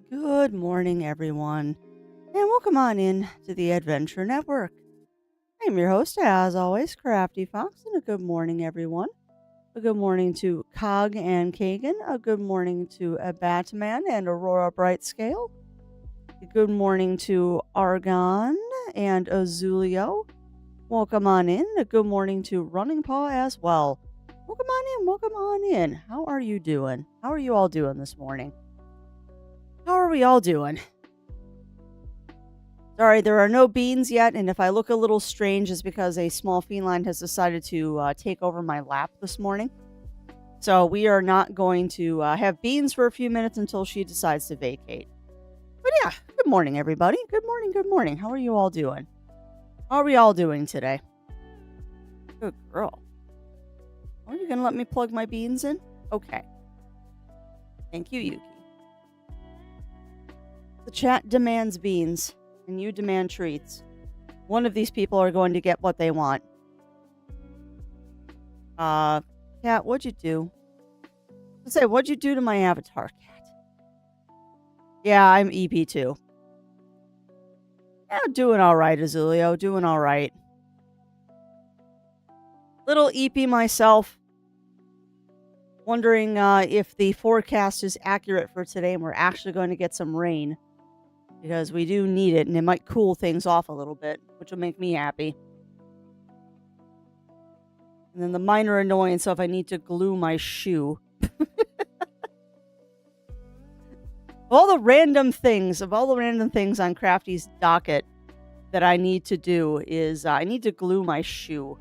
Good morning, everyone, and welcome on in to the Adventure Network. I'm your host, as always, Crafty Fox, and a good morning, everyone. A good morning to Cog and Kagan. A good morning to a Batman and Aurora Brightscale. A good morning to Argon and Azulio. Welcome on in. A good morning to Running Paw as well. Welcome on in. Welcome on in. How are you doing? How are you all doing this morning? How are we all doing? Sorry, there are no beans yet, and if I look a little strange, it's because a small feline has decided to take over my lap this morning. So we are not going to have beans for a few minutes until she decides to vacate. But yeah, good morning, everybody. Good morning, good morning. How are you all doing? How are we all doing today? Good girl. Are you going to let me plug my beans in? Okay. Thank you, Yuki. The chat demands beans, and you demand treats. One of these people are going to get what they want. Cat, what'd you do? What'd you do to my avatar, Cat? Yeah, I'm EP2. Yeah, doing all right, Azulio. Doing all right. Little EP myself. Wondering if the forecast is accurate for today and we're actually going to get some rain. Because we do need it, and it might cool things off a little bit, which will make me happy. And then the minor annoyance of I need to glue my shoe. Of all the random things on Crafty's docket that I need to do is I need to glue my shoe.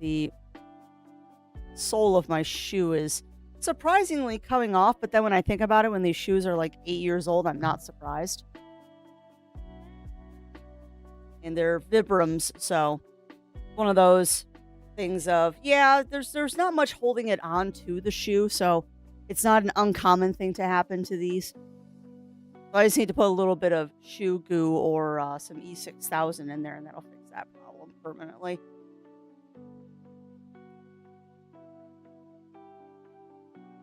The sole of my shoe is surprisingly coming off, but then when I think about it, when these shoes are like 8 years old, I'm not surprised. And they're Vibrams, so one of those things of, yeah, there's not much holding it on to the shoe, so it's not an uncommon thing to happen to these. So I just need to put a little bit of shoe goo or some E6000 in there, and that'll fix that problem permanently.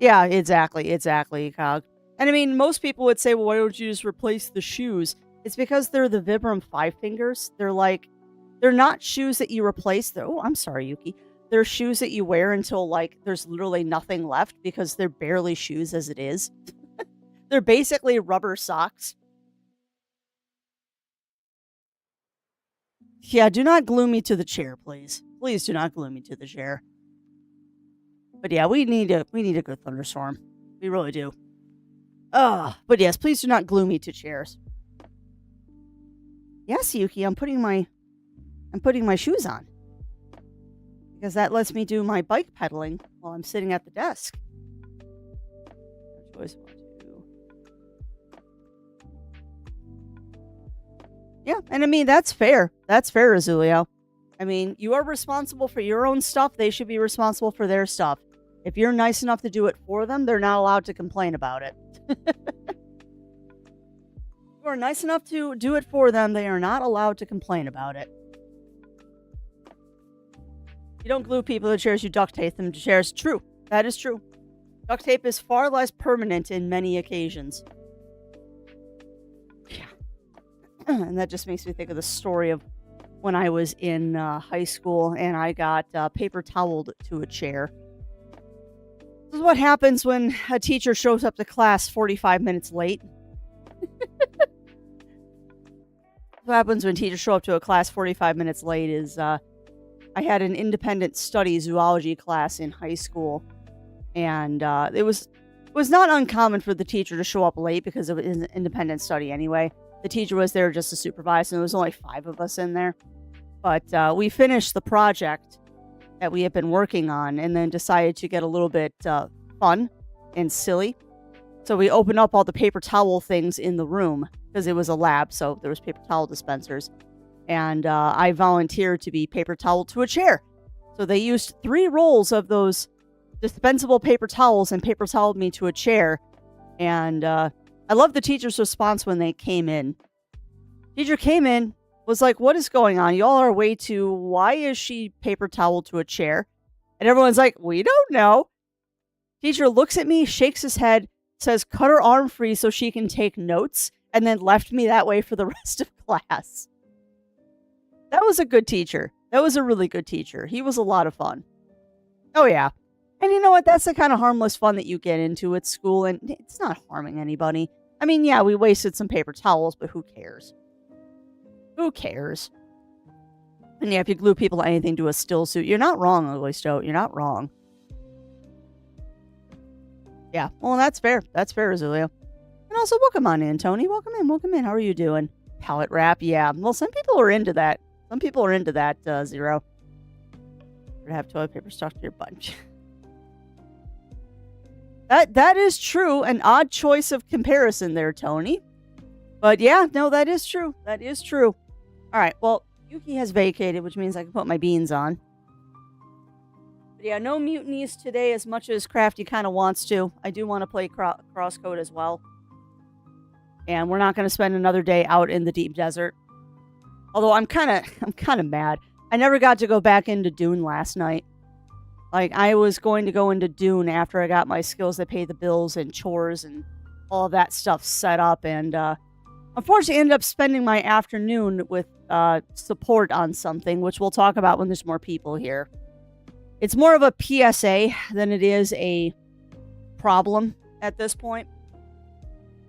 Yeah, exactly, Cog. And I mean, most people would say, well, why don't you just replace the shoes? It's because they're the Vibram 5 fingers. They're not shoes that you replace. I'm sorry, Yuki. They're shoes that you wear until, there's literally nothing left because they're barely shoes as it is. They're basically rubber socks. Yeah, do not glue me to the chair, please. Please do not glue me to the chair. But yeah, we need a good thunderstorm. We really do. But yes, please do not glue me to chairs. Yes, Yuki, I'm putting my shoes on. Because that lets me do my bike pedaling while I'm sitting at the desk. Choice 1, 2. Yeah, and I mean, that's fair. That's fair, Azulio. I mean, you are responsible for your own stuff. They should be responsible for their stuff. If you're nice enough to do it for them, they're not allowed to complain about it. You are nice enough to do it for them, they are not allowed to complain about it. You don't glue people to chairs, you duct tape them to chairs. True. That is true. Duct tape is far less permanent in many occasions. Yeah. And that just makes me think of the story of when I was in high school and I got paper toweled to a chair. This is what happens when a teacher shows up to class 45 minutes late. What happens when teachers show up to a class 45 minutes late is I had an independent study zoology class in high school, and it was not uncommon for the teacher to show up late because it was an independent study anyway. The teacher was there just to supervise, and there was only 5 of us in there. But we finished the project that we had been working on and then decided to get a little bit fun and silly. So we opened up all the paper towel things in the room because it was a lab, so there was paper towel dispensers. And I volunteered to be paper towel to a chair. So they used 3 rolls of those dispensable paper towels and paper toweled me to a chair. And I love the teacher's response when they came in. Teacher came in, was like, what is going on? Y'all are way too, why is she paper toweled to a chair? And everyone's like, we don't know. Teacher looks at me, shakes his head, says cut her arm free so she can take notes, and then left me that way for the rest of class. That was a good teacher. That was a really good teacher. He was a lot of fun. Oh, yeah. And you know what? That's the kind of harmless fun that you get into at school, and it's not harming anybody. I mean, yeah, we wasted some paper towels, but who cares? Who cares? And yeah, if you glue people anything to a still suit, you're not wrong, Ugly Stoat. You're not wrong. Yeah, well, that's fair. That's fair, Azulio. And also, welcome on in, Tony. Welcome in, welcome in. How are you doing? Palette wrap, yeah. Well, some people are into that. Some people are into that, Zero. To have toilet paper stuck to your butt. That is true. An odd choice of comparison there, Tony. But yeah, no, that is true. That is true. All right, well, Yuki has vacated, which means I can put my beans on. But yeah, no mutinies today as much as Crafty kind of wants to. I do want to play CrossCode as well. And we're not going to spend another day out in the deep desert. Although I'm kind of mad. I never got to go back into Dune last night. Like, I was going to go into Dune after I got my skills that pay the bills and chores and all of that stuff set up. And unfortunately, ended up spending my afternoon with support on something, which we'll talk about when there's more people here. It's more of a PSA than it is a problem at this point.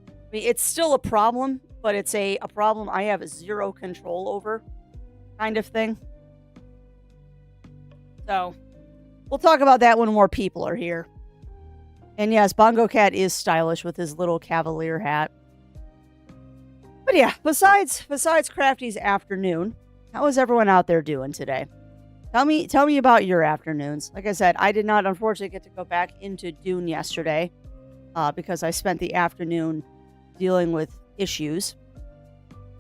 I mean, it's still a problem, but it's a problem I have zero control over kind of thing. So, we'll talk about that when more people are here. And yes, Bongo Cat is stylish with his little cavalier hat. But yeah, besides Crafty's afternoon, how is everyone out there doing today? Tell me about your afternoons. Like I said, I did not unfortunately get to go back into Dune yesterday because I spent the afternoon dealing with issues.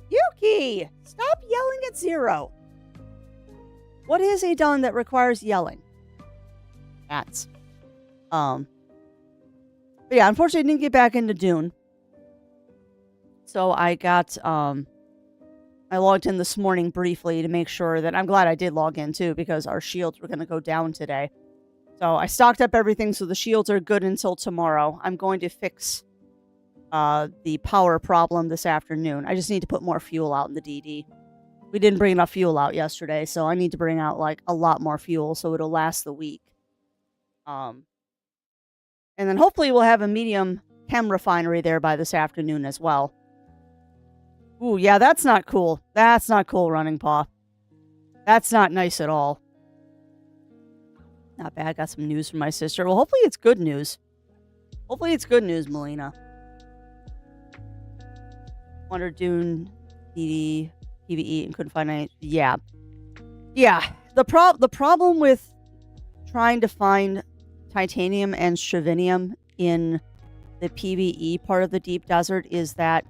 Yuki, stop yelling at Zero. What has he done that requires yelling? Cats. But yeah, unfortunately, I didn't get back into Dune. So I got, I logged in this morning briefly to make sure that, I'm glad I did log in too, because our shields were going to go down today. So I stocked up everything so the shields are good until tomorrow. I'm going to fix the power problem this afternoon. I just need to put more fuel out in the DD. We didn't bring enough fuel out yesterday, so I need to bring out like a lot more fuel so it'll last the week. And then hopefully we'll have a medium chem refinery there by this afternoon as well. Ooh, yeah, that's not cool. That's not cool, Running Paw. That's not nice at all. Not bad. Got some news from my sister. Well, hopefully it's good news. Hopefully it's good news, Melina. Wonder Dune, DD, PvE, and couldn't find any. Yeah. Yeah. The problem with trying to find titanium and stravinium in the PvE part of the deep desert is that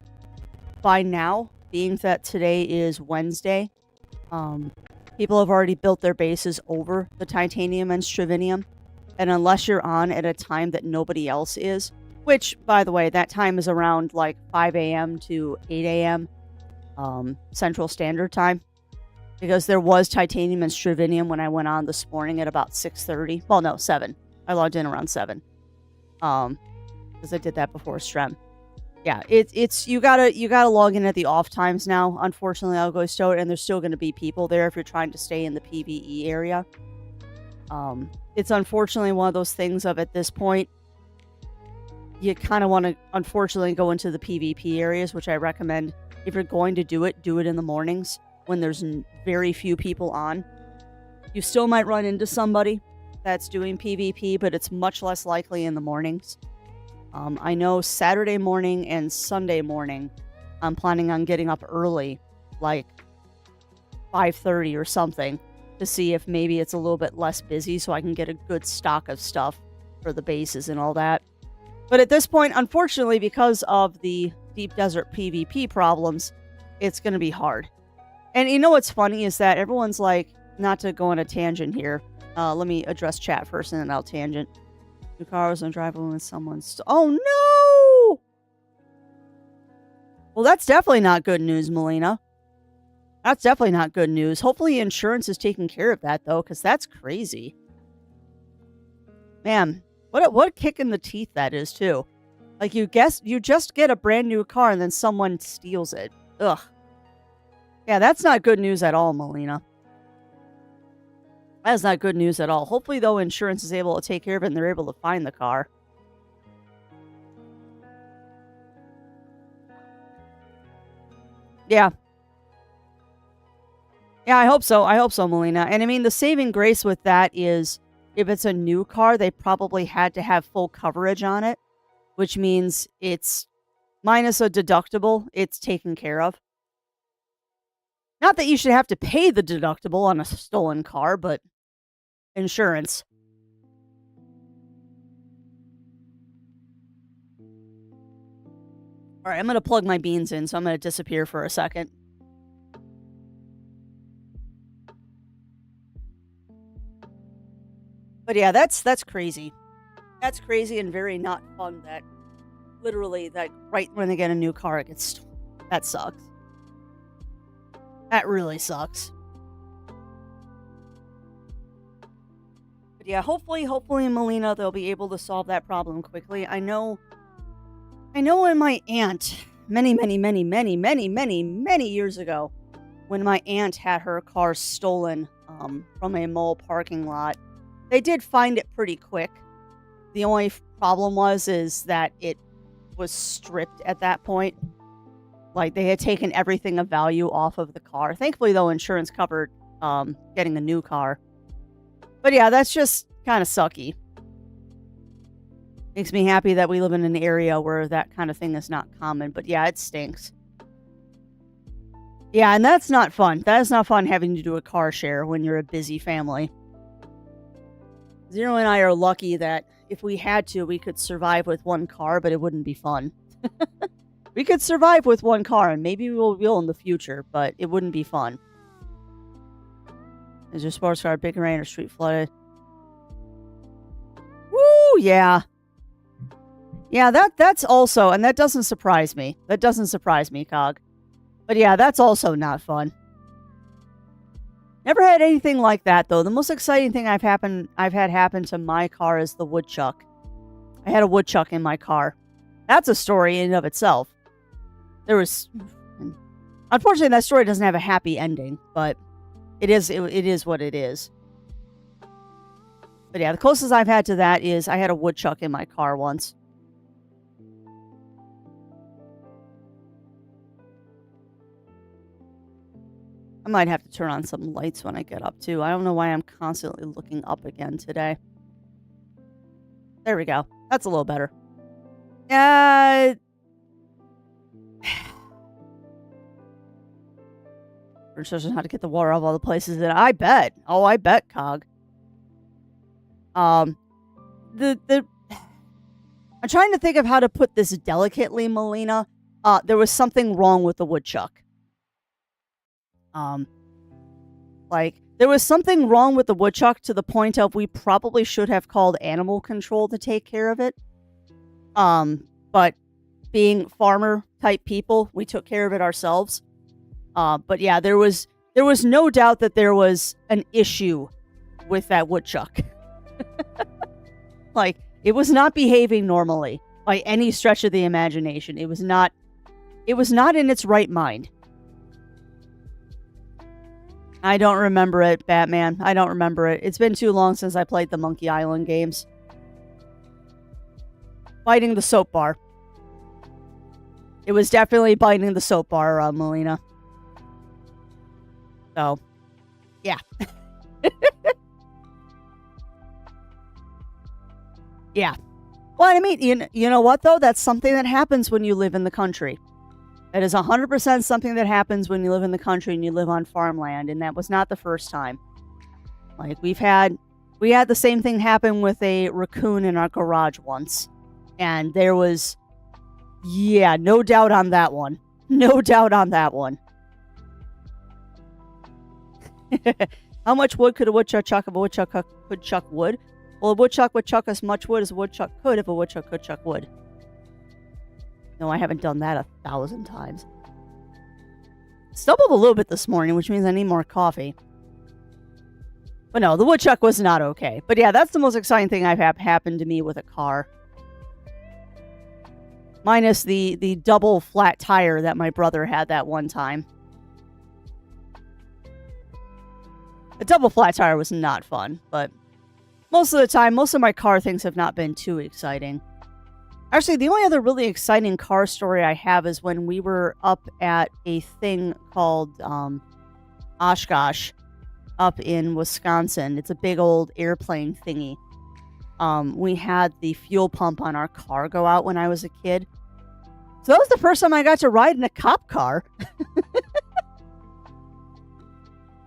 by now, being that today is Wednesday, people have already built their bases over the titanium and stravinium. And unless you're on at a time that nobody else is, which, by the way, that time is around like 5 a.m. to 8 a.m. Central Standard Time. Because there was titanium and stravinium when I went on this morning at about 6:30. Well, no, 7. I logged in around 7. Because I did that before Strem. Yeah, it's you gotta log in at the off times now. Unfortunately, I'll go stow it, and there's still going to be people there if you're trying to stay in the PvE area. It's unfortunately one of those things of at this point, you kind of want to unfortunately go into the PvP areas, which I recommend if you're going to do it in the mornings when there's very few people on. You still might run into somebody that's doing PvP, but it's much less likely in the mornings. I know Saturday morning and Sunday morning, I'm planning on getting up early, like 5:30 or something, to see if maybe it's a little bit less busy so I can get a good stock of stuff for the bases and all that. But at this point, unfortunately, because of the deep desert PvP problems, it's going to be hard. And you know what's funny is that everyone's like, not to go on a tangent here. Let me address chat first and then I'll tangent. Two cars and driving with someone's. Oh no! Well, that's definitely not good news, Melina. That's definitely not good news. Hopefully insurance is taking care of that, though, because that's crazy. Man, what a kick in the teeth that is, too. Like, you just get a brand new car and then someone steals it. Ugh. Yeah, that's not good news at all, Melina. That is not good news at all. Hopefully, though, insurance is able to take care of it and they're able to find the car. Yeah. Yeah, I hope so. I hope so, Melina. And I mean, the saving grace with that is if it's a new car, they probably had to have full coverage on it, which means it's minus a deductible, it's taken care of. Not that you should have to pay the deductible on a stolen car, but insurance. All right, I'm going to plug my beans in, so I'm going to disappear for a second. But yeah, that's crazy. That's crazy and very not fun that literally that right when they get a new car, it gets stolen. That sucks. That really sucks. But yeah, hopefully, Melina, they'll be able to solve that problem quickly. I know when my aunt, many years ago, when my aunt had her car stolen from a mall parking lot, they did find it pretty quick. The only problem is that it was stripped at that point. Like, they had taken everything of value off of the car. Thankfully, though, insurance covered getting a new car. But yeah, that's just kind of sucky. Makes me happy that we live in an area where that kind of thing is not common. But yeah, it stinks. Yeah, and that's not fun. That is not fun having to do a car share when you're a busy family. Zero and I are lucky that if we had to, we could survive with one car, but it wouldn't be fun. We could survive with one car, and maybe we will in the future, but it wouldn't be fun. Is your sports car big rain or street flooded? Woo, yeah. Yeah, that's also, and that doesn't surprise me. That doesn't surprise me, Cog. But yeah, that's also not fun. Never had anything like that, though. The most exciting thing I've had happen to my car is the woodchuck. I had a woodchuck in my car. That's a story in and of itself. Unfortunately, that story doesn't have a happy ending, but it is what it is. But yeah, the closest I've had to that is I had a woodchuck in my car once. I might have to turn on some lights when I get up, too. I don't know why I'm constantly looking up again today. There we go. That's a little better. Research on how to get the water off all the places that I bet. Oh, I bet, Cog. I'm trying to think of how to put this delicately, Melina. There was something wrong with the woodchuck. There was something wrong with the woodchuck to the point of we probably should have called animal control to take care of it. But being farmer type people, we took care of it ourselves. But yeah, there was no doubt that there was an issue with that woodchuck. Like, it was not behaving normally by any stretch of the imagination. It was not in its right mind. I don't remember it, Batman. I don't remember it. It's been too long since I played the Monkey Island games. Biting the soap bar. It was definitely biting the soap bar, Melina. So, yeah. Yeah. Well, I mean, you know what, though? That's something that happens when you live in the country. That is 100% something that happens when you live in the country and you live on farmland, and that was not the first time. Like, we had the same thing happen with a raccoon in our garage once, and there was, yeah, no doubt on that one. No doubt on that one. How much wood could a woodchuck chuck if a woodchuck could chuck wood? Well, a woodchuck would chuck as much wood as a woodchuck could if a woodchuck could chuck wood. No, I haven't done that 1,000 times. Stumbled a little bit this morning, which means I need more coffee. But no, the woodchuck was not okay. But yeah, that's the most exciting thing I've happened to me with a car. Minus the double flat tire that my brother had that one time. The double flat tire was not fun, but most of the time, most of my car things have not been too exciting. Actually, the only other really exciting car story I have is when we were up at a thing called Oshkosh up in Wisconsin. It's a big old airplane thingy. We had the fuel pump on our car go out when I was a kid. So that was the first time I got to ride in a cop car.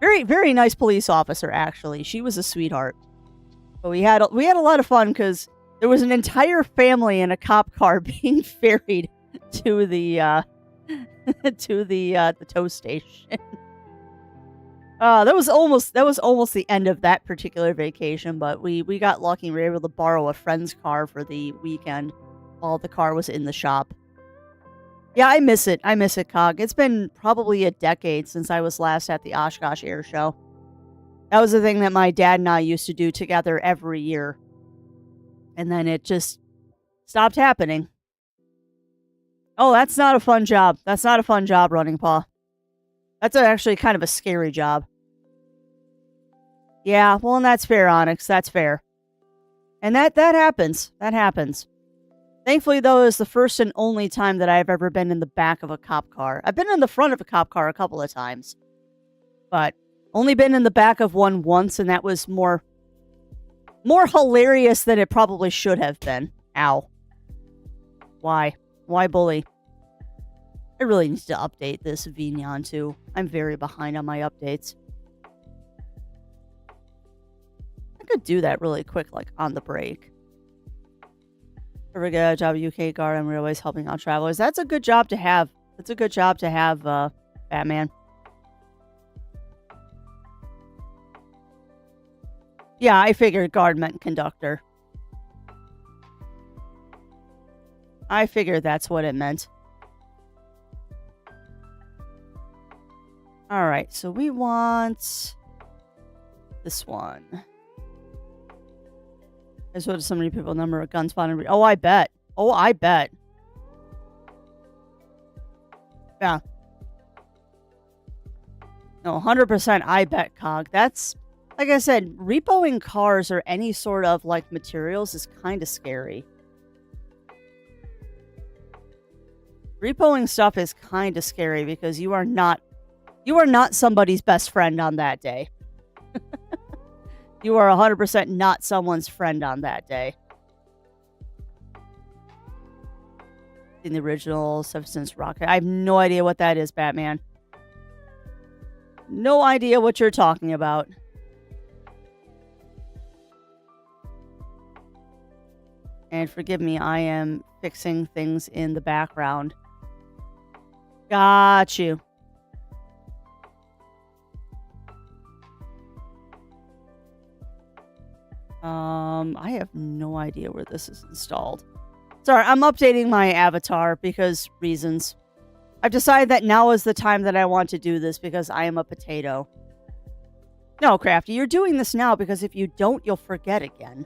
Very, very nice police officer, actually. She was a sweetheart. But we had a lot of fun because there was an entire family in a cop car being ferried to the the tow station. That was almost the end of that particular vacation, but we got lucky and we were able to borrow a friend's car for the weekend while the car was in the shop. Yeah, I miss it. I miss it, Cog. It's been probably a decade since I was last at the Oshkosh Air Show. That was the thing that my dad and I used to do together every year. And then it just stopped happening. Oh, that's not a fun job. That's not a fun job, Running Paw. That's actually kind of a scary job. Yeah, well, and that's fair, Onyx. That's fair. And that happens. That happens. Thankfully, though, it's the first and only time that I've ever been in the back of a cop car. I've been in the front of a cop car a couple of times. But only been in the back of one once, and that was more hilarious than it probably should have been. Ow. Why? Why bully? I really need to update this Vignon, too. I'm very behind on my updates. I could do that really quick, like, on the break. Ever get a job at UK Guard and Railways helping out travelers? That's a good job to have. That's a good job to have, Batman. Yeah, I figured guard meant conductor. I figured that's what it meant. Alright, so we want this one. Is what so many people number of guns found. Oh, I bet. Oh, I bet. Yeah. No, 100% I bet, Cog. That's, like I said, repoing cars or any sort of, like, materials is kind of scary. Repoing stuff is kind of scary because you are not somebody's best friend on that day. You are 100% not someone's friend on that day. In the original Substance Rocket. I have no idea what that is, Batman. No idea what you're talking about. And forgive me, I am fixing things in the background. Got you. I have no idea where this is installed. Sorry, I'm updating my avatar because reasons. I've decided that now is the time that I want to do this because I am a potato. No, Crafty, you're doing this now because if you don't, you'll forget again.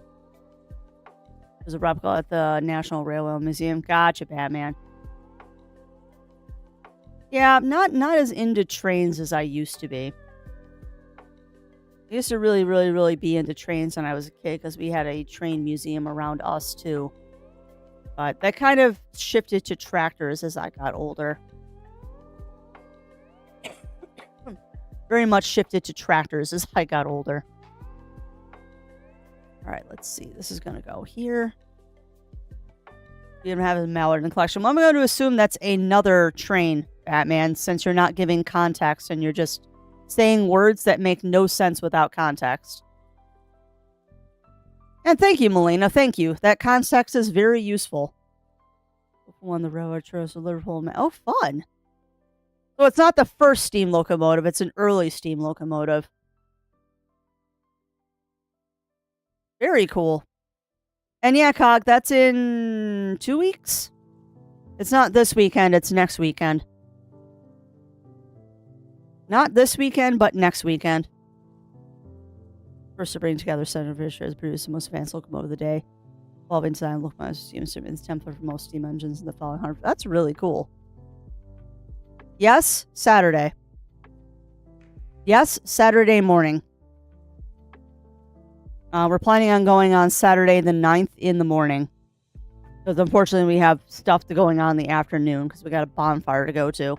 There's a replica at the National Railway Museum. Gotcha, Batman. Yeah, I'm not as into trains as I used to be. I used to really be into trains when I was a kid because we had a train museum around us too. But that kind of shifted to tractors as I got older. Very much shifted to tractors as I got older. Alright, let's see. This is going to go here. We don't have a mallard in the collection. Well, I'm going to assume that's another train, Batman, since you're not giving context and you're just saying words that make no sense without context. And thank you, Melina. Thank you. That context is very useful. Won the railroad tours of Liverpool. Oh, fun. So it's not the first steam locomotive. It's an early steam locomotive. Very cool. And yeah, Cog, that's in 2 weeks? It's not this weekend. It's next weekend. Not this weekend, but next weekend. First to bring together 7 British to produce the most advanced locomotive of the day. 12 design look my steam is template for most steam engines in the following 100. That's really cool. Yes, Saturday. Yes, Saturday morning. We're planning on going on Saturday the 9th in the morning. Because unfortunately we have stuff going on in the afternoon because we got a bonfire to go to.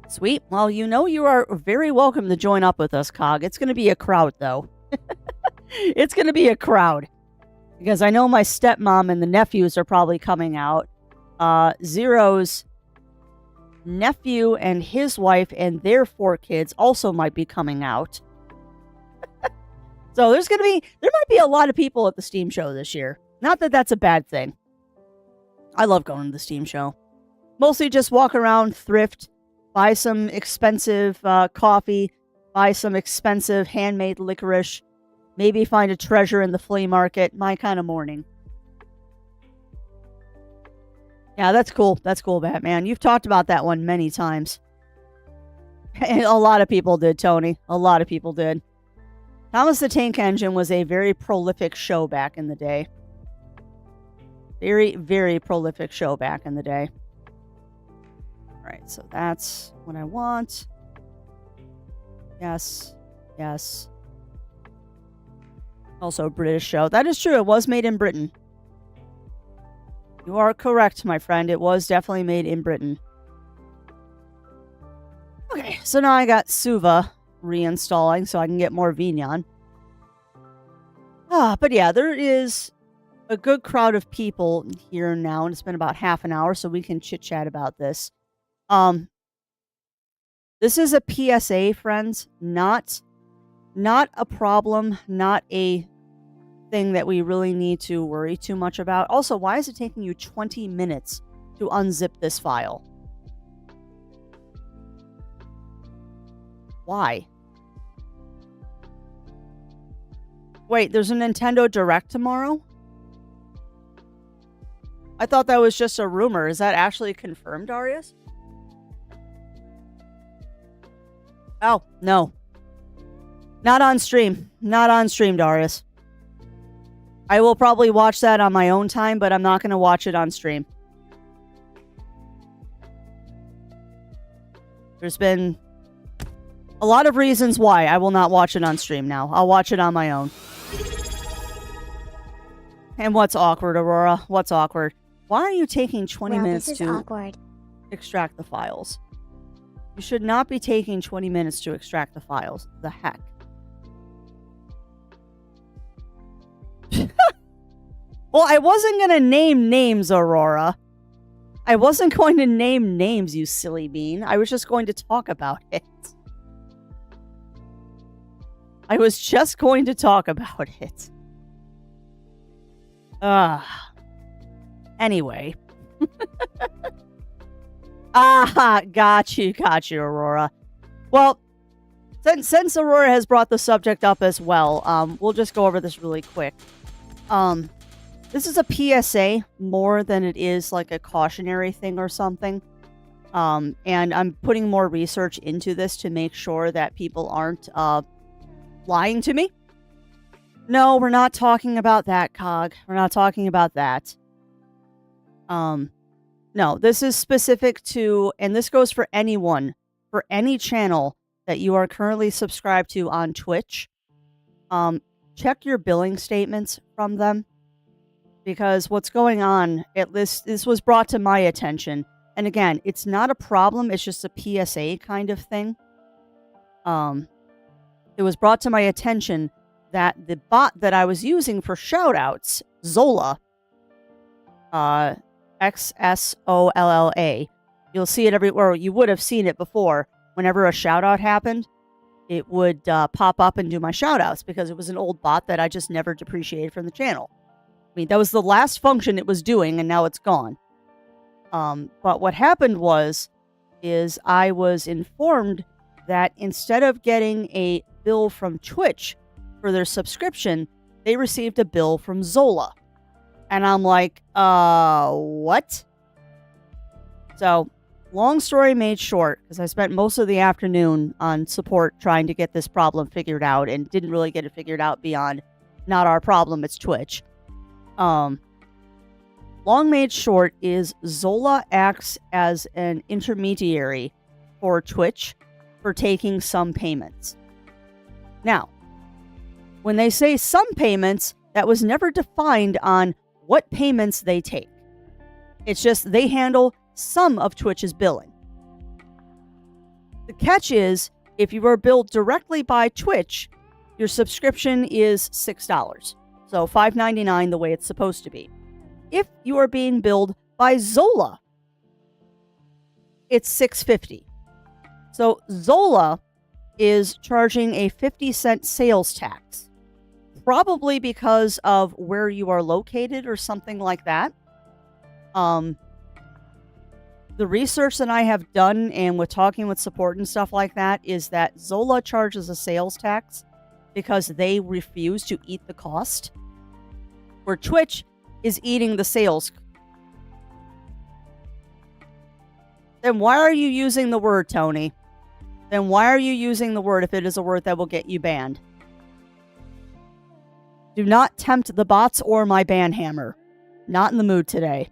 Sweet. Well, you are very welcome to join up with us, Cog. It's going to be a crowd, though. It's going to be a crowd. Because I know my stepmom and the nephews are probably coming out. Zero's nephew and his wife and their 4 kids also might be coming out. So there might be a lot of people at the Steam Show this year. Not that that's a bad thing. I love going to the Steam Show. Mostly just walk around, thrift, buy some expensive coffee, buy some expensive handmade licorice, maybe find a treasure in the flea market. My kind of morning. Yeah, that's cool. That's cool, Batman. You've talked about that one many times. A lot of people did, Tony. A lot of people did. Thomas the Tank Engine was a very prolific show back in the day. Very, very prolific show back in the day. Alright, so that's what I want. Yes. Yes. Also a British show. That is true. It was made in Britain. You are correct, my friend. It was definitely made in Britain. Okay, so now I got Suva reinstalling so I can get more Vignon. But yeah, there is a good crowd of people here now, and it's been about half an hour, so we can chit-chat about this. This is a PSA, friends, not a problem, not a thing that we really need to worry too much about. Also, why is it taking you 20 minutes to unzip this file? Why? Wait, there's a Nintendo Direct tomorrow? I thought that was just a rumor. Is that actually confirmed, Darius? Oh, no. Not on stream. Not on stream, Darius. I will probably watch that on my own time, but I'm not going to watch it on stream. There's been a lot of reasons why I will not watch it on stream now. I'll watch it on my own. And what's awkward, Aurora? What's awkward? Why are you taking 20 minutes to extract the files? You should not be taking 20 minutes to extract the files. The heck? Well, I wasn't going to name names, Aurora. I wasn't going to name names, you silly bean. I was just going to talk about it. I was just going to talk about it. Anyway. Got you, Aurora. Well, since Aurora has brought the subject up as well, we'll just go over this really quick. This is a PSA more than it is like a cautionary thing or something. And I'm putting more research into this to make sure that people aren't lying to me. No, we're not talking about that, Cog. We're not talking about that. No, this is specific to, and this goes for anyone, for any channel that you are currently subscribed to on Twitch. Check your billing statements from them. Because what's going on, this was brought to my attention. And again, it's not a problem, it's just a PSA kind of thing. It was brought to my attention that the bot that I was using for shoutouts, Zola, XSOLLA, you'll see it everywhere. You would have seen it before. Whenever a shoutout happened, it would pop up and do my shoutouts because it was an old bot that I just never depreciated from the channel. I mean, that was the last function it was doing, and now it's gone. But what happened is I was informed that instead of getting a bill from Twitch for their subscription, they received a bill from Zola. And I'm like, what? So, long story made short, because I spent most of the afternoon on support trying to get this problem figured out and didn't really get it figured out beyond not our problem, it's Twitch. Long made short is Zola acts as an intermediary for Twitch for taking some payments. Now, when they say some payments, that was never defined on what payments they take. It's just they handle some of Twitch's billing. The catch is, if you are billed directly by Twitch, your subscription is $6. So $5.99 the way it's supposed to be. If you are being billed by Zola, it's $6.50. So Zola is charging a 50-cent sales tax, probably because of where you are located or something like that. The research that I have done and with talking with support and stuff like that is that Zola charges a sales tax because they refuse to eat the cost, where Twitch is eating the sales. Then why are you using the word, Tony? Then why are you using the word if it is a word that will get you banned? Do not tempt the bots or my ban hammer. Not in the mood today.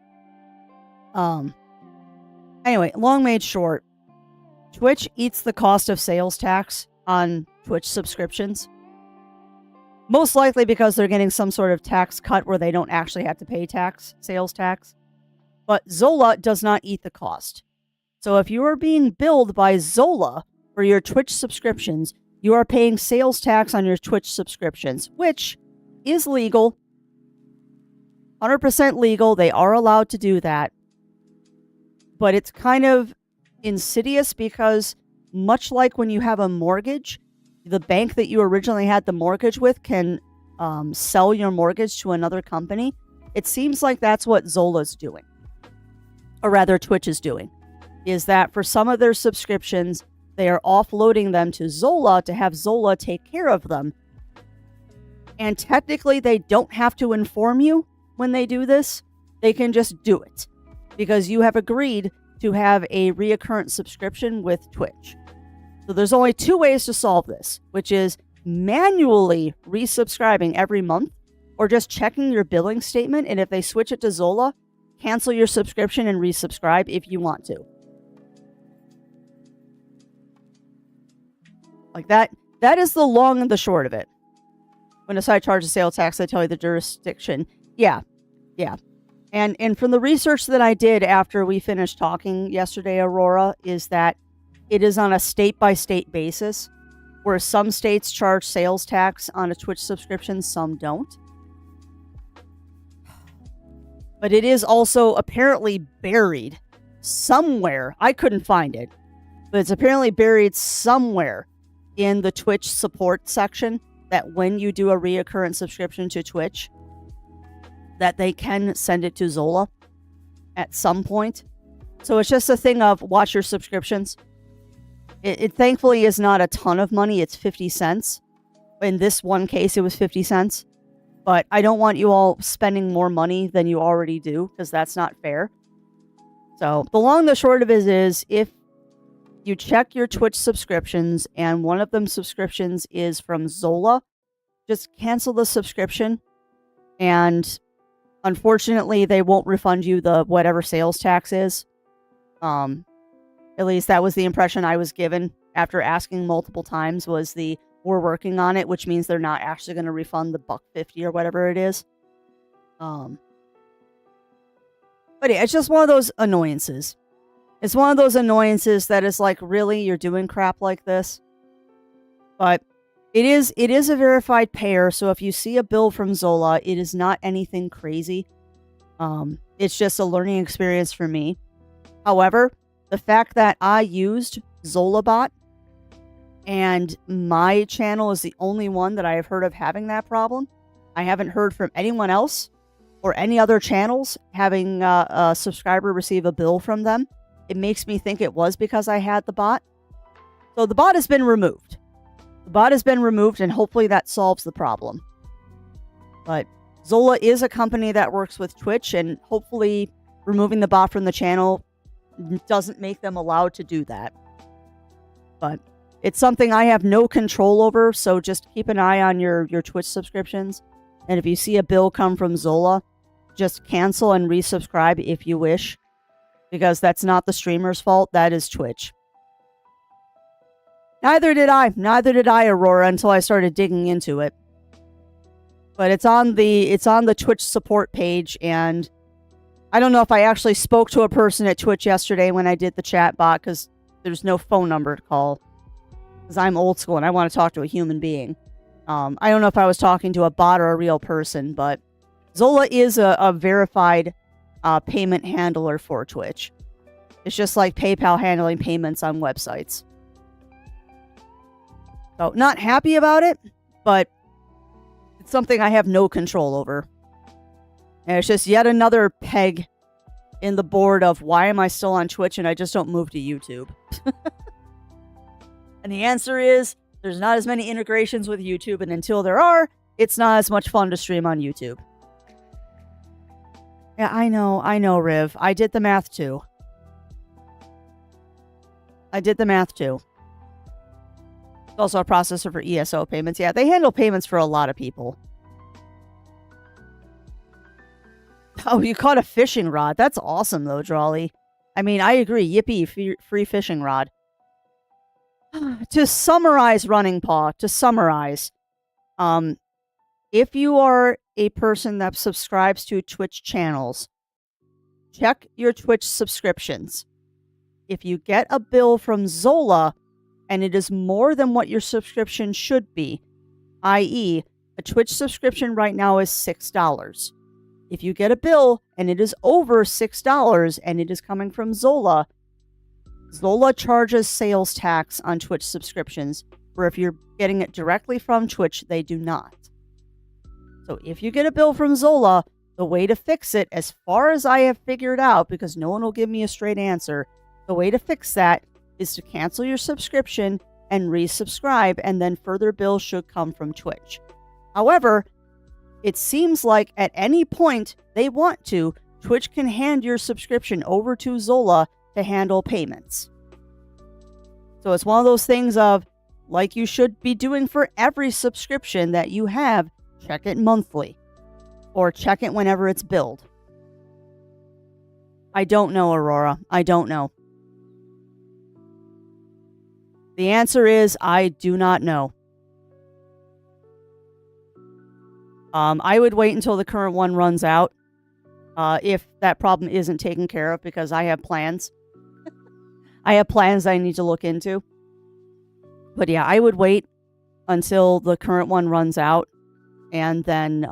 Anyway, long made short, Twitch eats the cost of sales tax on Twitch subscriptions. Most likely because they're getting some sort of tax cut where they don't actually have to pay sales tax. But Zola does not eat the cost. So if you are being billed by Zola for your Twitch subscriptions, you are paying sales tax on your Twitch subscriptions, which is legal. 100% legal. They are allowed to do that. But it's kind of insidious because much like when you have a mortgage, the bank that you originally had the mortgage with can sell your mortgage to another company. It seems like that's what Zola's doing. Or rather, Twitch is doing. Is that for some of their subscriptions, they are offloading them to Zola to have Zola take care of them. And technically, they don't have to inform you when they do this. They can just do it. Because you have agreed to have a reoccurrent subscription with Twitch. So there's only two ways to solve this, which is manually resubscribing every month or just checking your billing statement, and if they switch it to Zola, cancel your subscription and resubscribe if you want to. Like that is the long and the short of it. When a site charges sales tax, they tell you the jurisdiction. Yeah. And from the research that I did after we finished talking yesterday, Aurora, is that it is on a state-by-state basis, where some states charge sales tax on a Twitch subscription, some don't. But it is also apparently buried somewhere. I couldn't find it, but it's apparently buried somewhere in the Twitch support section that when you do a reoccurrent subscription to Twitch, that they can send it to Zola at some point. So it's just a thing of watch your subscriptions. It thankfully is not a ton of money. It's 50 cents. In this one case, it was 50 cents. But I don't want you all spending more money than you already do, because that's not fair. So the long and the short of it is, if you check your Twitch subscriptions and one of them subscriptions is from Zola, just cancel the subscription. And unfortunately, they won't refund you the whatever sales tax is. At least that was the impression I was given after asking multiple times, was we're working on it, which means they're not actually going to refund the $1.50 or whatever it is. But yeah, it's just one of those annoyances. It's one of those annoyances that is like, really, you're doing crap like this? But it is a verified payer, so if you see a bill from Zola, it is not anything crazy. It's just a learning experience for me. However, the fact that I used ZolaBot and my channel is the only one that I have heard of having that problem. I haven't heard from anyone else or any other channels having a subscriber receive a bill from them. It makes me think it was because I had the bot. So the bot has been removed. The bot has been removed, and hopefully that solves the problem. But Zola is a company that works with Twitch, and hopefully removing the bot from the channel doesn't make them allowed to do that. But it's something I have no control over, so just keep an eye on your Twitch subscriptions. And if you see a bill come from Zola, just cancel and resubscribe if you wish, because that's not the streamer's fault. That is Twitch. Neither did I, Aurora, until I started digging into it. But it's on the Twitch support page, and I don't know if I actually spoke to a person at Twitch yesterday when I did the chat bot, because there's no phone number to call. Because I'm old school and I want to talk to a human being. I don't know if I was talking to a bot or a real person, but Zola is a verified payment handler for Twitch. It's just like PayPal handling payments on websites. So, not happy about it, but it's something I have no control over. And it's just yet another peg in the board of why am I still on Twitch and I just don't move to YouTube. And the answer is, there's not as many integrations with YouTube, and until there are, it's not as much fun to stream on YouTube. Yeah, I know, Riv. I did the math too. It's also a processor for ESO payments. Yeah, they handle payments for a lot of people. Oh, you caught a fishing rod. That's awesome, though, Drawley. I mean, I agree. Yippee, free fishing rod. To summarize, Running Paw, if you are a person that subscribes to Twitch channels, check your Twitch subscriptions. If you get a bill from Zola and it is more than what your subscription should be, i.e., a Twitch subscription right now is $6. If you get a bill and it is over $6 and it is coming from Zola, Zola charges sales tax on Twitch subscriptions, where if you're getting it directly from Twitch, they do not. So if you get a bill from Zola, the way to fix it, as far as I have figured out, because no one will give me a straight answer, the way to fix that is to cancel your subscription and resubscribe, and then further bills should come from Twitch. However, it seems like at any point they want to, Twitch can hand your subscription over to Zola to handle payments. So it's one of those things of, like you should be doing for every subscription that you have, check it monthly. Or check it whenever it's billed. I don't know, Aurora. I don't know. The answer is, I do not know. I would wait until the current one runs out. If that problem isn't taken care of, because I have plans. I have plans I need to look into. But yeah, I would wait until the current one runs out. And then,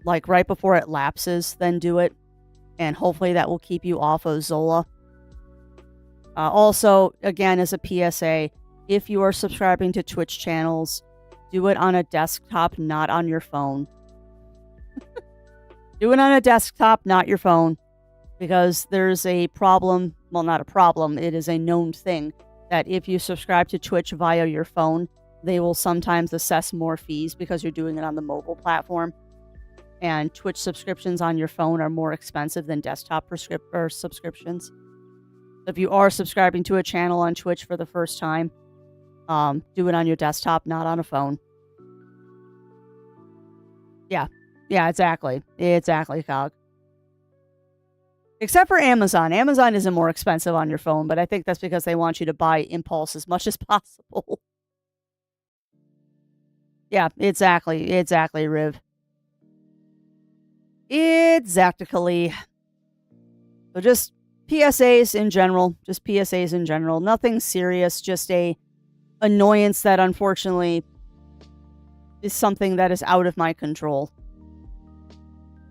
like right before it lapses, then do it. And hopefully that will keep you off of Zola. Also, again, as a PSA, if you are subscribing to Twitch channels, do it on a desktop, not on your phone. Do it on a desktop, not your phone. Because there's a problem, well, not a problem, it is a known thing, that if you subscribe to Twitch via your phone, they will sometimes assess more fees because you're doing it on the mobile platform. And Twitch subscriptions on your phone are more expensive than desktop subscriptions. If you are subscribing to a channel on Twitch for the first time, do it on your desktop, not on a phone. Yeah, exactly. Exactly, Cog. Except for Amazon. Amazon isn't more expensive on your phone, but I think that's because they want you to buy Impulse as much as possible. Yeah, exactly, Riv. Exactly. So just PSAs in general. Nothing serious, just a annoyance that unfortunately is something that is out of my control.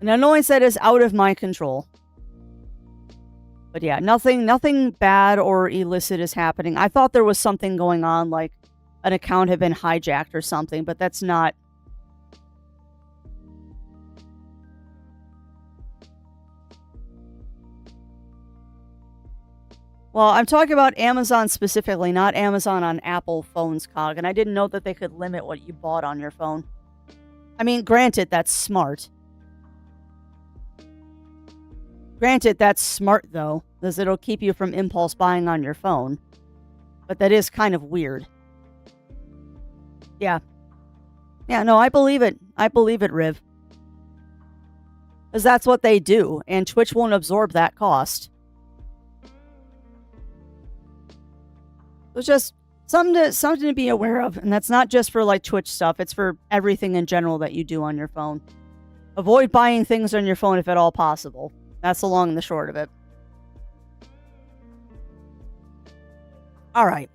An annoyance that is out of my control. But yeah, nothing bad or illicit is happening. I thought there was something going on, like an account had been hijacked or something, but that's not. Well, I'm talking about Amazon specifically, not Amazon on Apple phones, Cog, and I didn't know that they could limit what you bought on your phone. I mean, granted, that's smart. Though, because it'll keep you from impulse buying on your phone. But that is kind of weird. Yeah. Yeah, no, I believe it. I believe it, Riv. Because that's what they do, and Twitch won't absorb that cost. So just something to be aware of, and that's not just for like Twitch stuff. It's for everything in general that you do on your phone. Avoid buying things on your phone if at all possible. That's the long and the short of it. All right.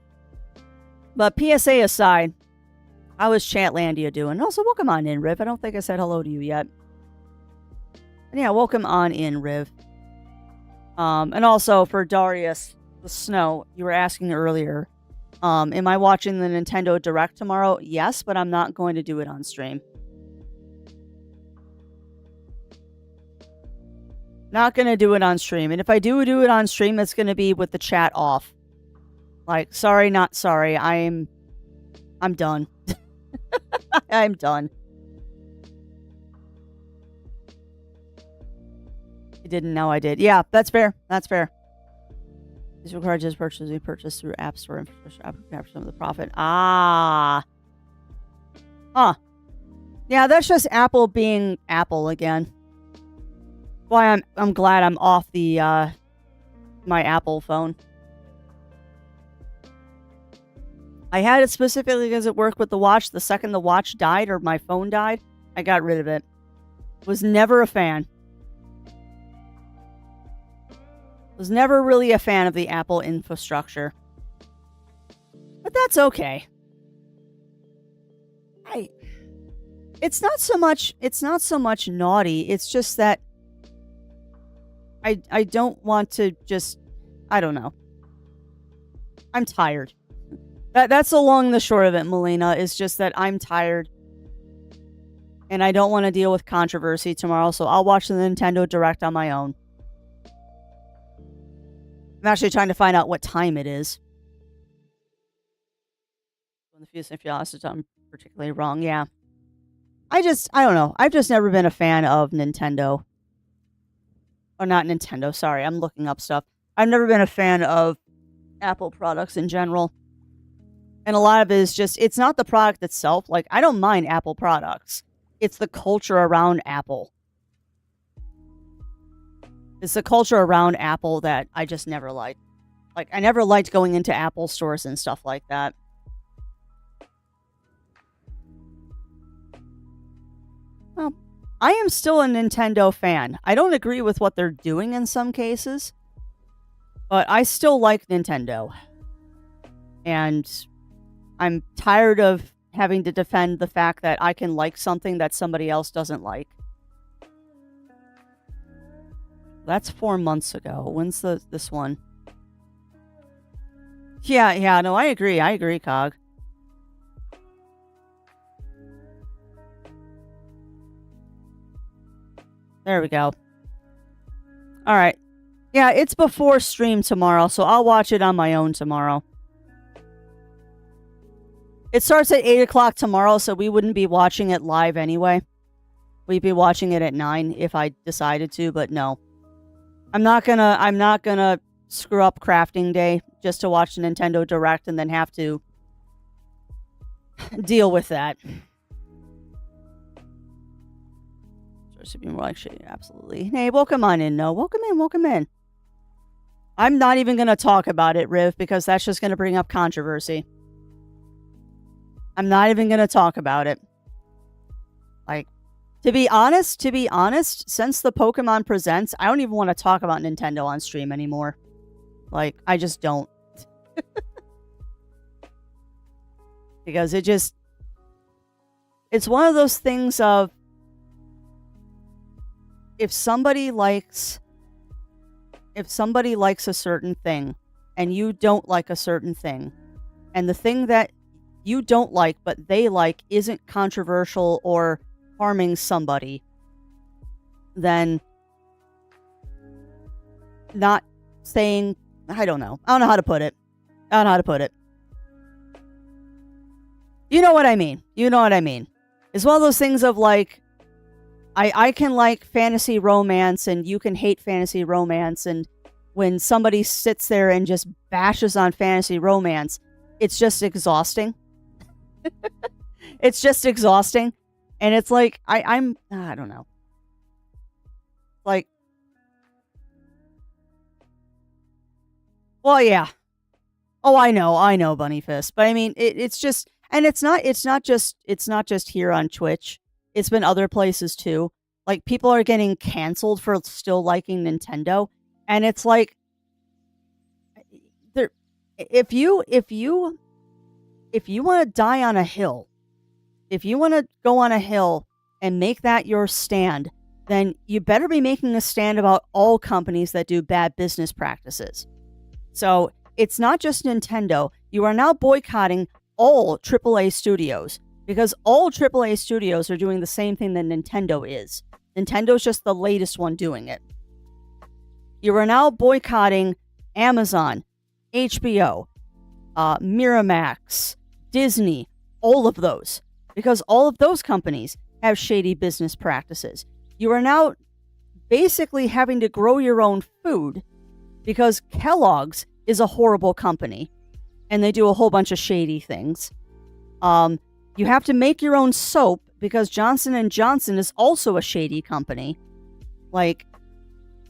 But PSA aside, how is Chatlandia doing? Also, welcome on in, Riv. I don't think I said hello to you yet. And yeah, welcome on in, Riv. And also for Darius the Snow, you were asking earlier, am I watching the Nintendo Direct tomorrow? Yes, but I'm not going to do it on stream. Not going to do it on stream. And if I do it on stream, it's going to be with the chat off. Like, sorry, not sorry. I'm done. I'm done. You didn't know I did. Yeah, that's fair. That's fair. These required just purchases we purchased through App Store infrastructure. App capture some of the profit. Ah. Huh. Yeah, that's just Apple being Apple again. Why I'm glad I'm off the my Apple phone. I had it specifically because it worked with the watch. The second the watch died or my phone died, I got rid of it. Was never a fan. Was never really a fan of the Apple infrastructure. But that's okay. It's not so much naughty. It's just that I don't want to just, I don't know. I'm tired. That's the long and the short of it, Melina, is just that I'm tired. And I don't want to deal with controversy tomorrow, so I'll watch the Nintendo Direct on my own. I'm actually trying to find out what time it is. If you're honest, I'm particularly wrong, yeah. I don't know. I've just never been a fan of Nintendo. Or not Nintendo, sorry. I'm looking up stuff. I've never been a fan of Apple products in general. And a lot of it is just, it's not the product itself. Like, I don't mind Apple products. It's the culture around Apple. It's the culture around Apple that I just never liked. Like, I never liked going into Apple stores and stuff like that. Well, I am still a Nintendo fan. I don't agree with what they're doing in some cases, but I still like Nintendo. And I'm tired of having to defend the fact that I can like something that somebody else doesn't like. That's 4 months ago. When's this one? Yeah, no, I agree. I agree, Cog. There we go. All right. Yeah, it's before stream tomorrow, so I'll watch it on my own tomorrow. It starts at 8 o'clock tomorrow, so we wouldn't be watching it live anyway. We'd be watching it at 9 if I decided to, but no. I'm not gonna screw up crafting day just to watch the Nintendo Direct and then have to deal with that. Should be more like shit, absolutely. Hey, welcome on in, no. Welcome in. I'm not even gonna talk about it, Riv, because that's just gonna bring up controversy. I'm not even gonna talk about it. Like, to be honest, since the Pokemon Presents, I don't even want to talk about Nintendo on stream anymore. Like, I just don't. Because it's one of those things of, if somebody likes a certain thing, and you don't like a certain thing, and the thing that you don't like but they like isn't controversial or harming somebody, then not saying, I don't know how to put it. You know what I mean. It's one of those things of like, I can like fantasy romance and you can hate fantasy romance, and when somebody sits there and just bashes on fantasy romance, it's just exhausting. It's just exhausting. And it's like, I don't know. Like, well, yeah. Oh, I know, Bunny Fist. But I mean, it's just, and it's not just here on Twitch. It's been other places too. Like, people are getting canceled for still liking Nintendo. And it's like, there, if you want to die on a hill, if you want to go on a hill and make that your stand, then you better be making a stand about all companies that do bad business practices. So it's not just Nintendo. You are now boycotting all AAA studios because all AAA studios are doing the same thing that Nintendo is. Nintendo's just the latest one doing it. You are now boycotting Amazon, HBO, Miramax, Disney, all of those, because all of those companies have shady business practices. You are now basically having to grow your own food because Kellogg's is a horrible company and they do a whole bunch of shady things. You have to make your own soap because Johnson & Johnson is also a shady company. Like,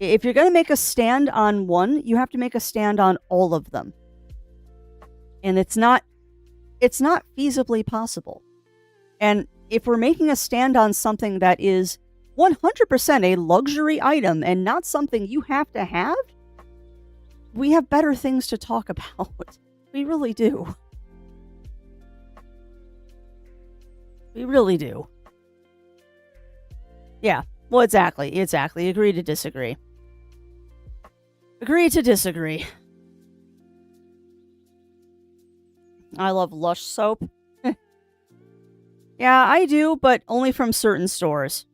if you're going to make a stand on one, you have to make a stand on all of them. And it's not feasibly possible. And if we're making a stand on something that is 100% a luxury item and not something you have to have, we have better things to talk about. We really do. We really do. Yeah, well, exactly. Agree to disagree. Agree to disagree. I love Lush soap. Yeah, I do, but only from certain stores.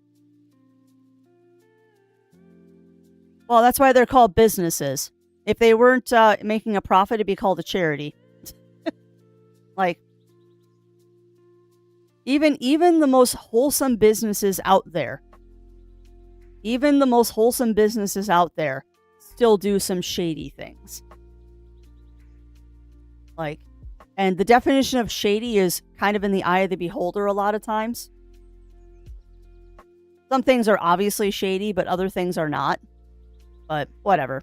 Well, that's why they're called businesses. If they weren't making a profit, it'd be called a charity. Like, even the most wholesome businesses out there, still do some shady things. Like, and the definition of shady is kind of in the eye of the beholder a lot of times. Some things are obviously shady, but other things are not. But whatever.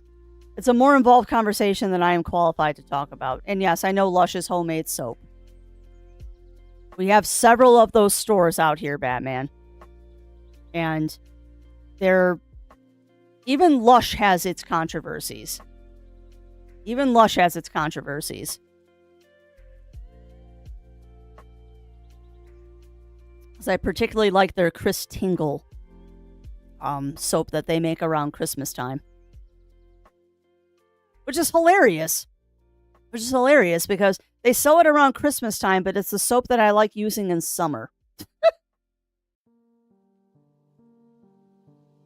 It's a more involved conversation than I am qualified to talk about. And yes, I know Lush is homemade soap. We have several of those stores out here, Batman. And even Lush has its controversies. I particularly like their Chris Tingle soap that they make around Christmas time. Which is hilarious because they sell it around Christmas time, but it's the soap that I like using in summer.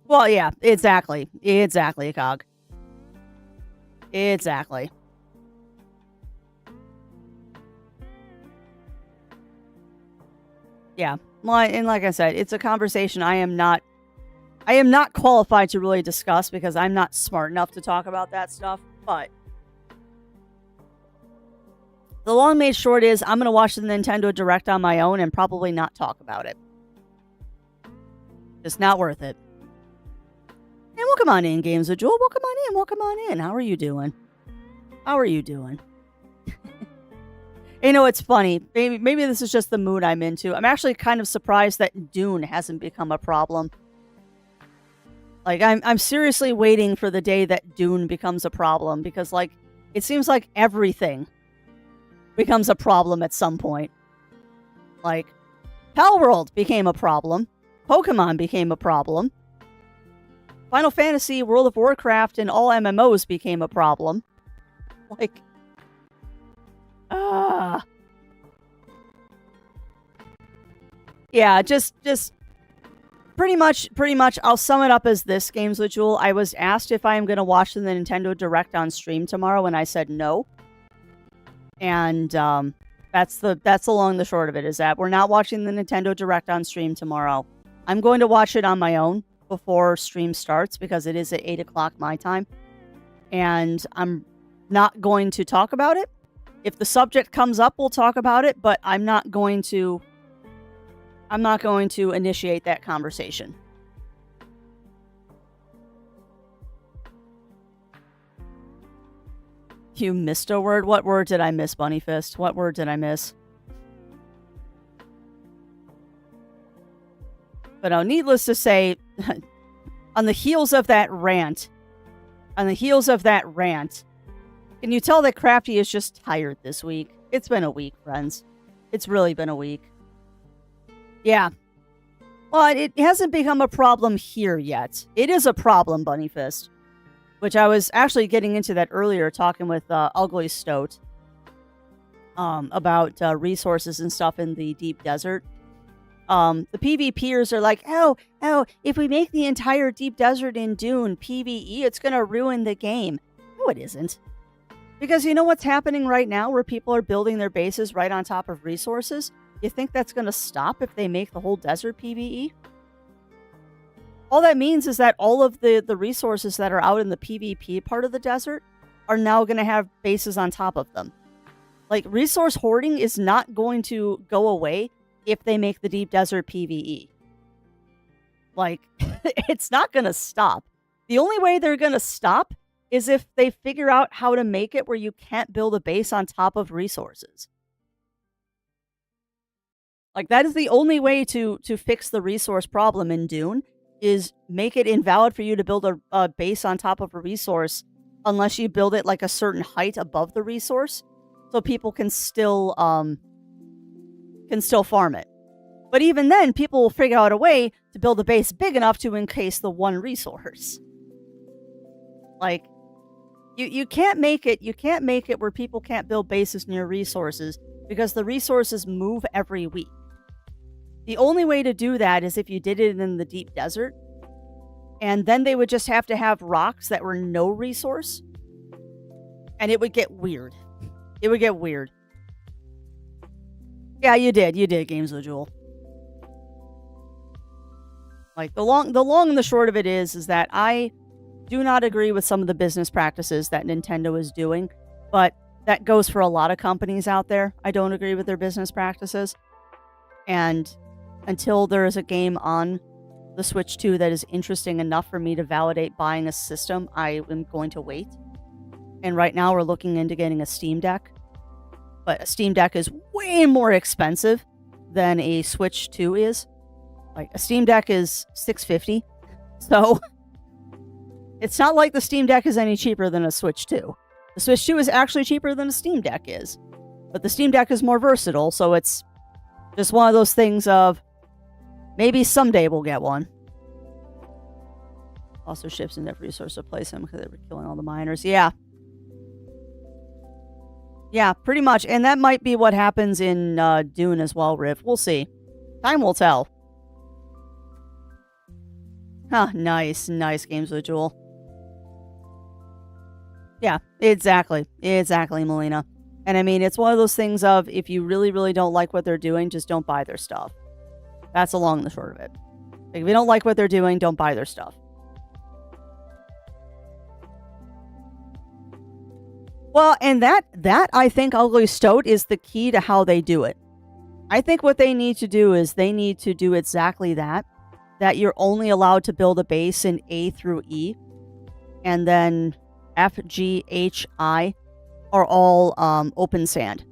Well, yeah, exactly, Cog. Exactly. Yeah. Well, and like I said, it's a conversation I am not qualified to really discuss because I'm not smart enough to talk about that stuff. But the long made short is I'm going to watch the Nintendo Direct on my own and probably not talk about it. Just not worth it. And welcome on in, Games with Jewel. Welcome on in. How are you doing? You know, it's funny. Maybe this is just the mood I'm into. I'm actually kind of surprised that Dune hasn't become a problem. Like, I'm seriously waiting for the day that Dune becomes a problem because, like, it seems like everything becomes a problem at some point. Like, Palworld became a problem. Pokemon became a problem. Final Fantasy, World of Warcraft, and all MMOs became a problem. Like, yeah, just pretty much, I'll sum it up as this, Games with Jewel. I was asked if I am going to watch the Nintendo Direct on stream tomorrow, and I said no. And that's the long and the short of it, is that we're not watching the Nintendo Direct on stream tomorrow. I'm going to watch it on my own before stream starts, because it is at 8 o'clock my time. And I'm not going to talk about it. If the subject comes up, we'll talk about it, but I'm not going to I'm not going to initiate that conversation. You missed a word? What word did I miss, Bunny Fist? What word did I miss? But no, needless to say, on the heels of that rant, can you tell that Crafty is just tired this week? It's been a week, friends. It's really been a week. Yeah. Well, it hasn't become a problem here yet. It is a problem, Bunny Fist. Which I was actually getting into that earlier, talking with Ugly Stoat about resources and stuff in the deep desert. The PvPers are like, oh, if we make the entire deep desert in Dune PvE, it's going to ruin the game. No, it isn't. Because you know what's happening right now where people are building their bases right on top of resources? You think that's going to stop if they make the whole desert PvE? All that means is that all of the resources that are out in the PvP part of the desert are now going to have bases on top of them. Like, resource hoarding is not going to go away if they make the deep desert PvE. Like, it's not going to stop. The only way they're going to stop is if they figure out how to make it where you can't build a base on top of resources. Like, that is the only way to fix the resource problem in Dune, is make it invalid for you to build a base on top of a resource unless you build it like a certain height above the resource, so people can still farm it. But even then, people will figure out a way to build a base big enough to encase the one resource. Like, you can't make it where people can't build bases near resources because the resources move every week. The only way to do that is if you did it in the deep desert, and then they would just have to have rocks that were no resource, and it would get weird. It would get weird. Yeah, you did, Games of the Jewel. Like, the long and the short of it is that I do not agree with some of the business practices that Nintendo is doing, but that goes for a lot of companies out there. I don't agree with their business practices, and until there is a game on the Switch 2 that is interesting enough for me to validate buying a system, I am going to wait. And right now we're looking into getting a Steam Deck. But a Steam Deck is way more expensive than a Switch 2 is. Like, a Steam Deck is $650. So it's not like the Steam Deck is any cheaper than a Switch 2. The Switch 2 is actually cheaper than a Steam Deck is. But the Steam Deck is more versatile, so it's just one of those things of, maybe someday we'll get one. Also ships in every resource to place them because they were killing all the miners. Yeah. Yeah, pretty much. And that might be what happens in Dune as well, Riv. We'll see. Time will tell. Huh, nice. Nice, Games with Jewel. Yeah, exactly. Exactly, Melina. And I mean, it's one of those things of, if you really, really don't like what they're doing, just don't buy their stuff. That's the long and the short of it. Like, if you don't like what they're doing, don't buy their stuff. Well, and that I think Ugly Stoat is the key to how they do it. I think what they need to do is they need to do exactly that you're only allowed to build a base in A through E, and then F, G, H, I are all open sand.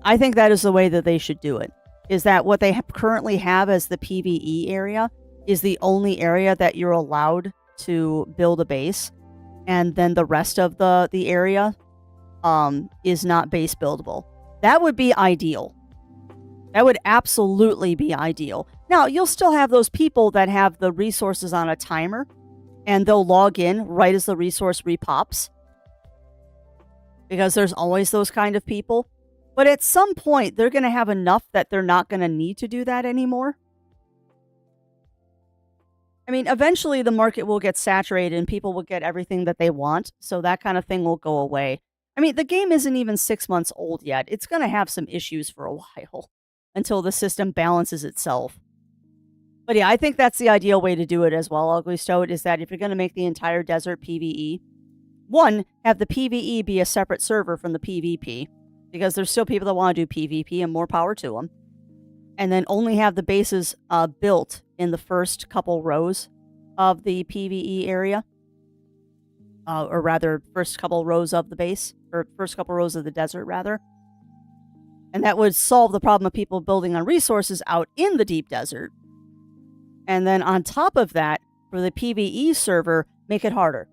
I think that is the way that they should do it. Is that what they currently have as the PvE area is the only area that you're allowed to build a base, and then the rest of the area is not base buildable. That would be ideal. That would absolutely be ideal. Now, you'll still have those people that have the resources on a timer, and they'll log in right as the resource repops, because there's always those kind of people. But at some point, they're going to have enough that they're not going to need to do that anymore. I mean, eventually the market will get saturated and people will get everything that they want, so that kind of thing will go away. I mean, the game isn't even 6 months old yet. It's going to have some issues for a while until the system balances itself. But yeah, I think that's the ideal way to do it as well, Ugly Stoat, is that if you're going to make the entire desert PvE, one, have the PvE be a separate server from the PvP, because there's still people that want to do PvP, and more power to them. and then only have the bases built in the first couple rows of the PvE area. Or rather, first couple rows of the base, or first couple rows of the desert, rather. And that would solve the problem of people building on resources out in the deep desert. And then on top of that, for the PvE server, make it harder.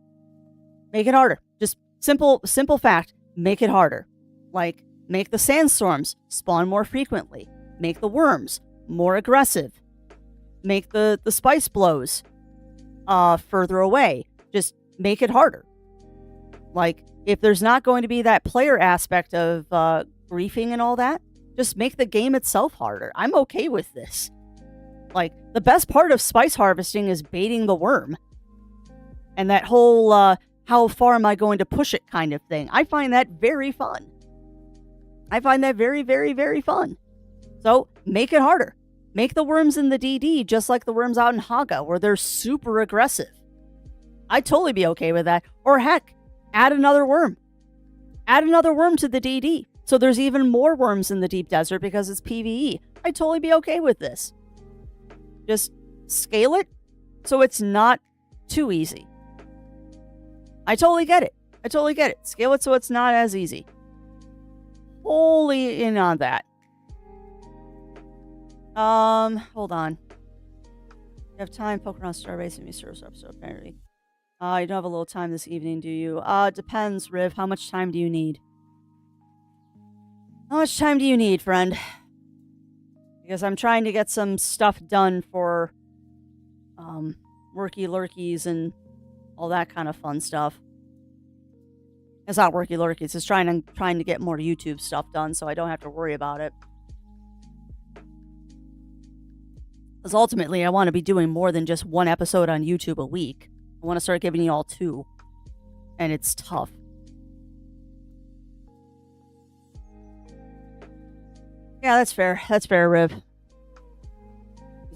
Make it harder. Just simple fact, make it harder. Like, make the sandstorms spawn more frequently. Make the worms more aggressive. Make the spice blows further away. Just make it harder. Like, if there's not going to be that player aspect of griefing and all that, just make the game itself harder. I'm okay with this. Like, the best part of spice harvesting is baiting the worm. And that whole, how far am I going to push it kind of thing. I find that very fun. I find that very, very, very fun. So, make it harder. Make the worms in the DD just like the worms out in Haga, where they're super aggressive. I'd totally be okay with that. Or heck, add another worm. Add another worm to the DD. So there's even more worms in the deep desert because it's PvE. I'd totally be okay with this. Just scale it so it's not too easy. I totally get it. I totally get it. Scale it so it's not as easy. Wholly in on that. Hold on. You have time, poke around Starbase and me service episode, apparently. You don't have a little time this evening, do you? Depends, Riv. How much time do you need? How much time do you need, friend? Because I'm trying to get some stuff done for, worky lurkies and all that kind of fun stuff. It's not worky lurkies. It's trying to get more YouTube stuff done so I don't have to worry about it. Because ultimately, I want to be doing more than just one episode on YouTube a week. I want to start giving you all two. And it's tough. Yeah, that's fair. That's fair, Riv.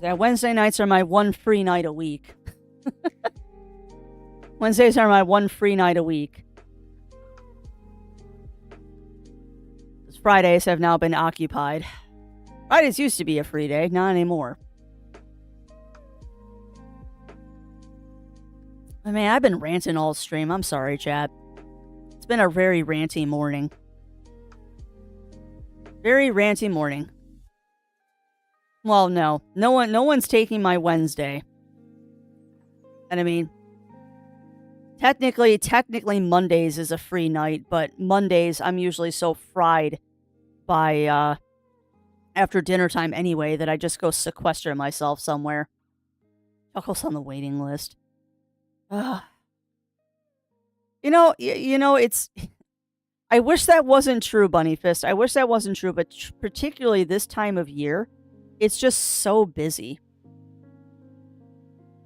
Yeah, Wednesday nights are my one free night a week. Wednesdays are my one free night a week. Fridays have now been occupied. Fridays used to be a free day, not anymore. I mean, I've been ranting all stream. I'm sorry, chat. It's been a very ranty morning. Very ranty morning. Well, no one's taking my Wednesday. And I mean, technically Mondays is a free night, but Mondays I'm usually so fried by after dinner time anyway that I just go sequester myself somewhere. Chuckles on the waiting list. You know, it's. I wish that wasn't true, Bunny Fist. I wish that wasn't true, but particularly this time of year, it's just so busy.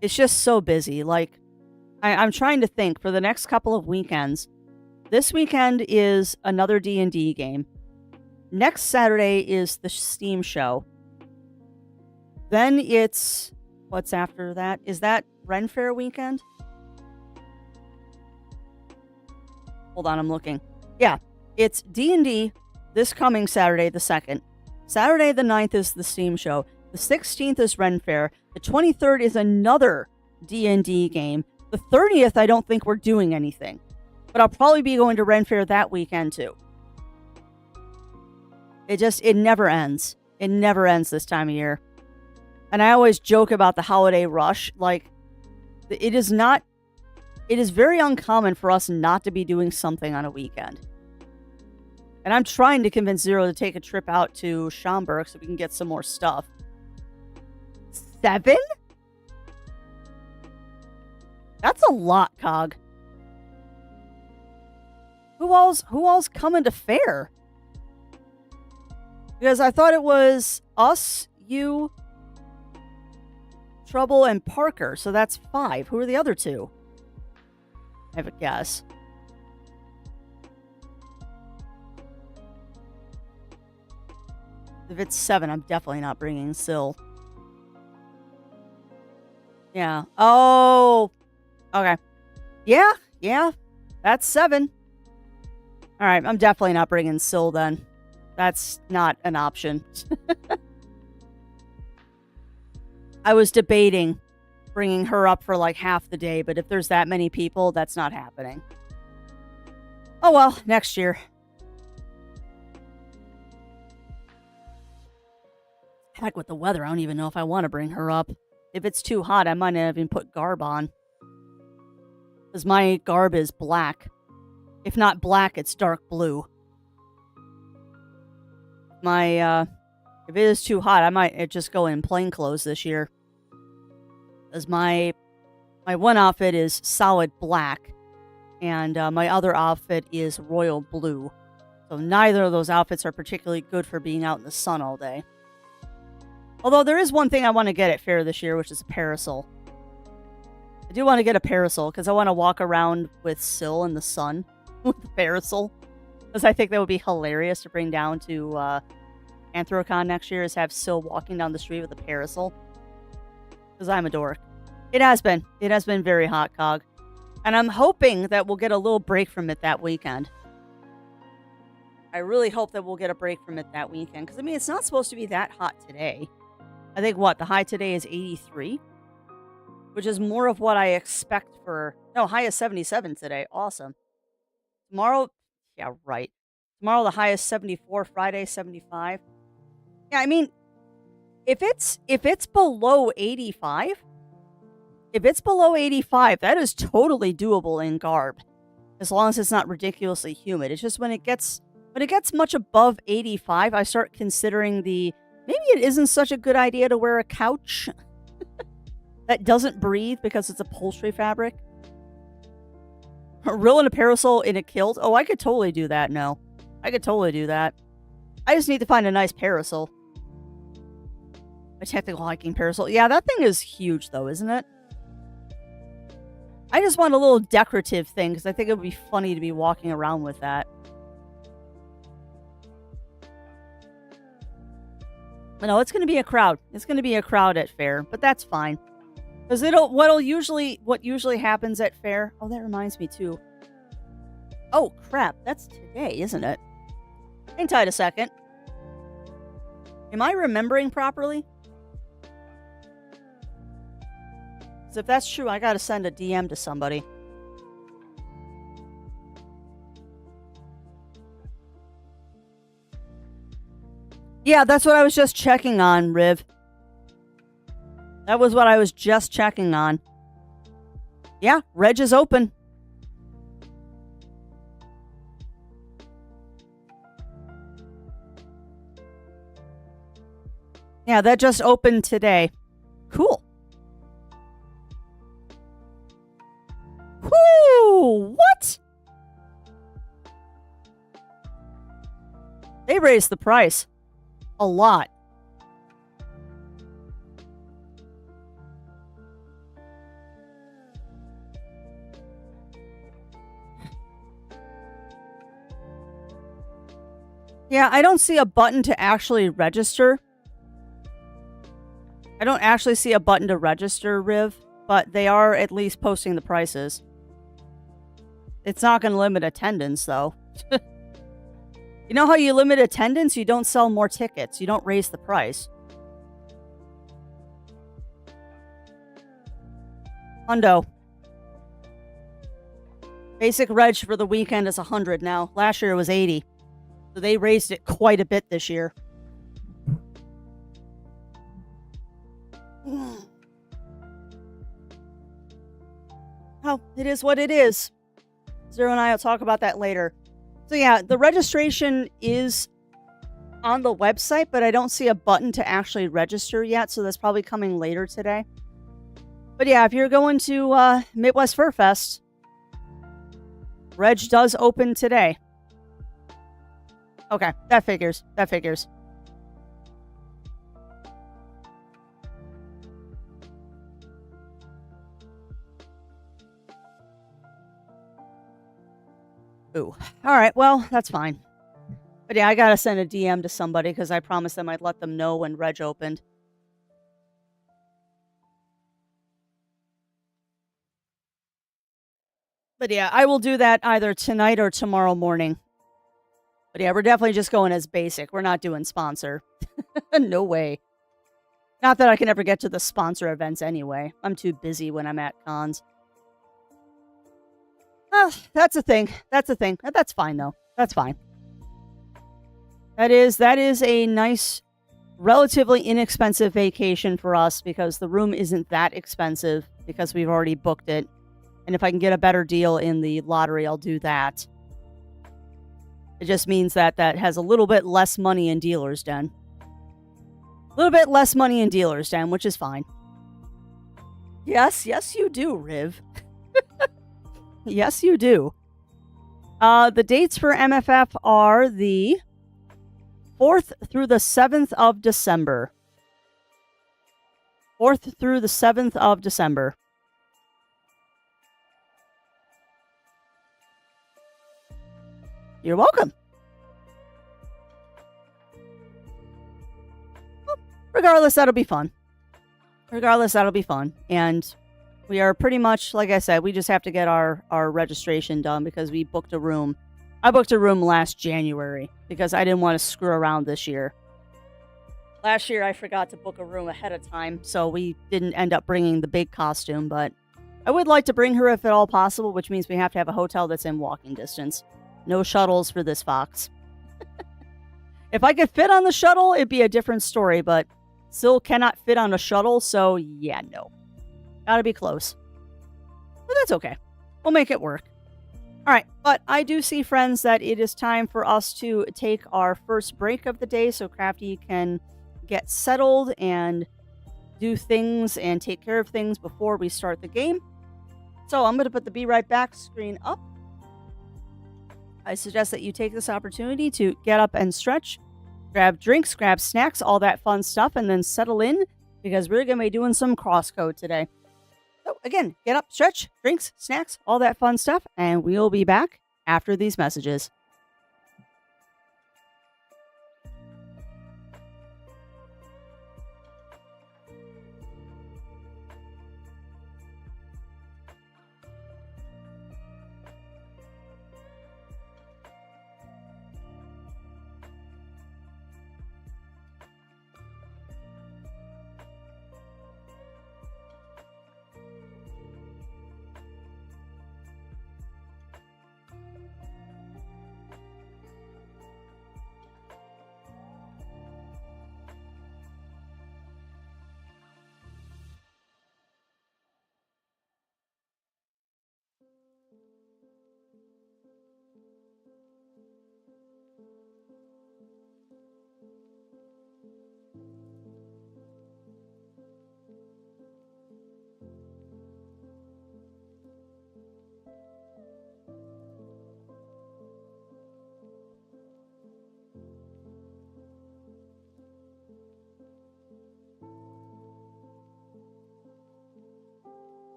It's just so busy. Like, I'm trying to think for the next couple of weekends. This weekend is another D&D game. Next Saturday is the Steam show. Then it's... What's after that? Is that Ren Fair weekend? Hold on, I'm looking. Yeah, it's D&D this coming Saturday the 2nd. Saturday the 9th is the Steam show. The 16th is Ren Fair. The 23rd is another D&D game. The 30th, I don't think we're doing anything. But I'll probably be going to Ren Fair that weekend, too. It never ends. It never ends this time of year. And I always joke about the holiday rush. Like, it is very uncommon for us not to be doing something on a weekend. And I'm trying to convince Zero to take a trip out to Schaumburg so we can get some more stuff. 7? That's a lot, Cog. Who all's coming to fair? Because I thought it was us, you, Trouble, and Parker. So that's 5. Who are the other 2? I have a guess. If it's 7, I'm definitely not bringing Syl. Yeah. Oh. Okay. Yeah. That's 7. All right. I'm definitely not bringing Syl then. That's not an option. I was debating bringing her up for like half the day, but if there's that many people, that's not happening. Oh well, next year. Heck with the weather, I don't even know if I want to bring her up. If it's too hot, I might not even put garb on. Because my garb is black. If not black, it's dark blue. If it is too hot, I might just go in plain clothes this year. Because my one outfit is solid black, and my other outfit is royal blue. So neither of those outfits are particularly good for being out in the sun all day. Although there is one thing I want to get at fair this year, which is a parasol. I do want to get a parasol because I want to walk around with Syl in the sun with a parasol. Because I think that would be hilarious to bring down to Anthrocon next year, is have Syl walking down the street with a parasol. Because I'm a dork. It has been. It has been very hot, Cog. And I'm hoping that we'll get a little break from it that weekend. I really hope that we'll get a break from it that weekend. Because, I mean, it's not supposed to be that hot today. I think, the high today is 83? Which is more of what I expect for... No, high is 77 today. Awesome. Tomorrow... Yeah, right. Tomorrow the high is 74. Friday, 75. Yeah, I mean... If it's below 85... If it's below 85, that is totally doable in garb. As long as it's not ridiculously humid. It's just when it gets much above 85, I start considering maybe it isn't such a good idea to wear a couch that doesn't breathe because it's upholstery fabric. Rolling a parasol in a kilt? Oh, I could totally do that, no. I could totally do that. I just need to find a nice parasol. A technical hiking parasol. Yeah, that thing is huge though, isn't it? I just want a little decorative thing because I think it would be funny to be walking around with that. But no, it's going to be a crowd. It's going to be a crowd at fair, but that's fine. Because what usually happens at fair... Oh, that reminds me too. Oh, crap. That's today, isn't it? Hang tight a second. Am I remembering properly? Because if that's true, I gotta send a DM to somebody. Yeah, that's what I was just checking on, Riv. That was what I was just checking on. Yeah, Reg is open. Yeah, that just opened today. Cool. Whoo! What? They raised the price. A lot. Yeah, I don't see a button to actually register. I don't actually see a button to register, Riv, but they are at least posting the prices. It's not going to limit attendance, though. You know how you limit attendance? You don't sell more tickets. You don't raise the price. Hundo. Basic reg for the weekend is 100 now. Last year it was 80. So they raised it quite a bit this year. Oh, it is what it is. Zero and I will talk about that later. So yeah, the registration is on the website, but I don't see a button to actually register yet, so that's probably coming later today. But yeah, if you're going to Midwest Fur Fest, Reg does open today. Okay, that figures. That figures. Ooh. Alright, well, that's fine. But yeah, I gotta send a DM to somebody because I promised them I'd let them know when Reg opened. But yeah, I will do that either tonight or tomorrow morning. But yeah, we're definitely just going as basic. We're not doing sponsor. No way. Not that I can ever get to the sponsor events anyway. I'm too busy when I'm at cons. Oh, that's a thing. That's a thing. That's fine though. That's fine. That is a nice, relatively inexpensive vacation for us because the room isn't that expensive because we've already booked it. And if I can get a better deal in the lottery, I'll do that. It just means that that has a little bit less money in Dealer's Den. A little bit less money in Dealer's Den, which is fine. Yes, you do, Riv. Yes, you do. The dates for MFF are the 4th through the 7th of December. 4th through the 7th of December. You're welcome. Well, regardless, that'll be fun. And we are pretty much, like I said, we just have to get our registration done because we booked a room. I booked a room last January because I didn't want to screw around this year. Last year, I forgot to book a room ahead of time, so we didn't end up bringing the big costume, but I would like to bring her if at all possible, which means we have to have a hotel that's in walking distance. No shuttles for this fox. If I could fit on the shuttle, it'd be a different story, but still cannot fit on a shuttle, so yeah, no. Gotta be close. But that's okay. We'll make it work. All right, but I do see, friends, that it is time for us to take our first break of the day so Crafty can get settled and do things and take care of things before we start the game. So I'm going to put the Be Right Back screen up. I suggest that you take this opportunity to get up and stretch, grab drinks, grab snacks, all that fun stuff, and then settle in because we're going to be doing some CrossCode today. So again, get up, stretch, drinks, snacks, all that fun stuff, and we'll be back after these messages.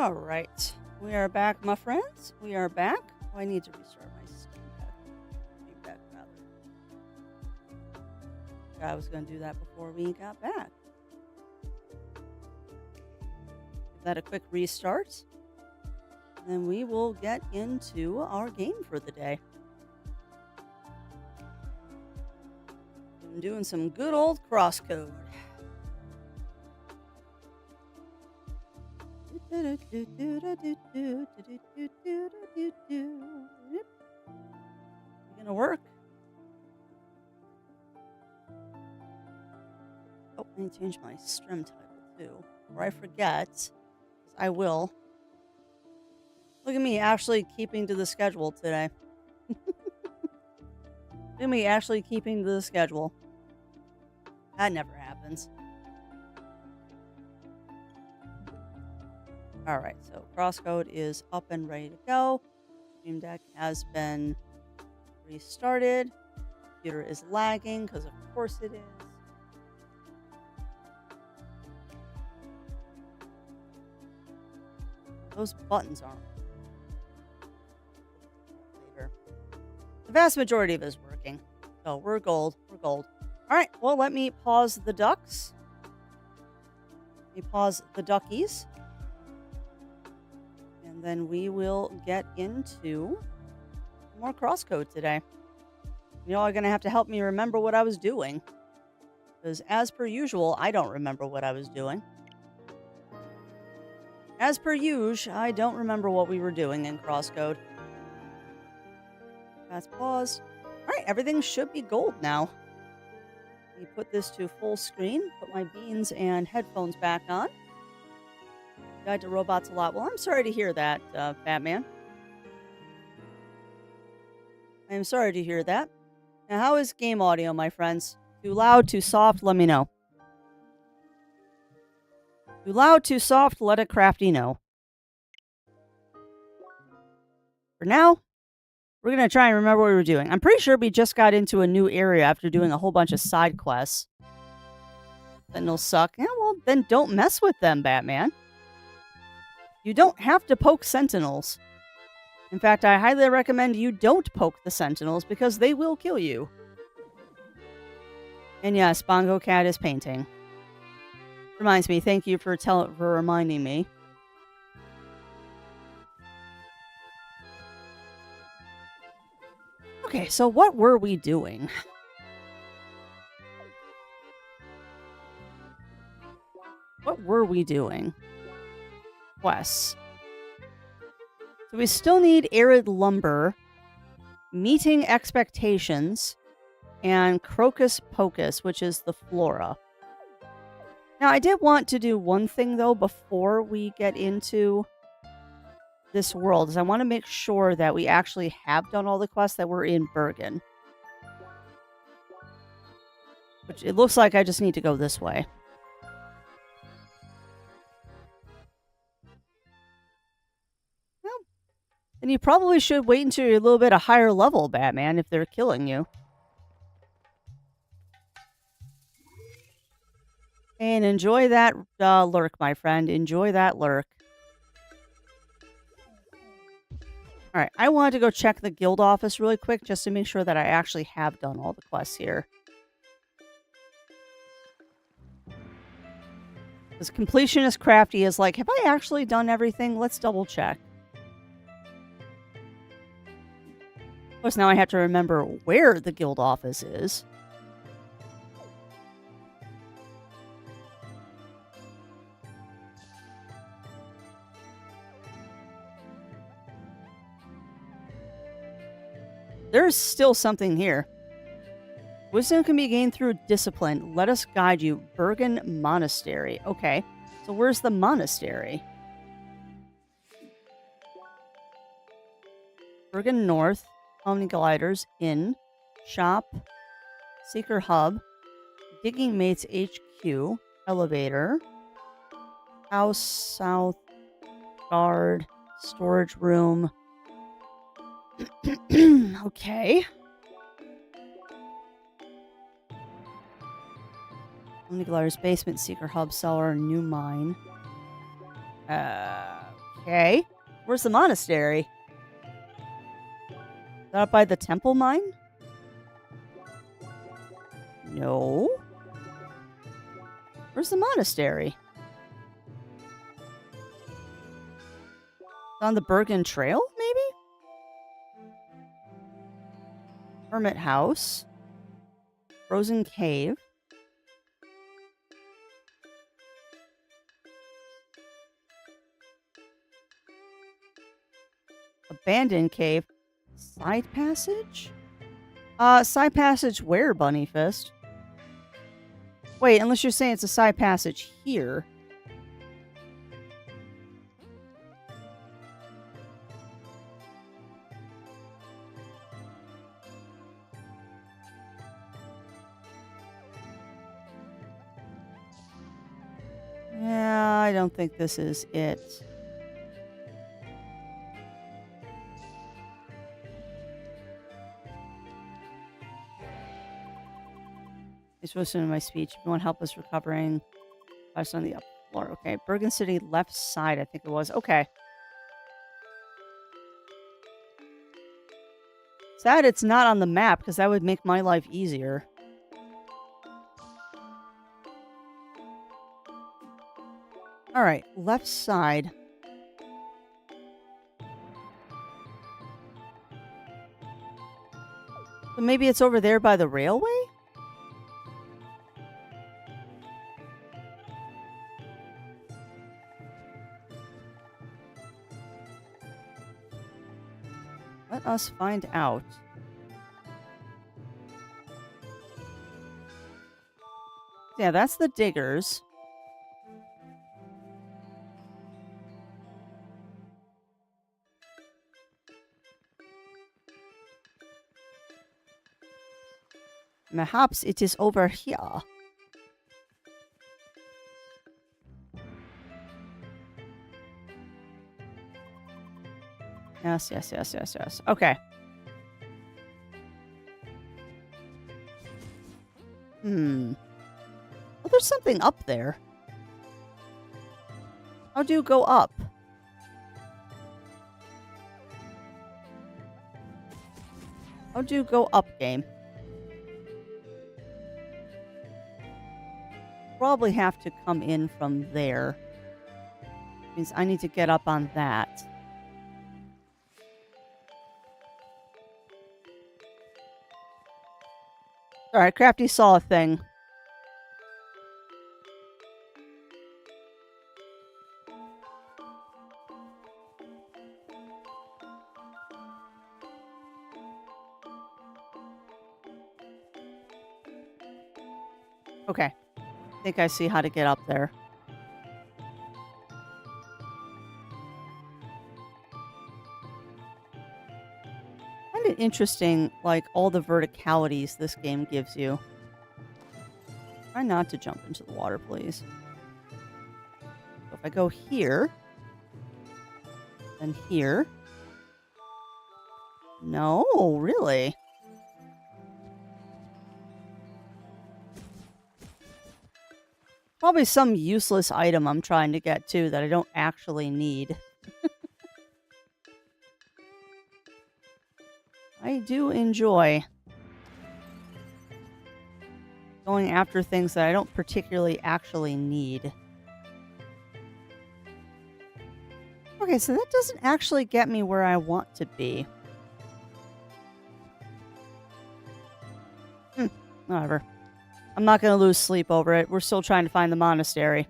All right. We are back, my friends. We are back. Oh, I need to restart my Steam Deck. I was going to do that before we got back. Give that a quick restart. And then we will get into our game for the day. I'm doing some good old CrossCode. Gonna work. Oh, I need to change my stream title too, or I forget. I will. Look at me actually keeping to the schedule today. Look at me actually keeping to the schedule. That never happens. All right, so CrossCode is up and ready to go. Stream Deck has been restarted. Computer is lagging because of course it is. Those buttons aren't. Later. The vast majority of it is working. So we're gold. We're gold. All right, well, let me pause the ducks. Let me pause the duckies. And then we will get into more CrossCode today. You all are going to have to help me remember what I was doing. Because as per usual, I don't remember what I was doing. As per usual, I don't remember what we were doing in CrossCode. That's paused. All right, everything should be gold now. Let me put this to full screen, put my beans and headphones back on. Guide to robots a lot. Well, I'm sorry to hear that, Batman. I am sorry to hear that. Now, how is game audio, my friends? Too loud, too soft? Let me know. Too loud, too soft? Let a crafty know. For now, we're going to try and remember what we were doing. I'm pretty sure we just got into a new area after doing a whole bunch of side quests. Sentinels suck. Yeah, well, then don't mess with them, Batman. You don't have to poke Sentinels. In fact, I highly recommend you don't poke the Sentinels because they will kill you. And yes, Bongo Cat is painting. Reminds me, thank you for reminding me. Okay, so what were we doing? What were we doing? Quests. So we still need arid lumber, meeting expectations, and crocus pocus, which is the flora. Now, I did want to do one thing, though, before we get into this world, is I want to make sure that we actually have done all the quests that were in Bergen. Which it looks like I just need to go this way. Well, then you probably should wait until you're a little bit a higher level, Batman, if they're killing you. And enjoy that lurk, my friend. Enjoy that lurk. Alright, I wanted to go check the guild office really quick just to make sure that I actually have done all the quests here. Because completionist crafty is like, have I actually done everything? Let's double check. Of course, now I have to remember where the guild office is. There's still something here. Wisdom can be gained through discipline. Let us guide you. Bergen Monastery. Okay. So where's the monastery? Bergen North. Omni Gliders. Inn. Shop. Seeker Hub. Digging Mates HQ. Elevator. House South. Guard. Storage room. Okay. Omni Gliders basement, Seeker Hub, cellar, new mine. Okay. Where's the monastery? Is that up by the temple mine? No. Where's the monastery? On the Bergen Trail, maybe? Hermit House. Frozen Cave. Abandoned Cave. Side passage? Side passage where, Bunny Fist? Wait, unless you're saying it's a side passage here. Yeah, I don't think this is it. You're supposed to know my speech. If you want help us recovering, I on the up floor. Okay, Bergen City left side, I think it was. Okay. Sad it's not on the map, because that would make my life easier. Alright, left side. So maybe it's over there by the railway? Let us find out. Yeah, that's the diggers. Perhaps it is over here. Yes. Okay. Well, there's something up there. How do you go up? How do you go up, game? Probably have to come in from there. Means I need to get up on that. Alright, Crafty saw a thing. Okay. I think I see how to get up there. Kind of interesting, like, all the verticalities this game gives you. Try not to jump into the water, please. So if I go here, then here. No, really? Probably some useless item I'm trying to get to that I don't actually need. I do enjoy going after things that I don't particularly actually need. Okay, so that doesn't actually get me where I want to be. Whatever. I'm not going to lose sleep over it. We're still trying to find the monastery.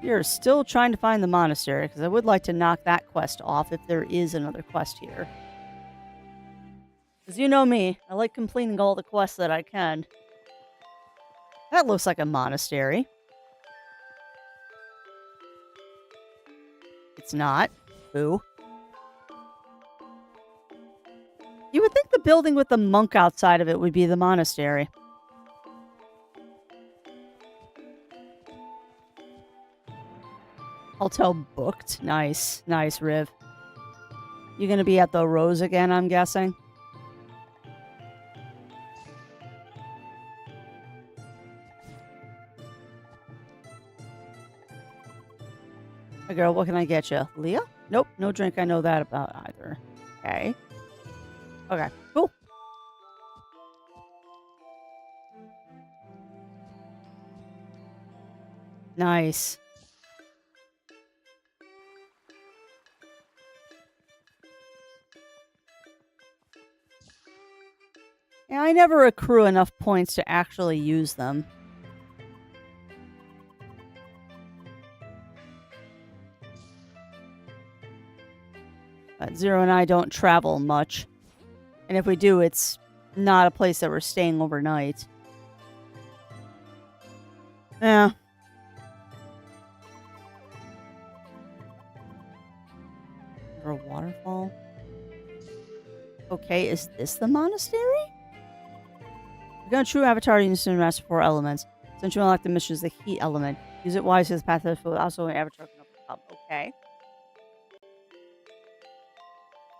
You're still trying to find the monastery, because I would like to knock that quest off if there is another quest here. Because you know me, I like completing all the quests that I can. That looks like a monastery. It's not. Boo. You would think the building with the monk outside of it would be the monastery. Hotel booked. Nice. Nice, Riv. You gonna be at the Rose again, I'm guessing? Hey girl, what can I get you? Leah? Nope, no drink. I know that about either. Okay. Okay, cool. Nice. Yeah, I never accrue enough points to actually use them. But Zero and I don't travel much. And if we do, it's not a place that we're staying overnight. Yeah. Or a waterfall. Okay, is this the monastery? You're gonna true avatar, you need to master 4 elements. Since you unlock the mission is the heat element. Use it wisely as path that will also an avatar can overcome. Okay.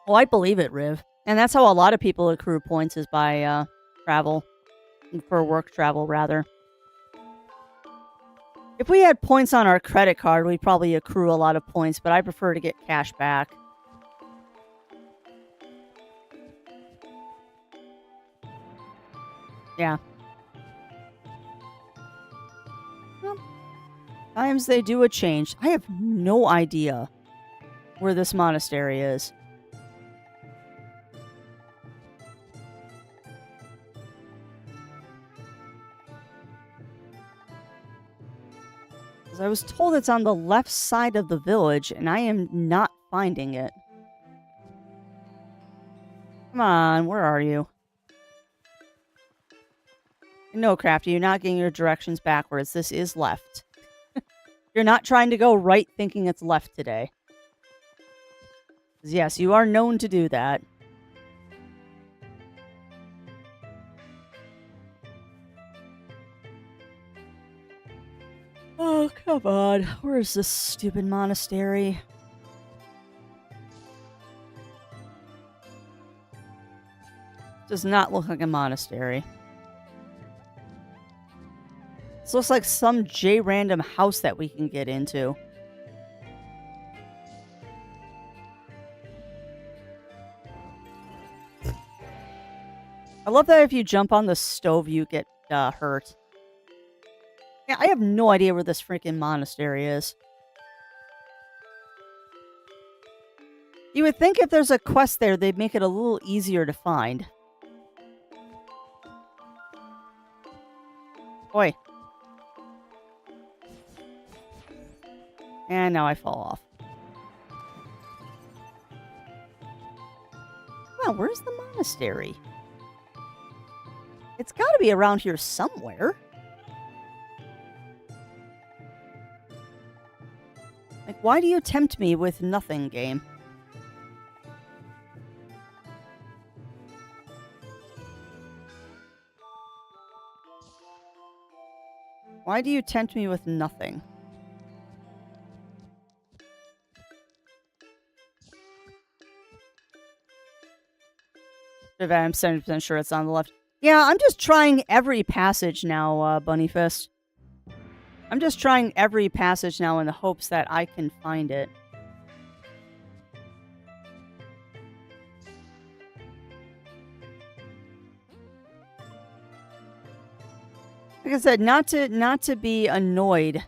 Well, I believe it, Riv. And that's how a lot of people accrue points is by travel. For work travel, rather. If we had points on our credit card, we'd probably accrue a lot of points, but I prefer to get cash back. Yeah. Well, times they do a change. I have no idea where this monastery is. Because I was told it's on the left side of the village, and I am not finding it. Come on, where are you? No, Crafty, you're not getting your directions backwards. This is left. You're not trying to go right thinking it's left today. Yes, you are known to do that. Oh, come on. Where is this stupid monastery? Does not look like a monastery. This looks like some J-random house that we can get into. I love that if you jump on the stove, you get hurt. Yeah, I have no idea where this freaking monastery is. You would think if there's a quest there, they'd make it a little easier to find. Oi. And now I fall off. Well, where's the monastery? It's got to be around here somewhere. Like, why do you tempt me with nothing, game? Why do you tempt me with nothing? I'm 70% sure it's on the left. Yeah, I'm just trying every passage now, Bunny Fist. I'm just trying every passage now in the hopes that I can find it. Like I said, not to be annoyed.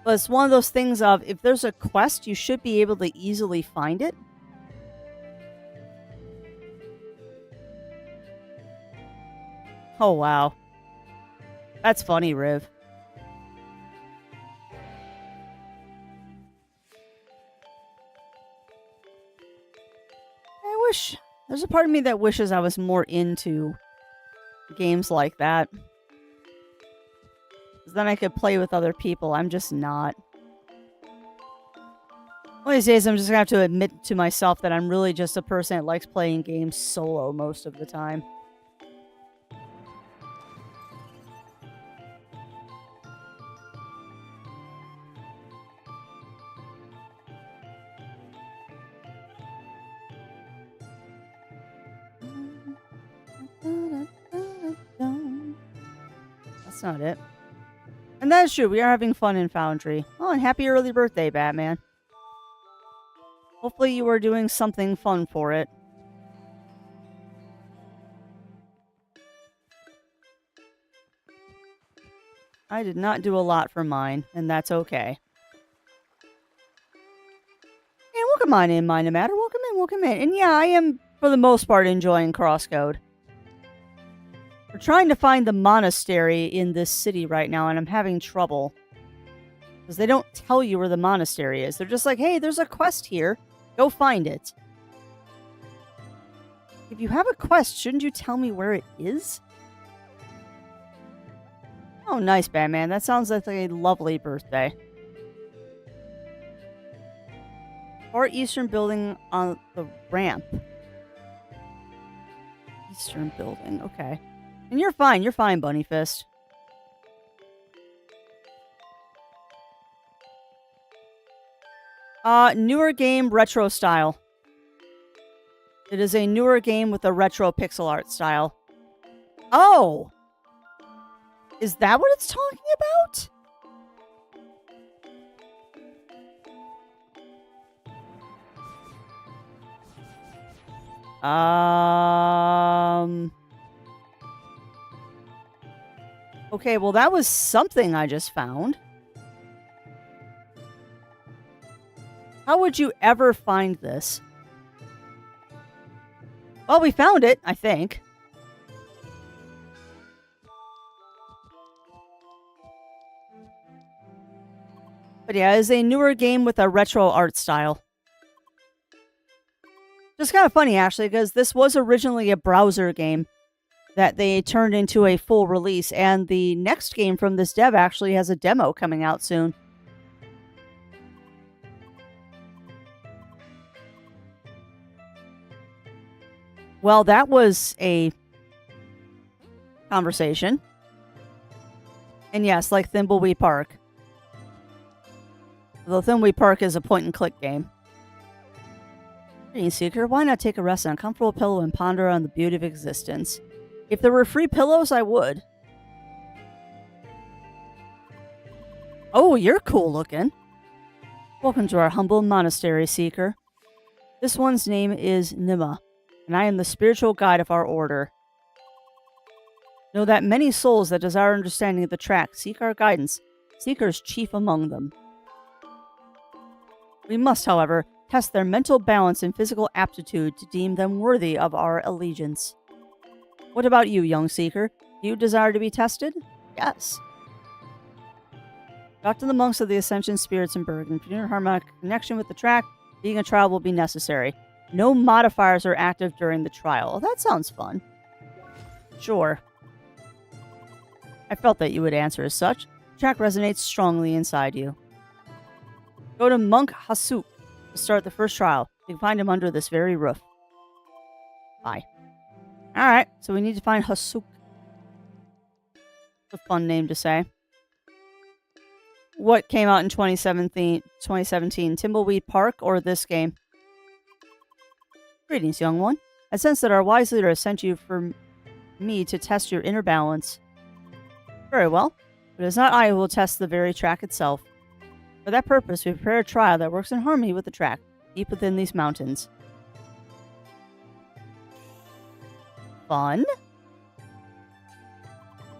But it's one of those things of, if there's a quest, you should be able to easily find it. Oh, wow. That's funny, Riv. I wish... There's a part of me that wishes I was more into games like that. Because then I could play with other people. I'm just not. One of these days, I'm just going to have to admit to myself that I'm really just a person that likes playing games solo most of the time. That's not it. And that is true. We are having fun in Foundry. Oh, and happy early birthday, Batman. Hopefully you are doing something fun for it. I did not do a lot for mine, and that's okay. And welcome on in, Mind No Matter. Welcome in. And yeah, I am, for the most part, enjoying CrossCode. We're trying to find the monastery in this city right now, and I'm having trouble. Because they don't tell you where the monastery is. They're just like, hey, there's a quest here. Go find it. If you have a quest, shouldn't you tell me where it is? Oh, nice, Batman. That sounds like a lovely birthday. Far Eastern building on the ramp. Eastern building, okay. And you're fine, Bunny Fist. Newer game, retro style. It is a newer game with a retro pixel art style. Oh! Is that what it's talking about? Okay, well, that was something I just found. How would you ever find this? Well, we found it, I think. But yeah, it's a newer game with a retro art style. Just kind of funny, actually, because this was originally a browser game that they turned into a full release, and the next game from this dev actually has a demo coming out soon. Well, that was a conversation. And yes, like Thimbleweed Park. Though Thimbleweed Park is a point-and-click game. Greetings, Seeker. Why not take a rest on a comfortable pillow and ponder on the beauty of existence? If there were free pillows, I would. Oh, you're cool looking. Welcome to our humble monastery, Seeker. This one's name is Nima, and I am the spiritual guide of our order. Know that many souls that desire understanding of the track seek our guidance, Seeker's chief among them. We must, however, test their mental balance and physical aptitude to deem them worthy of our allegiance. What about you, young Seeker? Do you desire to be tested? Yes. Talk to the monks of the Ascension Spirits in Bergen. For your harmonic connection with the track, being a trial will be necessary. No modifiers are active during the trial. Oh, that sounds fun. Sure. I felt that you would answer as such. The track resonates strongly inside you. Go to Monk Hasuk to start the first trial. You can find him under this very roof. Bye. Alright, so we need to find Hasuk. It's a fun name to say. What came out in 2017? Thimbleweed Park or this game? Greetings, young one. I sense that our wise leader has sent you for me to test your inner balance. Very well, but it is not I who will test the very track itself. For that purpose, we prepare a trial that works in harmony with the track, deep within these mountains. Fun?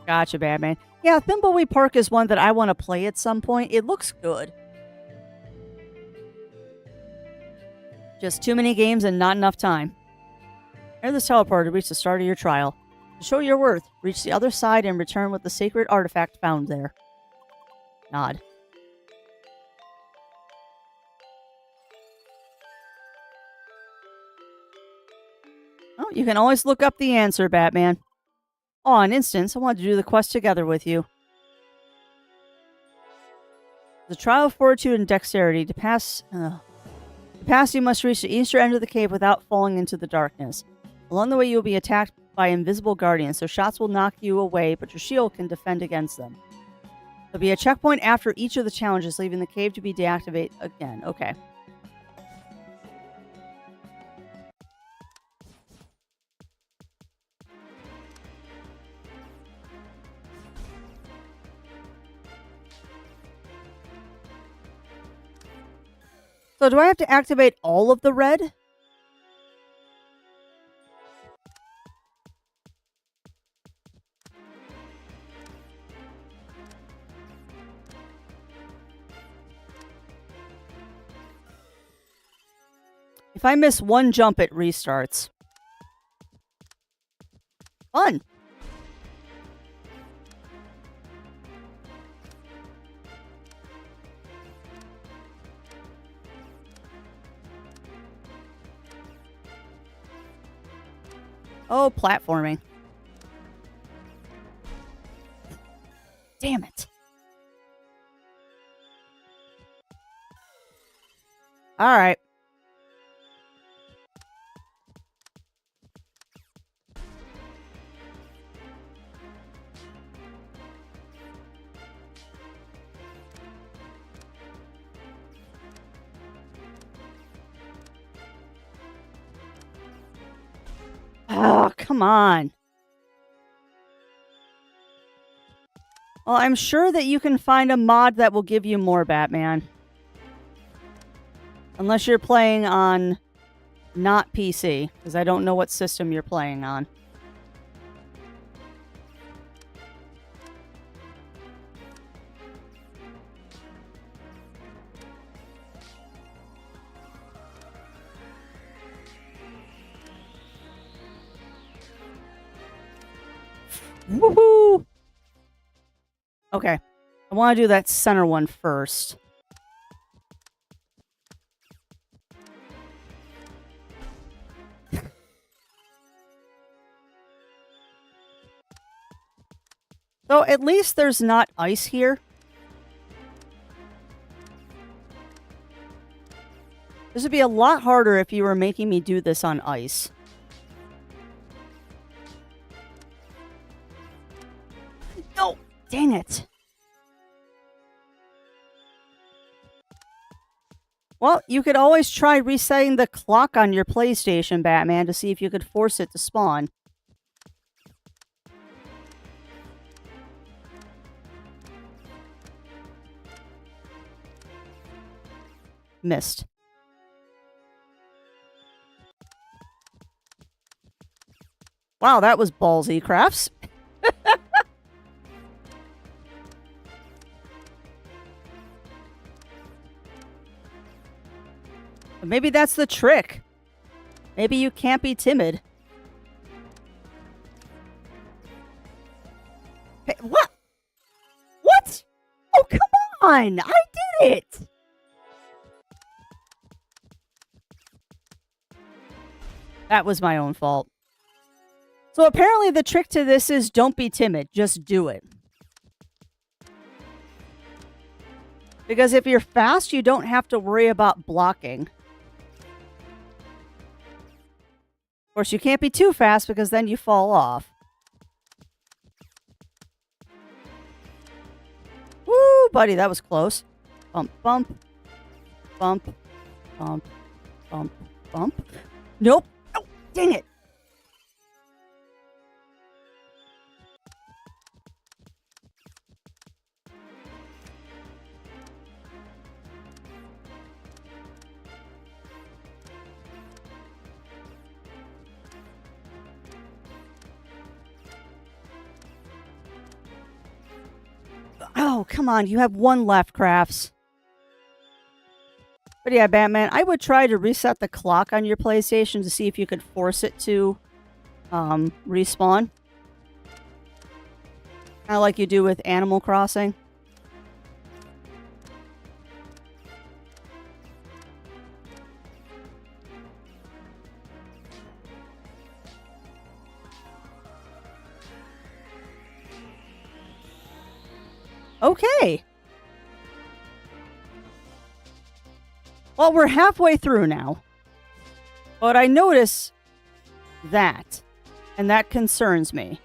Gotcha, Batman. Yeah, Thimbleweed Park is one that I want to play at some point. It looks good. Just too many games and not enough time. Enter this teleporter to reach the start of your trial. To show your worth, reach the other side and return with the sacred artifact found there. Nod. Oh, you can always look up the answer, Batman. Oh, an instance, I wanted to do the quest together with you. The trial of fortitude and dexterity. To pass, you must reach the eastern end of the cave without falling into the darkness. Along the way, you will be attacked by invisible guardians, so shots will knock you away, but your shield can defend against them. There'll be a checkpoint after each of the challenges, leaving the cave to be deactivated again. Okay. So do I have to activate all of the red? If I miss one jump, it restarts. Fun. Oh, platforming. Damn it. All right. Oh, come on. Well, I'm sure that you can find a mod that will give you more Batman. Unless you're playing on not PC, because I don't know what system you're playing on. Woohoo! Okay. I want to do that center one first. So at least there's not ice here. This would be a lot harder if you were making me do this on ice. No! Dang it. Well, you could always try resetting the clock on your PlayStation, Batman, to see if you could force it to spawn. Missed. Wow, that was ballsy, Crafts. Maybe that's the trick. Maybe you can't be timid. Hey, what? What? Oh, come on! I did it! That was my own fault. So apparently the trick to this is don't be timid. Just do it. Because if you're fast, you don't have to worry about blocking. Of course, you can't be too fast because then you fall off. Woo, buddy, that was close. Bump, bump. Bump, bump, bump, bump. Nope. Oh, dang it. Oh, come on. You have one left, Crafts. But yeah, Batman, I would try to reset the clock on your PlayStation to see if you could force it to respawn. Kind of like you do with Animal Crossing. Okay. Well, we're halfway through now. But I notice that. And that concerns me.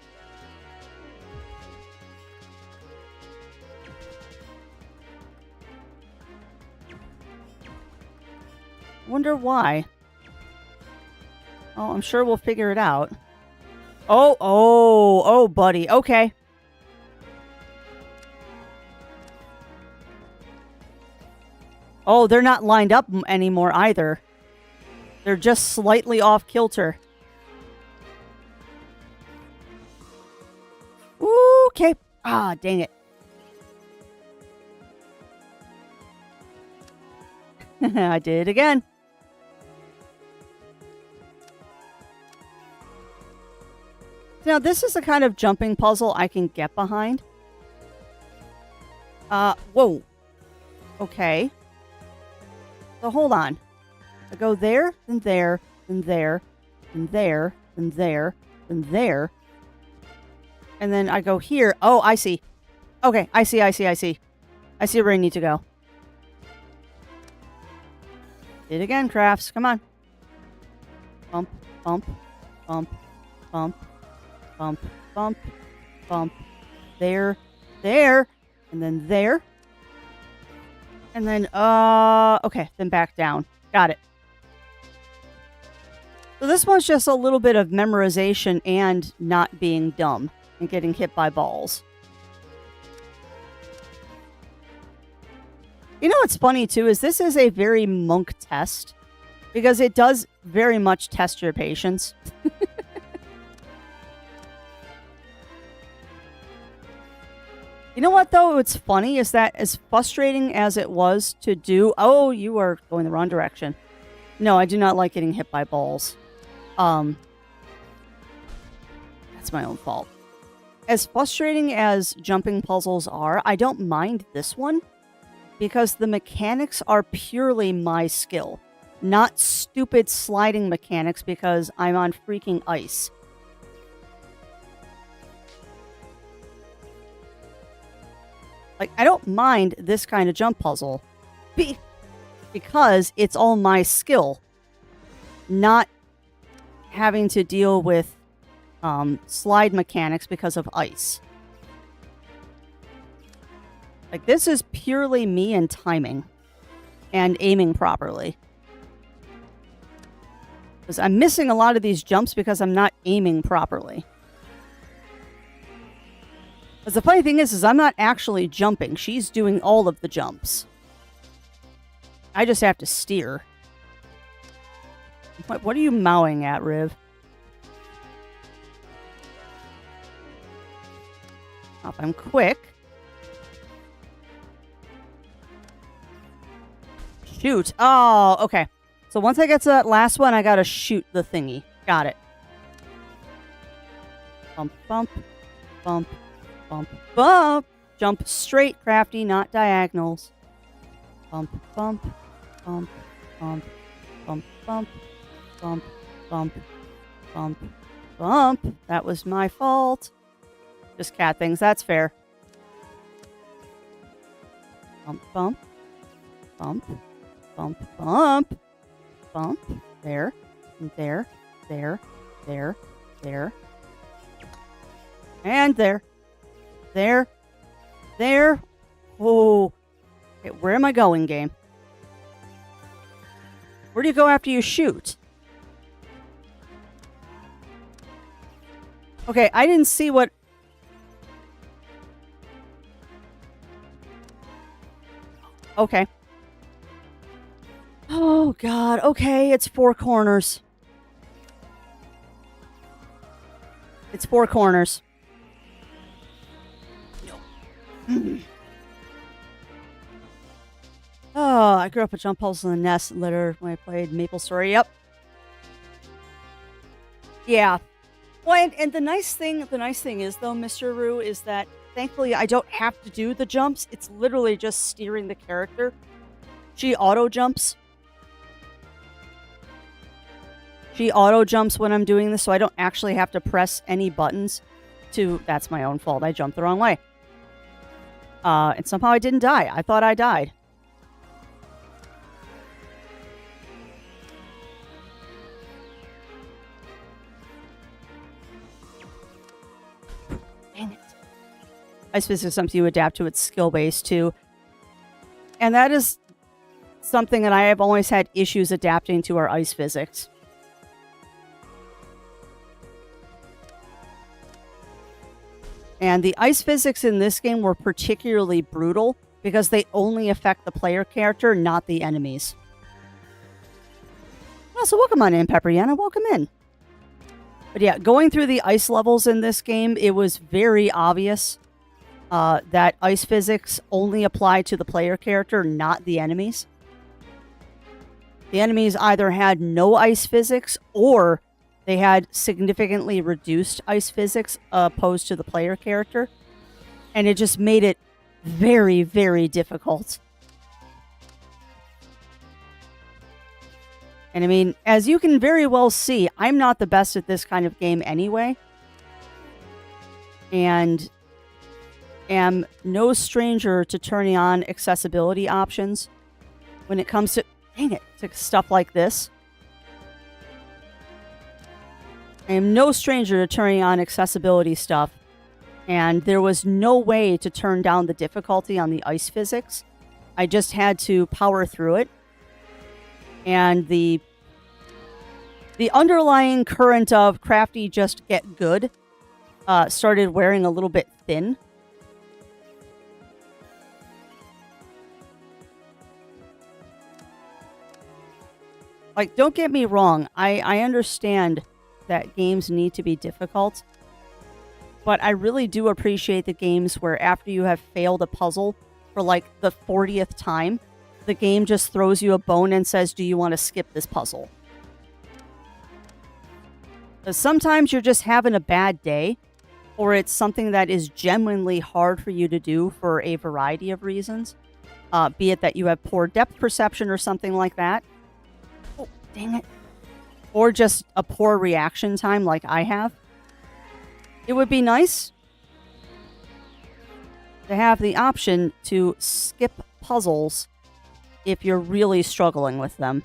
Wonder why. Oh, I'm sure we'll figure it out. Oh, buddy. Okay. Oh, they're not lined up anymore either. They're just slightly off kilter. Okay. Ah, dang it. I did it again. Now, this is a kind of jumping puzzle I can get behind. Whoa. Okay. So hold on. I go there, then there, then there, then there, then there, then there. And then I go here. Oh, I see. Okay, I see. I see where I need to go. Did it again, Crafts. Come on. Bump, bump, bump, bump, bump, bump, bump. There, there, and then there. And then, okay, then back down. Got it. So this one's just a little bit of memorization and not being dumb and getting hit by balls. You know what's funny, too, is this is a very monk test because it does very much test your patience. You know what, though? What's funny is that as frustrating as it was to do... Oh, you are going the wrong direction. No, I do not like getting hit by balls. That's my own fault. As frustrating as jumping puzzles are, I don't mind this one because the mechanics are purely my skill, not stupid sliding mechanics because I'm on freaking ice. Like, I don't mind this kind of jump puzzle because it's all my skill, not having to deal with slide mechanics because of ice. Like, this is purely me and timing and aiming properly. Because I'm missing a lot of these jumps because I'm not aiming properly. But the funny thing is I'm not actually jumping. She's doing all of the jumps. I just have to steer. What are you mowing at, Riv? If I'm quick. Shoot. Oh, okay. So once I get to that last one, I gotta shoot the thingy. Got it. Bump, bump, bump. Bump, bump. Jump straight, Crafty, not diagonals. Bump, bump, bump, bump, bump, bump, bump, bump, bump, bump. That was my fault. Just cat things, that's fair. Bump, bump, bump, bump, bump, bump. There, there, there, there, there. And there. There. There. Oh. Okay, where am I going, game? Where do you go after you shoot? Okay, I didn't see what... Okay. Oh, God. Okay, it's 4 corners. It's 4 corners. Oh, I grew up with jump puzzles in the nest litter when I played Maple Story. Yep. Yeah. Well, and the nice thing is though, Mr. Roo, is that thankfully I don't have to do the jumps. It's literally just steering the character. She auto jumps. She auto jumps when I'm doing this, so I don't actually have to press any buttons to... That's my own fault. I jumped the wrong way. And somehow I didn't die. I thought I died. Dang it. Ice physics is something you adapt to. It's skill-based, too. And that is something that I have always had issues adapting to our ice physics. And the ice physics in this game were particularly brutal because they only affect the player character, not the enemies. Oh, so welcome on in, Pepperyana. Welcome in. But yeah, going through the ice levels in this game, it was very obvious that ice physics only apply to the player character, not the enemies. The enemies either had no ice physics or they had significantly reduced ice physics opposed to the player character. And it just made it very, very difficult. And I mean, as you can very well see, I'm not the best at this kind of game anyway. And am no stranger to turning on accessibility options when it comes to, dang it, to stuff like this. I am no stranger to turning on accessibility stuff. And there was no way to turn down the difficulty on the ice physics. I just had to power through it. And the underlying current of crafty just get good started wearing a little bit thin. Like, don't get me wrong. I understand that games need to be difficult. But I really do appreciate the games where after you have failed a puzzle for like the 40th time, the game just throws you a bone and says, do you want to skip this puzzle? Because sometimes you're just having a bad day, or it's something that is genuinely hard for you to do for a variety of reasons. Be it that you have poor depth perception or something like that. Oh, dang it. Or just a poor reaction time like I have. It would be nice to have the option to skip puzzles if you're really struggling with them.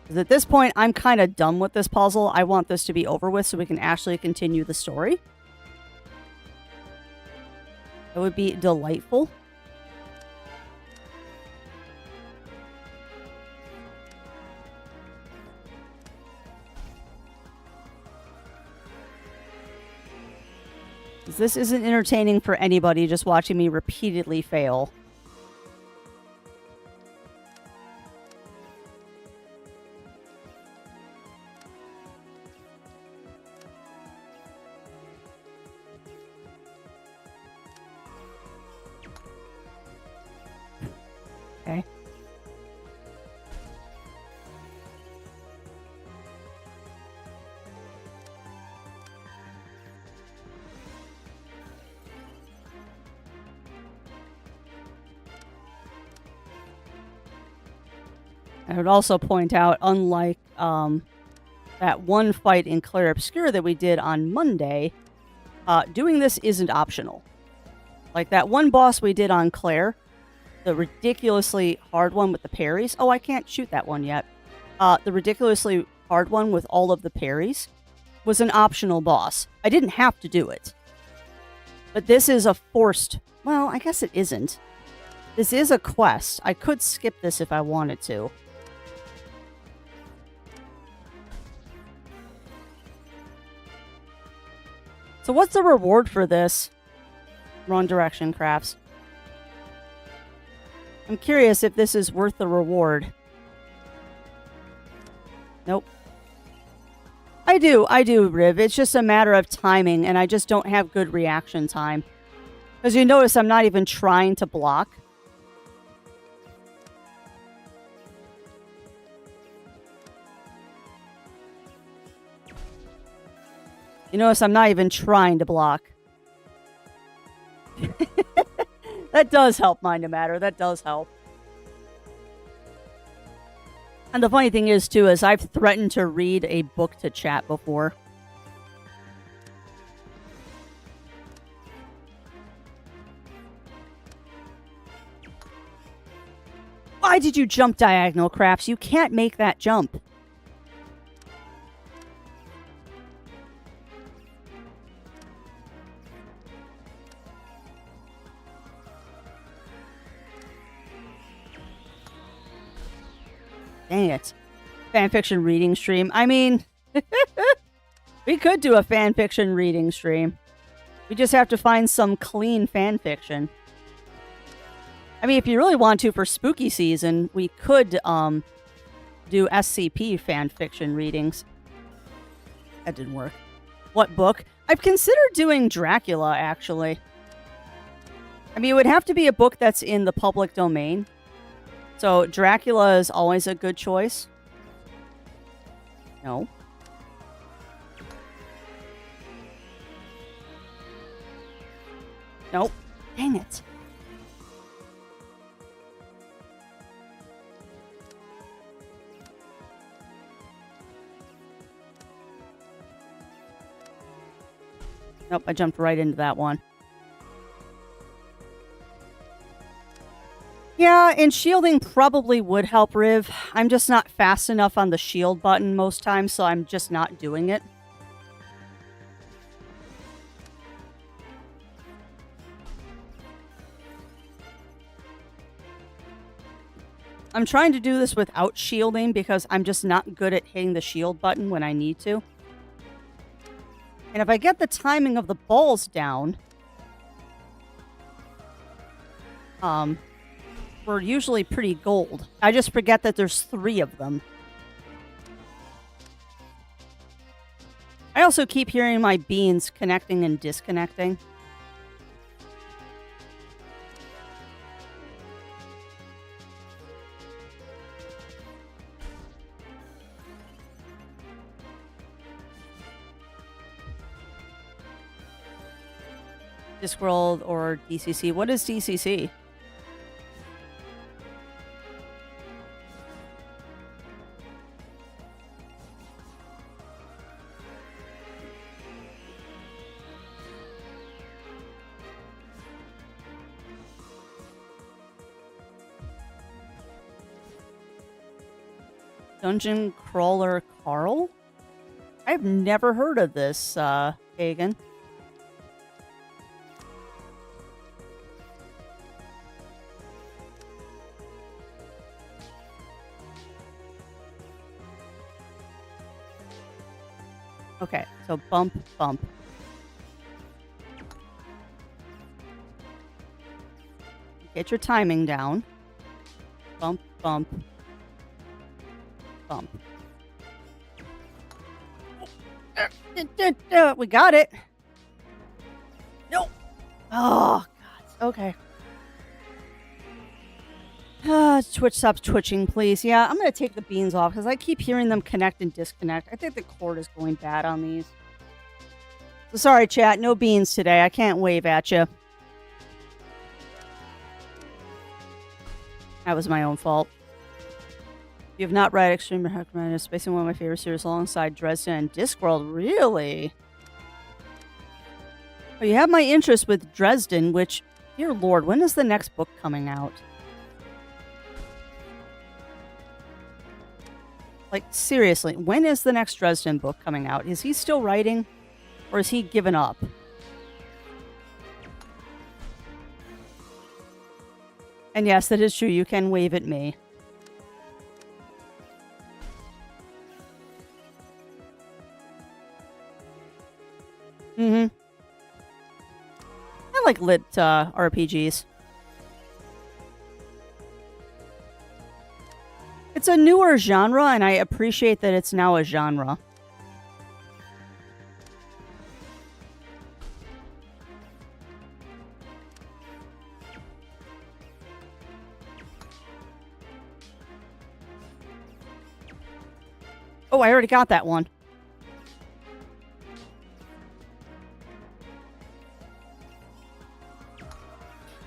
Because at this point, I'm kind of done with this puzzle. I want this to be over with so we can actually continue the story. That would be delightful. This isn't entertaining for anybody just watching me repeatedly fail. Okay. I would also point out, unlike that one fight in Clair Obscur that we did on Monday, doing this isn't optional. Like that one boss we did on Clair, the ridiculously hard one with the parries. Oh, I can't shoot that one yet. The ridiculously hard one with all of the parries was an optional boss. I didn't have to do it. But this is a forced... Well, I guess it isn't. This is a quest. I could skip this if I wanted to. So what's the reward for this? Wrong direction, crafts. I'm curious if this is worth the reward. Nope. I do, Riv. It's just a matter of timing, and I just don't have good reaction time. Because you notice I'm not even trying to block. You notice I'm not even trying to block. That does help, Mind the Matter. That does help. And the funny thing is, too, is I've threatened to read a book to chat before. Why did you jump diagonal, Craps? You can't make that jump. Dang it. Fanfiction reading stream. I mean, we could do a fanfiction reading stream. We just have to find some clean fanfiction. I mean, if you really want to for spooky season, we could do SCP fanfiction readings. That didn't work. What book? I've considered doing Dracula, actually. I mean, it would have to be a book that's in the public domain. So Dracula is always a good choice. No. Nope. Dang it. Nope, I jumped right into that one. Yeah, and shielding probably would help Riv. I'm just not fast enough on the shield button most times, so I'm just not doing it. I'm trying to do this without shielding because I'm just not good at hitting the shield button when I need to. And if I get the timing of the balls down, we're usually pretty gold. I just forget that there's 3 of them. I also keep hearing my beans connecting and disconnecting. Discworld or DCC. What is DCC? Dungeon Crawler Carl? I've never heard of this, Hagen. Okay, so bump, bump. Get your timing down. Bump, bump. Bump. We got it. No. Oh, God. Okay. Twitch stops twitching, please. Yeah, I'm going to take the beans off because I keep hearing them connect and disconnect. I think the cord is going bad on these. So sorry, chat. No beans today. I can't wave at you. That was my own fault. If you have not read Extreme Recommended, it's basically one of my favorite series alongside Dresden and Discworld. Really? Well, you have my interest with Dresden, which, dear Lord, when is the next book coming out? Like, seriously, when is the next Dresden book coming out? Is he still writing? Or is he given up? And yes, that is true. You can wave at me. Mm-hmm. I like lit RPGs. It's a newer genre, and I appreciate that it's now a genre. Oh, I already got that one.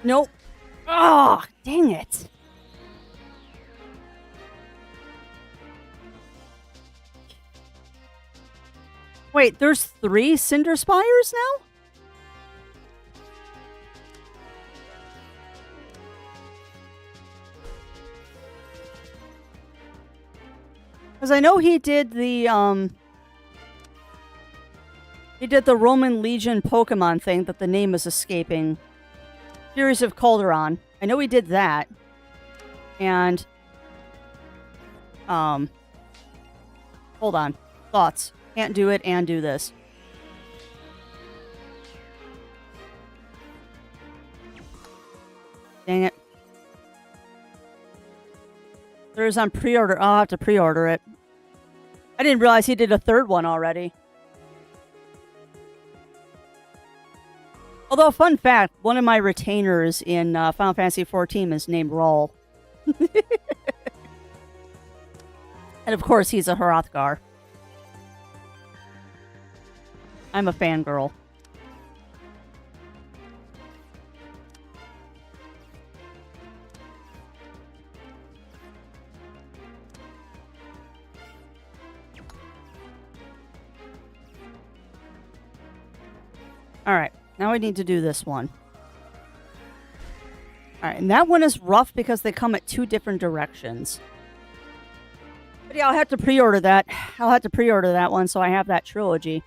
Nope. Oh, dang it. Wait, there's 3 Cinder Spires now? Because I know he did the Roman Legion Pokemon thing that the name is escaping. Furies of Calderon. I know he did that. And Hold on. Thoughts. Can't do it and do this. Dang it. There's on pre-order. I'll have to pre-order it. I didn't realize he did a third one already. Although, fun fact, one of my retainers in Final Fantasy XIV is named Raul. And of course, he's a Hrothgar. I'm a fangirl. Alright, now I need to do this one. Alright, and that one is rough because they come at 2 different directions. But yeah, I'll have to pre-order that. I'll have to pre-order that one so I have that trilogy.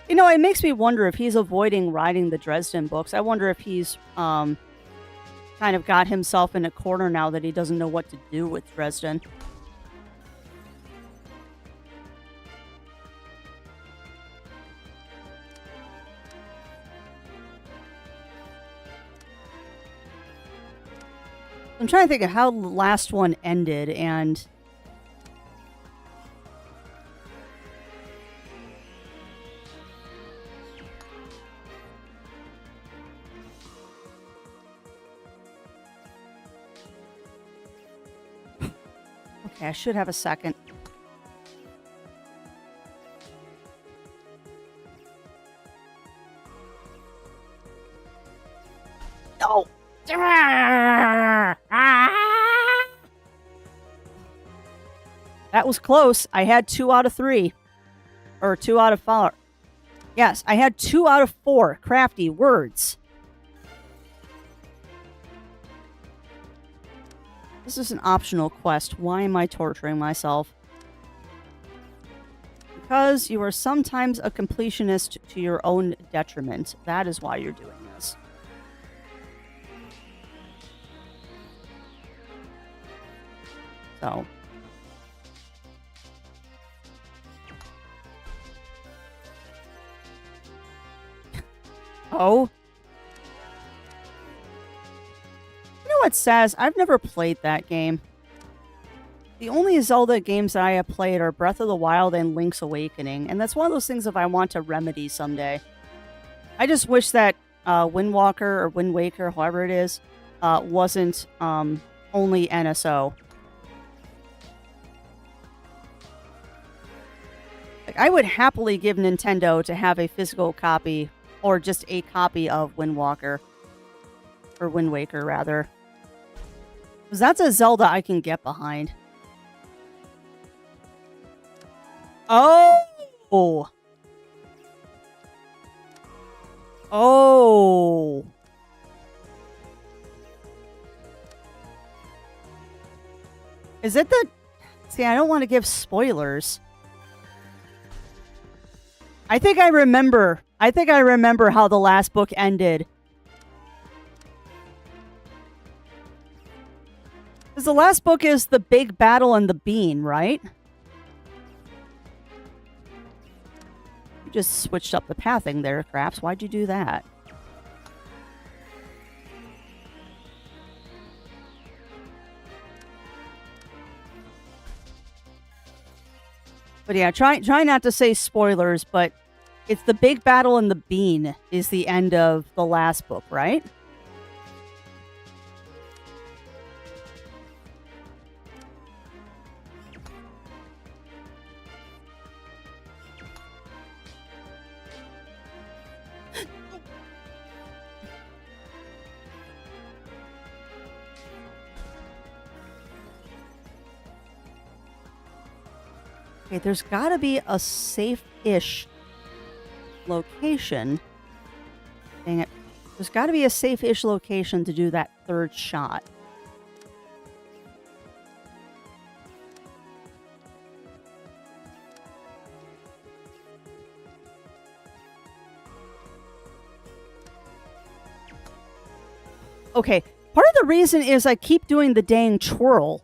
You know, it makes me wonder if he's avoiding writing the Dresden books. I wonder if he's kind of got himself in a corner now that he doesn't know what to do with Dresden. I'm trying to think of how the last one ended, and... Okay, I should have a second. No! That was close. I had 2 out of 3. Or 2 out of 4. Yes, I had 2 out of 4 crafty words. This is an optional quest. Why am I torturing myself? Because you are sometimes a completionist to your own detriment. That is why you're doing this. So. Oh. You know what says? I've never played that game. The only Zelda games that I have played are Breath of the Wild and Link's Awakening, and that's one of those things if I want to remedy someday. I just wish that Wind Walker or Wind Waker, however it is, wasn't only NSO. Like, I would happily give Nintendo to have a physical copy, or just a copy of Wind Walker. Or Wind Waker, rather. Because that's a Zelda I can get behind. Oh! Oh! Is it the... See, I don't want to give spoilers. I think I remember how the last book ended. Because the last book is the big battle and the bean, right? You just switched up the pathing there, Craps. Why'd you do that? But yeah, try not to say spoilers, but it's the big battle and the bean is the end of the last book, right? Okay, there's gotta be a safe-ish location. Dang it. There's gotta be a safe-ish location to do that third shot. Okay, part of the reason is I keep doing the dang twirl.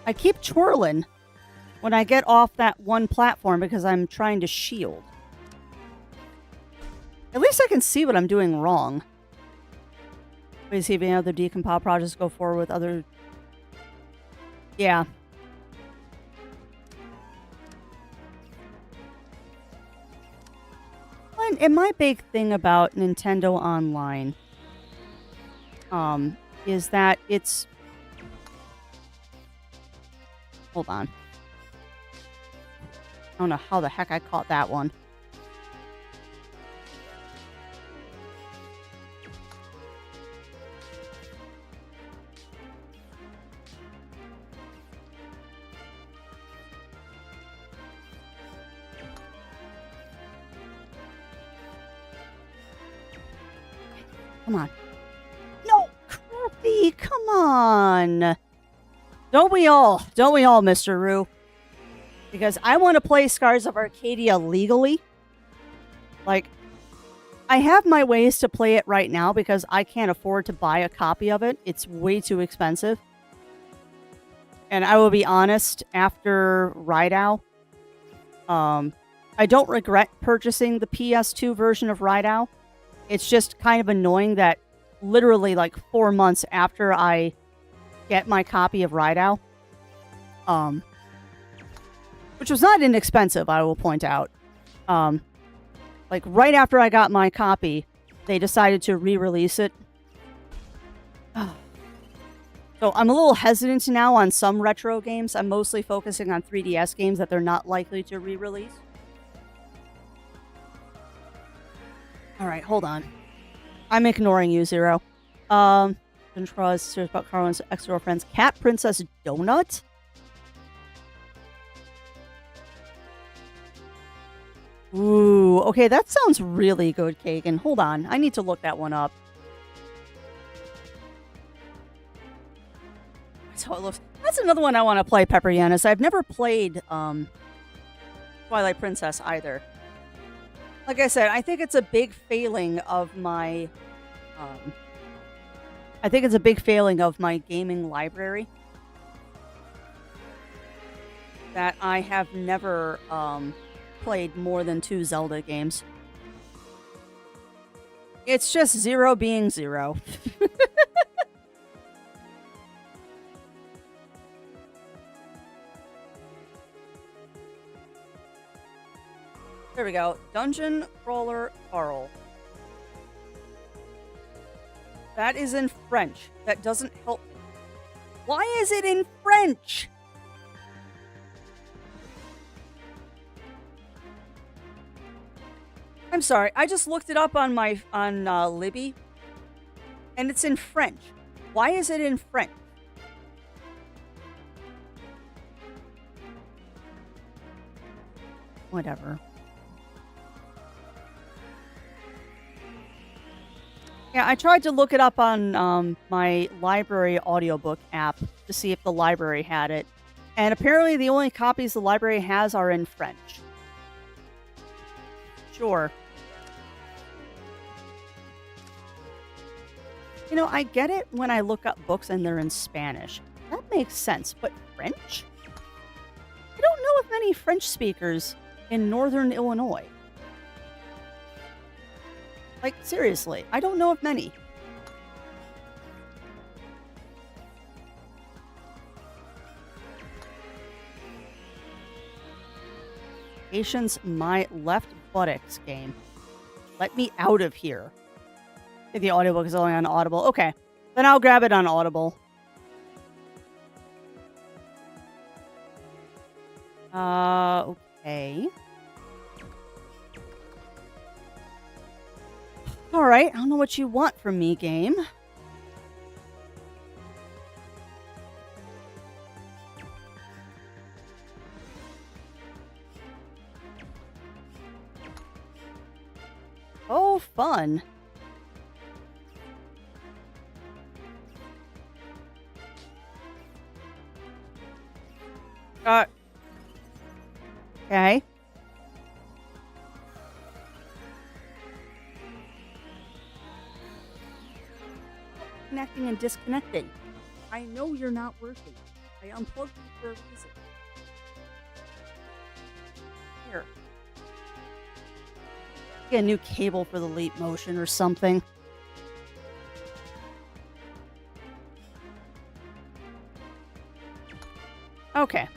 I keep twirling when I get off that one platform because I'm trying to shield. At least I can see what I'm doing wrong. Please see if any other decompile projects go forward with other... Yeah. And my big thing about Nintendo Online is that it's... Hold on. I don't know how the heck I caught that one. Come on. No, Kirby, come on. Don't we all, Mr. Roo? Because I want to play Scars of Arcadia legally. Like, I have my ways to play it right now because I can't afford to buy a copy of it. It's way too expensive. And I will be honest, after Rideout, I don't regret purchasing the PS2 version of Rideout. It's just kind of annoying that literally like 4 months after I get my copy of Rideout, which was not inexpensive, I will point out. Like right after I got my copy, they decided to re-release it. So I'm a little hesitant now on some retro games. I'm mostly focusing on 3DS games that they're not likely to re-release. Alright, hold on. I'm ignoring you, Zero. Controls serious about Carlin's ex-girlfriend's cat princess donut? Ooh, okay, that sounds really good, Kagan. Hold on, I need to look that one up. That's how it looks. That's another one I want to play, Pepper Yanis. I've never played Twilight Princess either. Like I said, I think it's a big failing of my... I think it's a big failing of my gaming library that I have never played more than 2 Zelda games. It's just Zero being Zero. There we go. Dungeon Crawler Carl. That is in French. That doesn't help me. Why is it in French? I'm sorry. I just looked it up on my Libby, and it's in French. Why is it in French? Whatever. Yeah, I tried to look it up on my library audiobook app to see if the library had it. And apparently the only copies the library has are in French. Sure. You know, I get it when I look up books and they're in Spanish. That makes sense, but French? I don't know of many French speakers in northern Illinois. Like, seriously, I don't know of many. Patience, my left buttocks game. Let me out of here. I think the audiobook is only on Audible. Okay, then I'll grab it on Audible. Okay. Alright, I don't know what you want from me, game. Oh, fun. Okay. Connecting and disconnecting. I know you're not working. I unplugged them for a reason. Here. Get a new cable for the Leap Motion or something. Okay.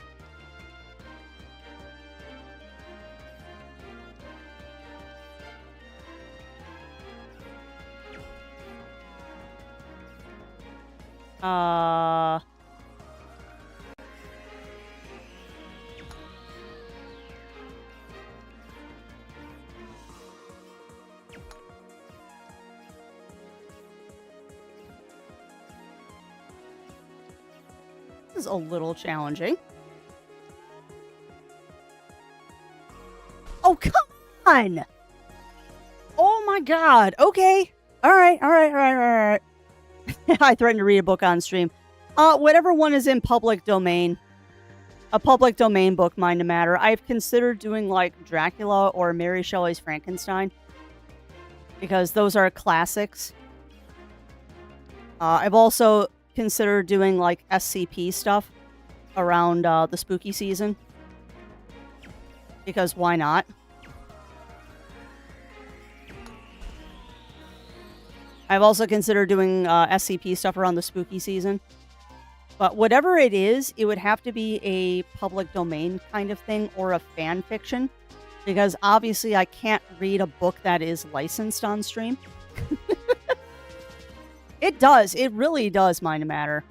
This is a little challenging. Oh, come on! Oh my god. Okay. All right. I threatened to read a book on stream. Whatever one is in public domain. A public domain book, mind to matter. I've considered doing like Dracula or Mary Shelley's Frankenstein. Because those are classics. I've also considered doing like SCP stuff around the spooky season. Because why not? I've also considered doing SCP stuff around the spooky season. But whatever it is, it would have to be a public domain kind of thing or a fan fiction. Because obviously I can't read a book that is licensed on stream. It does. It really does, mind to matter.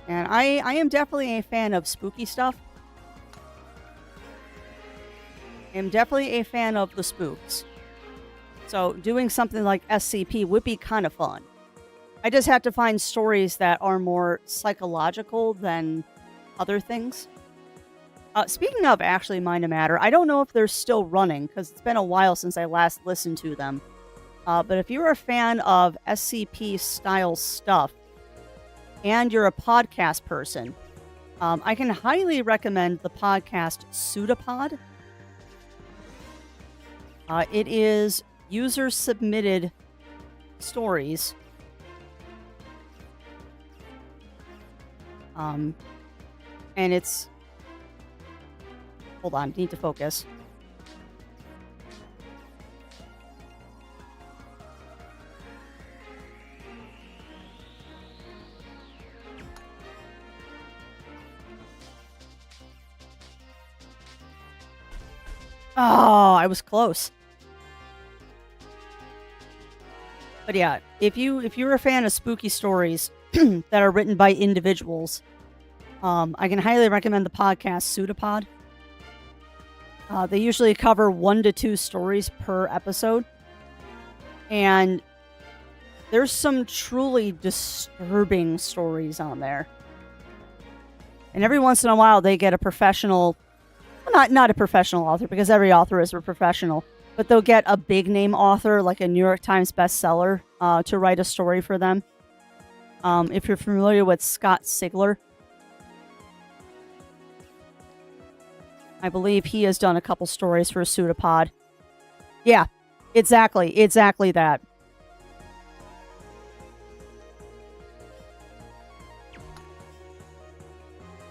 And I am definitely a fan of spooky stuff. I'm definitely a fan of the spooks. So doing something like SCP would be kind of fun. I just have to find stories that are more psychological than other things. Speaking of actually Mind to Matter, I don't know if they're still running because it's been a while since I last listened to them. But if you're a fan of SCP style stuff and you're a podcast person, I can highly recommend the podcast Pseudopod. It is user-submitted stories. And it's... Hold on, need to focus. Oh, I was close. But yeah, if you're a fan of spooky stories that are written by individuals, I can highly recommend the podcast Pseudopod. They usually cover 1 to 2 stories per episode. And there's some truly disturbing stories on there. And every once in a while they get a professional, well, not a professional author because every author is a professional, but they'll get a big name author like a New York Times bestseller to write a story for them. If you're familiar with Scott Sigler, I believe he has done a couple stories for Pseudopod. Yeah, exactly that.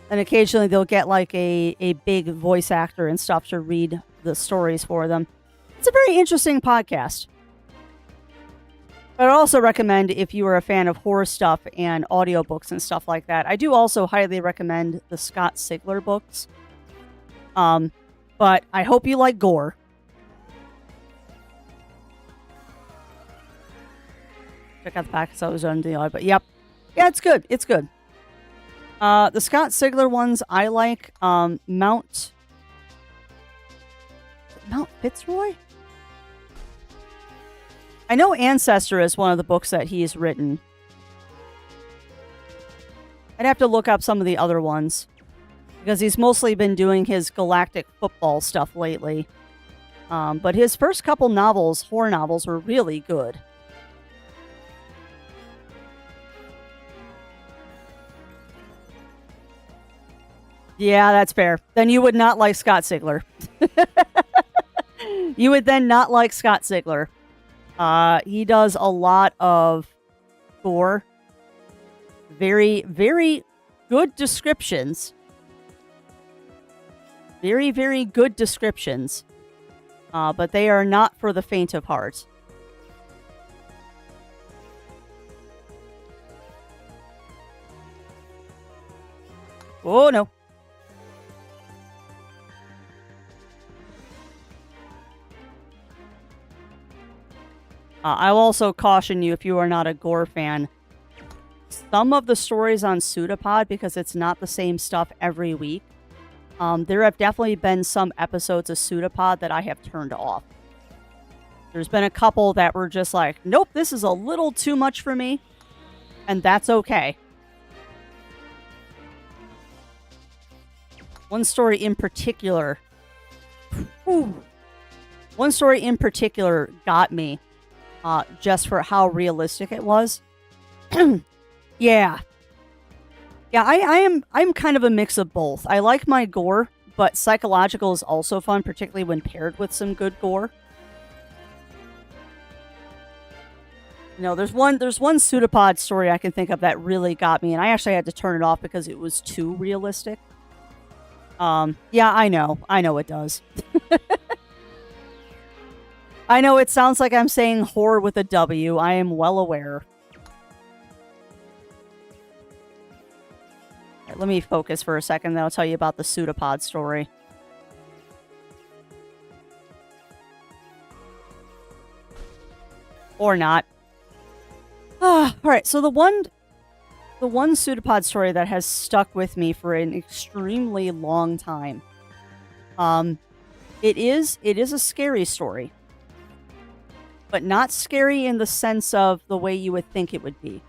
And occasionally they'll get like a big voice actor and stuff to read the stories for them. It's a very interesting podcast. But I also recommend if you are a fan of horror stuff and audiobooks and stuff like that. I do also highly recommend the Scott Sigler books. But I hope you like gore. Check out the packets I was on the but yep. Yeah, it's good. It's good. The Scott Sigler ones I like. Mount Fitzroy? I know Ancestor is one of the books that he's written. I'd have to look up some of the other ones. Because he's mostly been doing his galactic football stuff lately. But his first couple novels, horror novels, were really good. Yeah, that's fair. Then you would not like Scott Sigler. You would then not like Scott Sigler. He does a lot of gore. Very, very good descriptions. Very, very good descriptions. But they are not for the faint of heart. Oh, no. I'll also caution you, if you are not a gore fan, some of the stories on Pseudopod, because it's not the same stuff every week, there have definitely been some episodes of Pseudopod that I have turned off. There's been a couple that were just like, nope, this is a little too much for me, and that's okay. One story in particular got me. Just for how realistic it was. Yeah. Yeah, I'm kind of a mix of both. I like my gore, but psychological is also fun, particularly when paired with some good gore. You know, there's one Pseudopod story I can think of that really got me, and I actually had to turn it off because it was too realistic. Yeah, I know it does. I know it sounds like I'm saying horror with a W. I am well aware. Right, let me focus for a second, then I'll tell you about the Pseudopod story. Or not. Alright, so the one Pseudopod story that has stuck with me for an extremely long time. It is a scary story. But not scary in the sense of the way you would think it would be.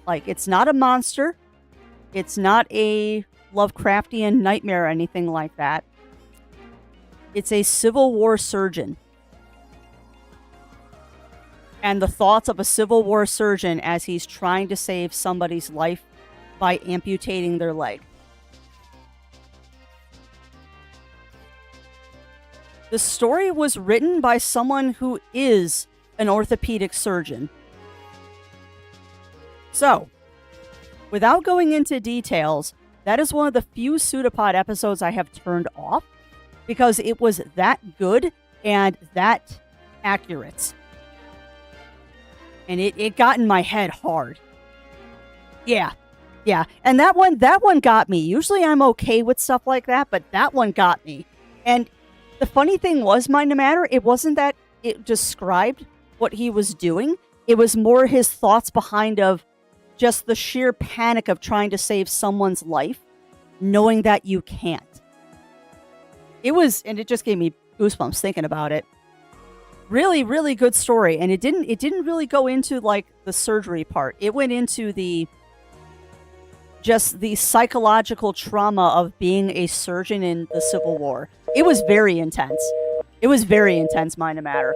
Like, it's not a monster. It's not a Lovecraftian nightmare or anything like that. It's a Civil War surgeon. And the thoughts of a Civil War surgeon as he's trying to save somebody's life by amputating their leg. The story was written by someone who is an orthopedic surgeon. So, without going into details, that is one of the few Pseudopod episodes I have turned off because it was that good and that accurate. And it got in my head hard. Yeah. Yeah. And that one got me. Usually I'm okay with stuff like that, but that one got me. And the funny thing was, Mind the Matter, it wasn't that it described what he was doing. It was more his thoughts behind of just the sheer panic of trying to save someone's life, knowing that you can't. And it just gave me goosebumps thinking about it. Really, really good story. And it didn't really go into like the surgery part. It went into the psychological trauma of being a surgeon in the Civil War. It was very intense. Mind the Matter.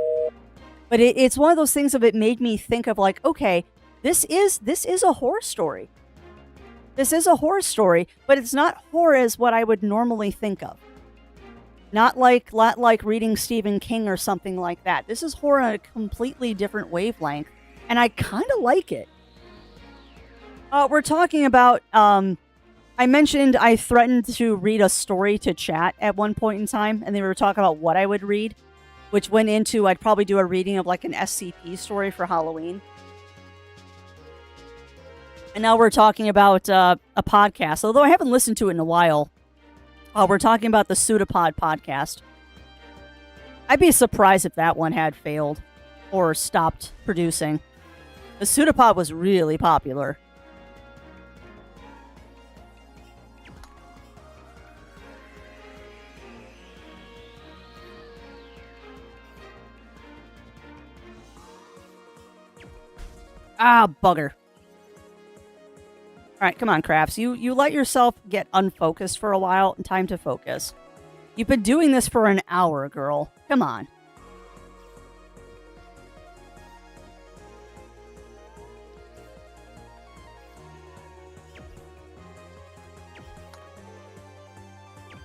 But it's one of those things of it made me think of like, okay, this is a horror story. This is a horror story, but it's not horror as what I would normally think of. Not like reading Stephen King or something like that. This is horror on a completely different wavelength, and I kind of like it. We're talking about, I mentioned I threatened to read a story to chat at one point in time, and they were talking about what I would read, which went into I'd probably do a reading of like an SCP story for Halloween. And now we're talking about a podcast, although I haven't listened to it in a while. We're talking about the Pseudopod podcast. I'd be surprised if that one had failed or stopped producing. The Pseudopod was really popular. Ah, bugger. All right, come on, Crafts. You let yourself get unfocused for a while. Time to focus. You've been doing this for an hour, girl. Come on.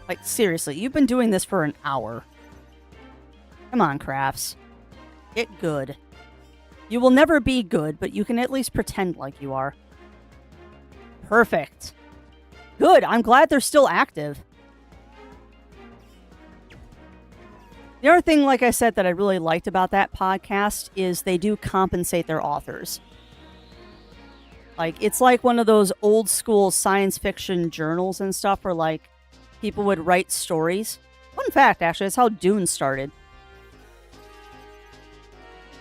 Like, seriously, you've been doing this for an hour. Come on, Crafts. Get good. You will never be good, but you can at least pretend like you are. Perfect. Good, I'm glad they're still active. The other thing, like I said, that I really liked about that podcast is they do compensate their authors. Like, it's like one of those old school science fiction journals and stuff where, like, people would write stories. Fun fact, actually, it's how Dune started.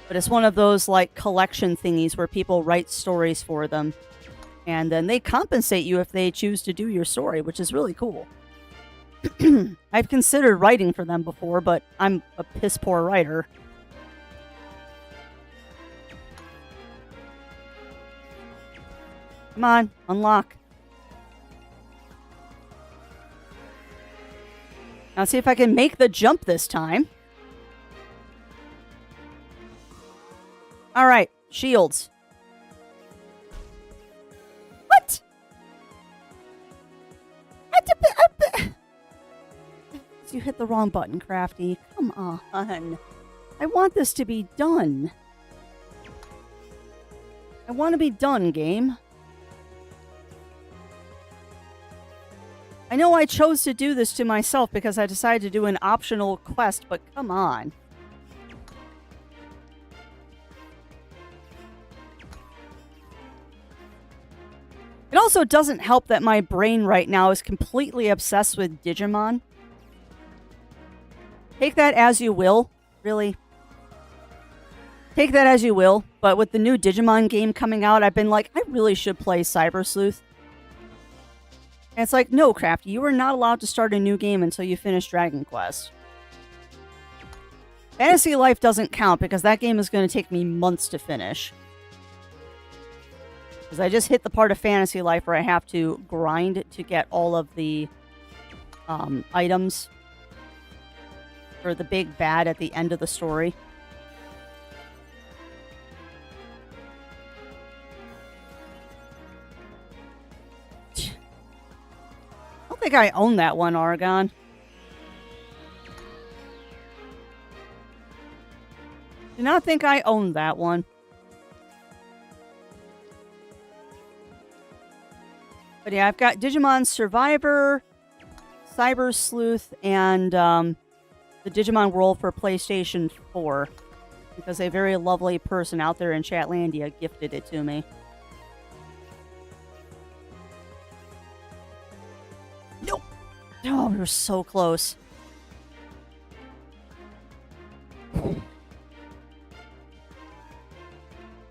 But it's one of those, like, collection thingies where people write stories for them. And then they compensate you if they choose to do your story, which is really cool. I've considered writing for them before, but I'm a piss poor writer. Come on, unlock. Now see if I can make the jump this time. Alright, shields. What? You hit the wrong button, Crafty. Come on. I want this to be done. I want to be done, game. I know I chose to do this to myself because I decided to do an optional quest, but come on. It also doesn't help that my brain right now is completely obsessed with Digimon. Take that as you will. Really. Take that as you will. But with the new Digimon game coming out, I've been like, I really should play Cyber Sleuth. And it's like, no, Crafty, you are not allowed to start a new game until you finish Dragon Quest. Fantasy Life doesn't count because that game is going to take me months to finish. Because I just hit the part of Fantasy Life where I have to grind to get all of the items for the big bad at the end of the story. I don't think I own that one, Argon. Do not think I own that one. But yeah, I've got Digimon Survivor, Cyber Sleuth, and the Digimon World for PlayStation 4. Because a very lovely person out there in Chatlandia gifted it to me. Nope! Oh, we were so close.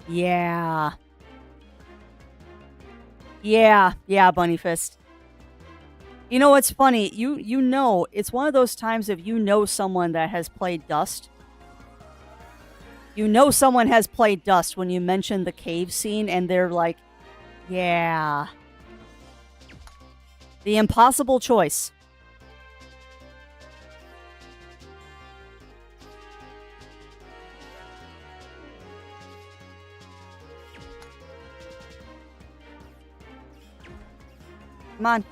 Yeah. Yeah, Bunny Fist. You know what's funny? You know, it's one of those times if you know someone that has played Dust. You know someone has played Dust when you mention the cave scene and they're like, yeah. The impossible choice. Come on.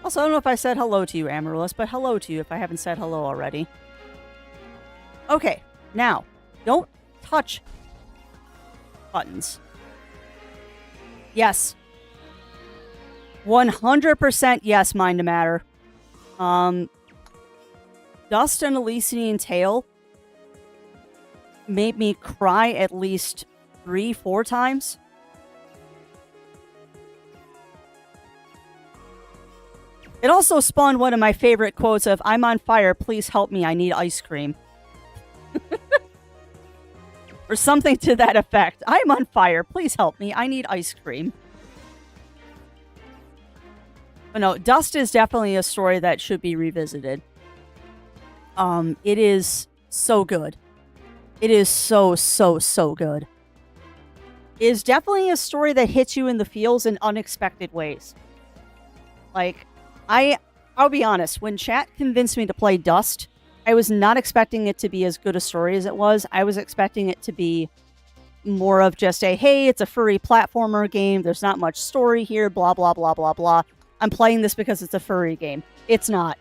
Also, I don't know if I said hello to you, Amaryllis, but hello to you if I haven't said hello already. Okay, now, don't touch buttons. Yes. 100% yes, Mind to Matter. Dust and Elysian Tail made me cry at least 3-4 times. It also spawned one of my favorite quotes of, I'm on fire, please help me, I need ice cream. Or something to that effect. I'm on fire, please help me, I need ice cream. But no, Dust is definitely a story that should be revisited. It is so good. It is so good. It is definitely a story that hits you in the feels in unexpected ways. Like, I'll be honest, when chat convinced me to play Dust, I was not expecting it to be as good a story as it was. I was expecting it to be more of just a, hey, it's a furry platformer game. There's not much story here, blah, blah, blah, blah, blah. I'm playing this because it's a furry game. It's not.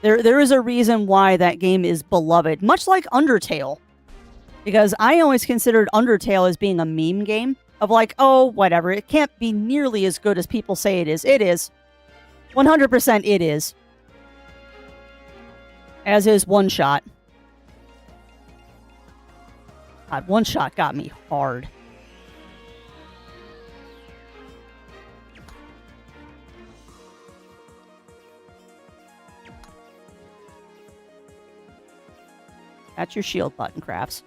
There is a reason why that game is beloved, much like Undertale. Because I always considered Undertale as being a meme game of like, oh, whatever. It can't be nearly as good as people say it is. It is. 100% it is. As is One Shot. God, One Shot got me hard. That's your shield button, Crafts.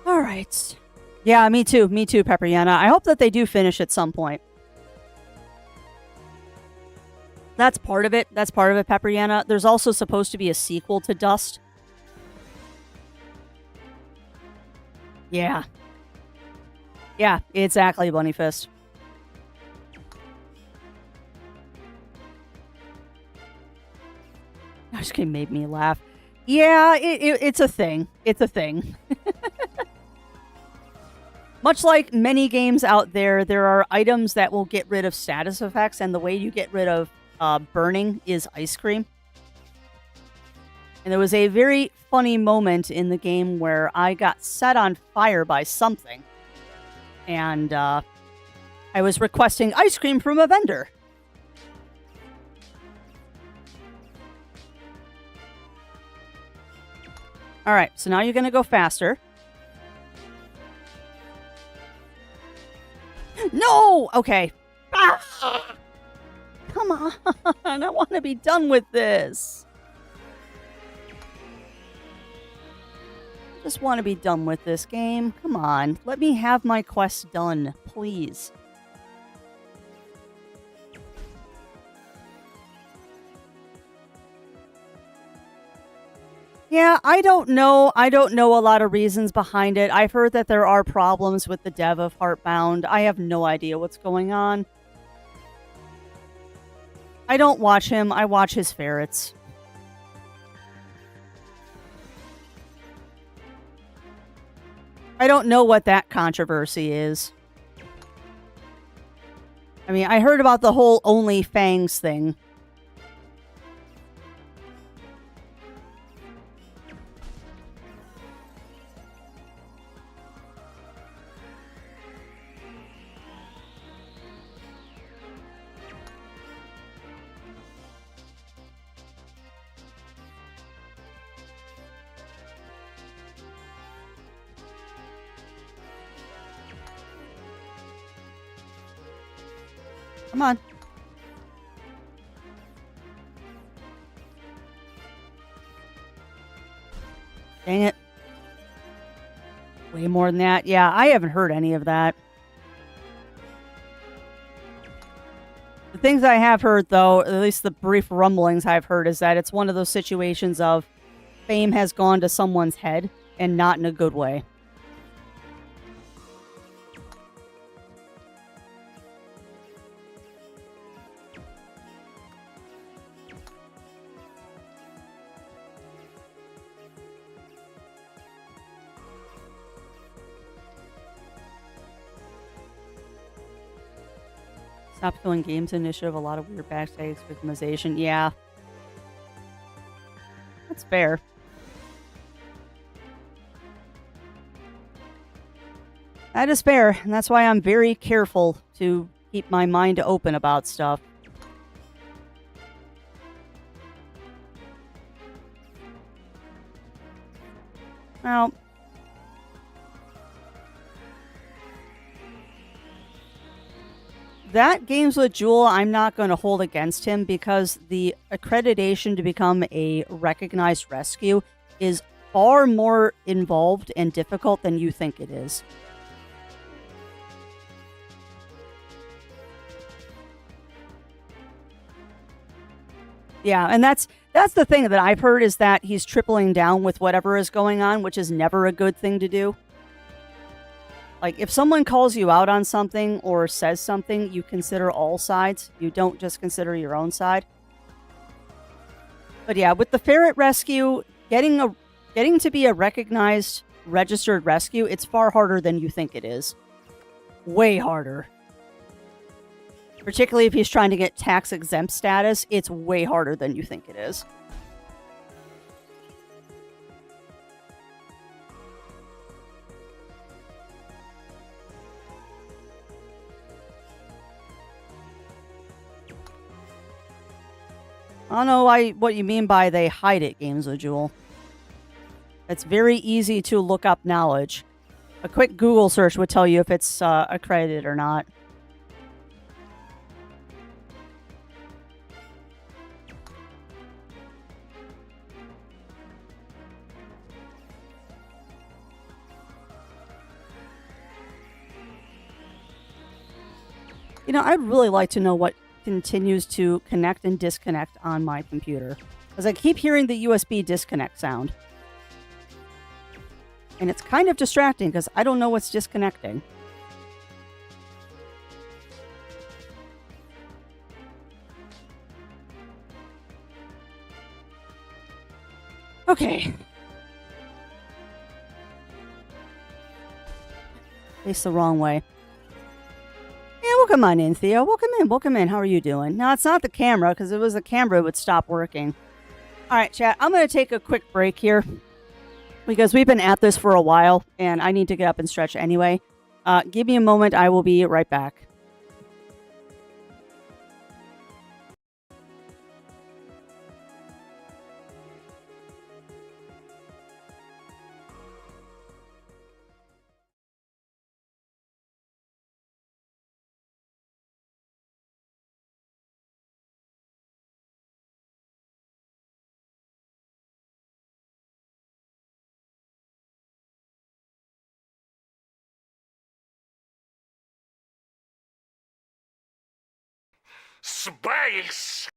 All right. Yeah, me too. Me too, Pepperyana. I hope that they do finish at some point. That's part of it. That's part of it, Pepperyana. There's also supposed to be a sequel to Dust. Yeah. Yeah, exactly, Bunny Fist. This game made me laugh. Yeah, it's a thing. It's a thing. Much like many games out there, there are items that will get rid of status effects, and the way you get rid of burning is ice cream. And there was a very funny moment in the game where I got set on fire by something. And I was requesting ice cream from a vendor. All right, so now you're going to go faster. No! Okay. Ah! Come on. I want to be done with this. Just want to be done with this game. Come on. Let me have my quest done, please. Yeah, I don't know. I don't know a lot of reasons behind it. I've heard that there are problems with the dev of Heartbound. I have no idea what's going on. I don't watch him. I watch his ferrets. I don't know what that controversy is. I mean, I heard about the whole Only Fangs thing. Come on. Dang it. Way more than that. Yeah, I haven't heard any of that. The things I have heard, though, at least the brief rumblings I've heard, is that it's one of those situations of fame has gone to someone's head and not in a good way. Stop killing games initiative. A lot of weird backstage victimization. Yeah. That's fair. That is fair. And that's why I'm very careful to keep my mind open about stuff. Well, that Games with Jewel, I'm not going to hold against him because the accreditation to become a recognized rescue is far more involved and difficult than you think it is. Yeah, and that's the thing that I've heard is that he's tripling down with whatever is going on, which is never a good thing to do. Like, if someone calls you out on something or says something, you consider all sides. You don't just consider your own side. But yeah, with the ferret rescue, getting to be a recognized registered rescue, it's far harder than you think it is. Way harder. Particularly if he's trying to get tax exempt status, it's way harder than you think it is. I don't know what you mean by they hide it, Games of Jewel. It's very easy to look up knowledge. A quick Google search would tell you if it's accredited or not. You know, I'd really like to know what continues to connect and disconnect on my computer, because I keep hearing the USB disconnect sound. And it's kind of distracting because I don't know what's disconnecting. Okay. Face the wrong way. Yeah, welcome on in, Theo. Welcome in. Welcome in. How are you doing? Now, it's not the camera, because if it was the camera, it would stop working. All right, chat. I'm going to take a quick break here, because we've been at this for a while, and I need to get up and stretch anyway. Give me a moment. I will be right back. Space!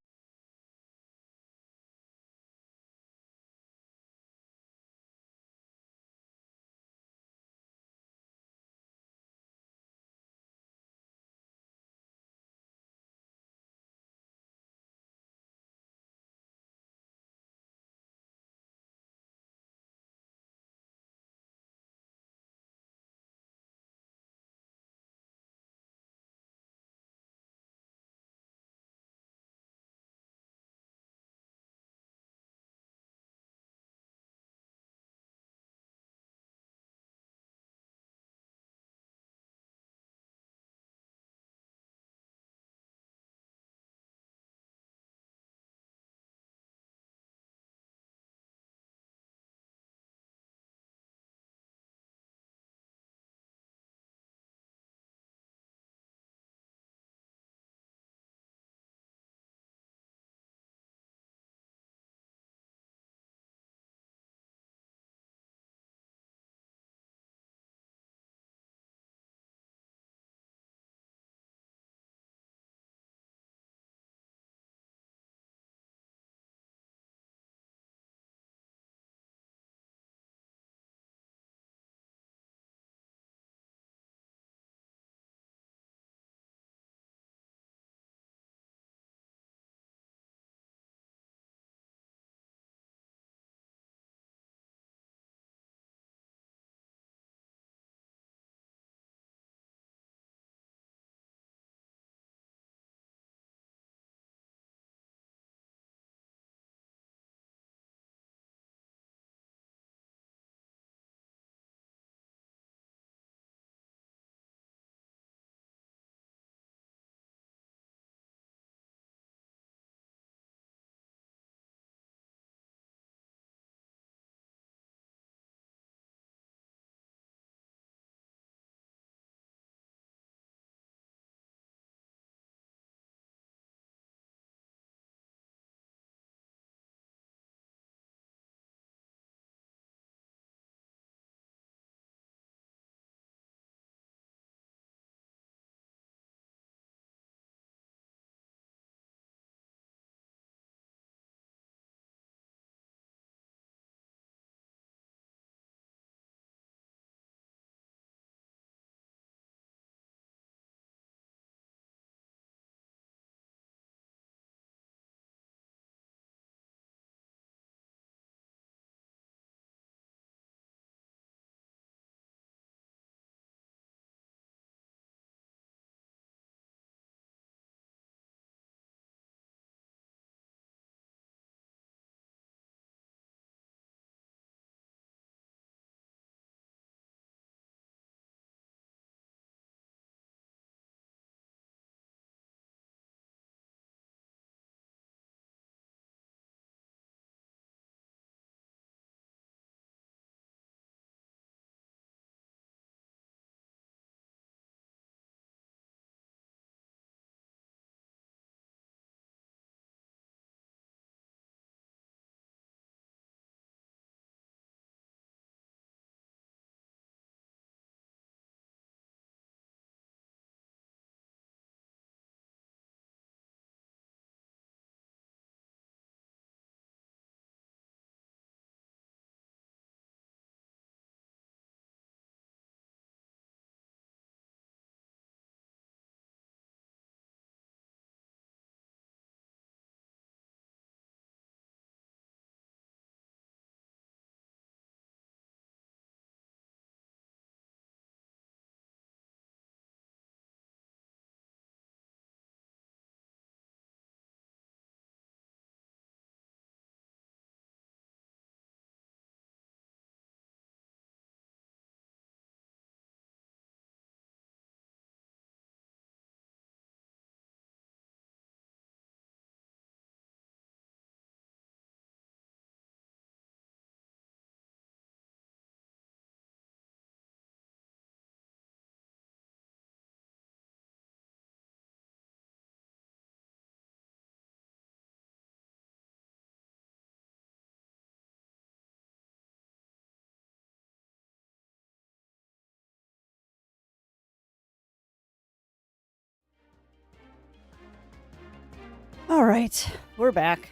All right, we're back.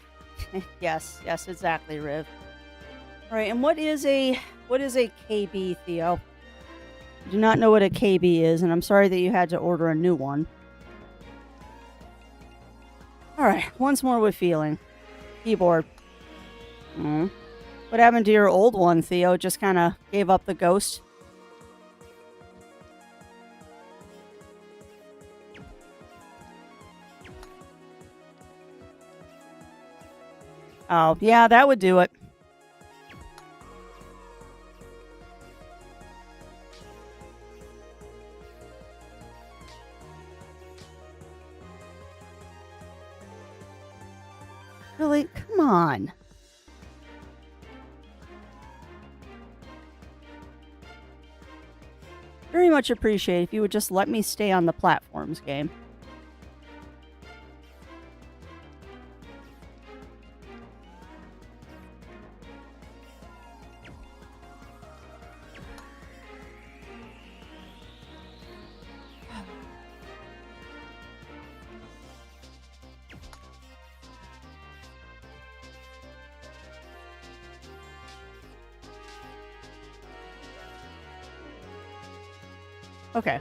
yes, exactly, Riv. All right, and what is a KB, Theo? I do not know what a KB is, and I'm sorry that you had to order a new one. All right, once more with feeling. Keyboard. What happened to your old one, Theo? Just kind of gave up the ghost? Oh, yeah, that would do it. Really? Come on. Very much appreciate if you would just let me stay on the platforms game. Okay.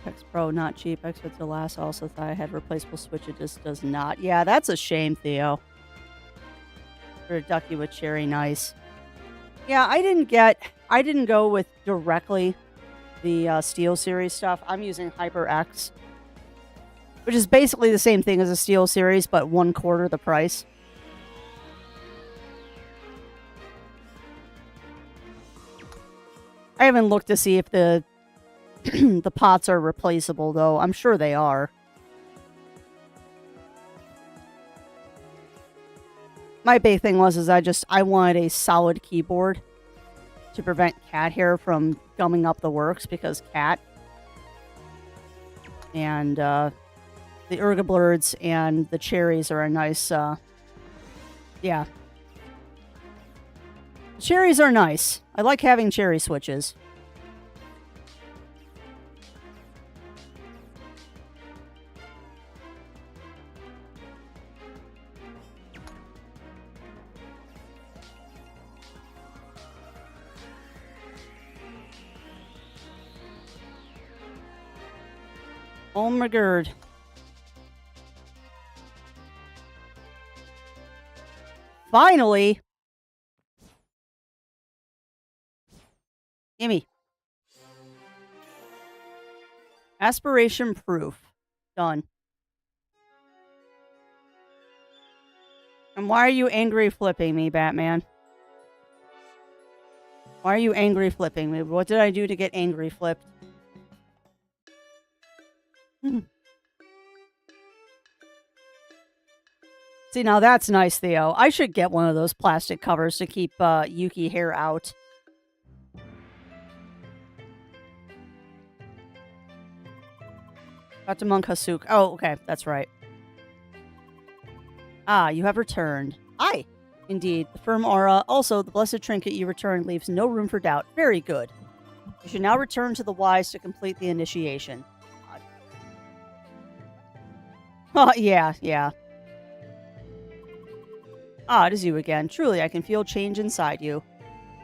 X Pro, not cheap. X with the last also thought I had replaceable Switch. It just does not. Yeah, that's a shame, Theo. For a ducky with cherry, nice. Yeah, I didn't go with directly the Steel Series stuff. I'm using HyperX, which is basically the same thing as a Steel Series, but 1/4 the price. I haven't looked to see if the the pots are replaceable, though. I'm sure they are. My big thing was I wanted a solid keyboard to prevent cat hair from gumming up the works, because cat and the Ergoblurds and the cherries are a nice yeah. Cherries are nice. I like having cherry switches. Oh my god. Finally! Gimme. Aspiration proof. Done. And why are you angry flipping me, Batman? Why are you angry flipping me? What did I do to get angry flipped? See, now that's nice, Theo. I should get one of those plastic covers to keep Yuki hair out. Dr. Monk Hasuk. Oh, okay. That's right. Ah, you have returned. Aye. Indeed. The firm aura. Also, the blessed trinket you returned leaves no room for doubt. Very good. You should now return to the wise to complete the initiation. Oh, yeah. Ah, it is you again. Truly, I can feel change inside you.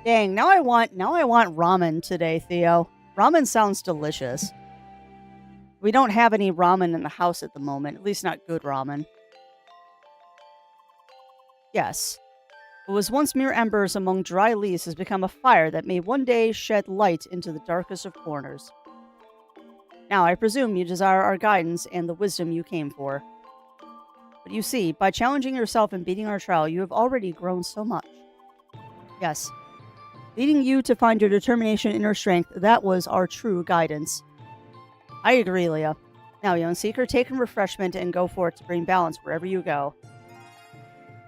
Dang, now I want ramen today, Theo. Ramen sounds delicious. We don't have any ramen in the house at the moment. At least not good ramen. Yes. What was once mere embers among dry leaves has become a fire that may one day shed light into the darkest of corners. Now, I presume you desire our guidance and the wisdom you came for. But you see, by challenging yourself and beating our trial, you have already grown so much. Yes. Leading you to find your determination and inner strength, that was our true guidance. I agree, Leah. Now, young seeker, take a refreshment and go forth to bring balance wherever you go.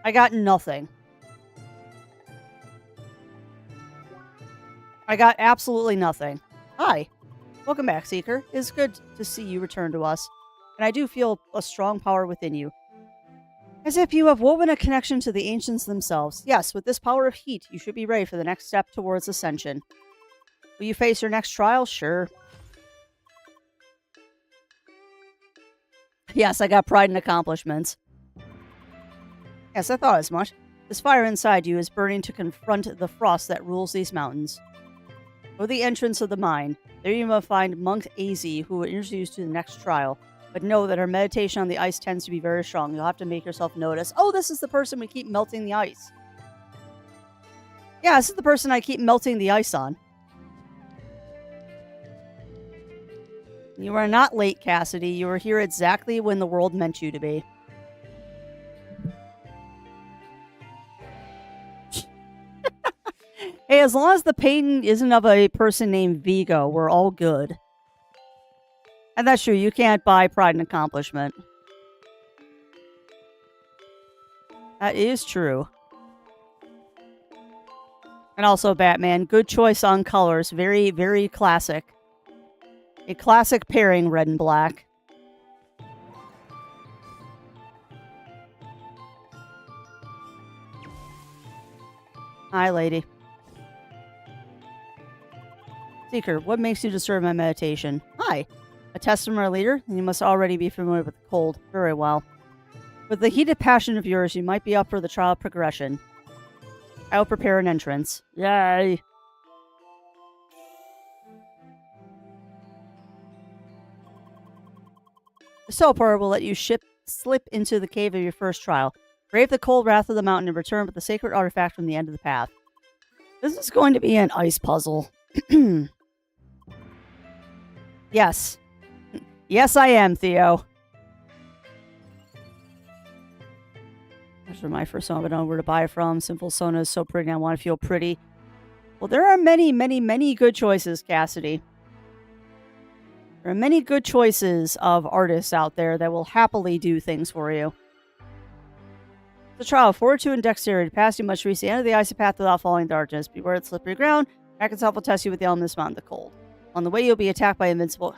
I got nothing. I got absolutely nothing. Hi. Welcome back, Seeker. It's good to see you return to us. And I do feel a strong power within you. As if you have woven a connection to the ancients themselves. Yes, with this power of heat, you should be ready for the next step towards ascension. Will you face your next trial? Sure. Yes, I got pride and accomplishments. Yes, I thought as much. This fire inside you is burning to confront the frost that rules these mountains. Go to the entrance of the mine. There you will find Monk AZ, who will introduce you to the next trial. But know that her meditation on the ice tends to be very strong. You'll have to make yourself notice. Oh, this is the person we keep melting the ice. Yeah, this is the person I keep melting the ice on. You are not late, Cassidy. You are here exactly when the world meant you to be. Hey, as long as the painting isn't of a person named Vigo, we're all good. And that's true. You can't buy pride and accomplishment. That is true. And also Batman. Good choice on colors. Very, very classic. A classic pairing, red and black. Hi, lady. Seeker, what makes you disturb my meditation? Hi. A testament leader, and you must already be familiar with the cold. Very well. With the heated passion of yours, you might be up for the trial progression. I will prepare an entrance. Yay! The Soapor will let you slip into the cave of your first trial. Brave the cold wrath of the mountain and return with the sacred artifact from the end of the path. This is going to be an ice puzzle. Yes. Yes, I am, Theo. Those are my first song, but I don't know where to buy it from. Simple Sona is so pretty, and I want to feel pretty. Well, there are many, many, many good choices, Cassidy. There are many good choices of artists out there that will happily do things for you. The trial of fortitude and dexterity to pass you must reach the end of the icy path without falling in darkness. Beware of the slippery ground. Arkansas will test you with the elements mountain the cold. On the way, you'll be attacked by invincible...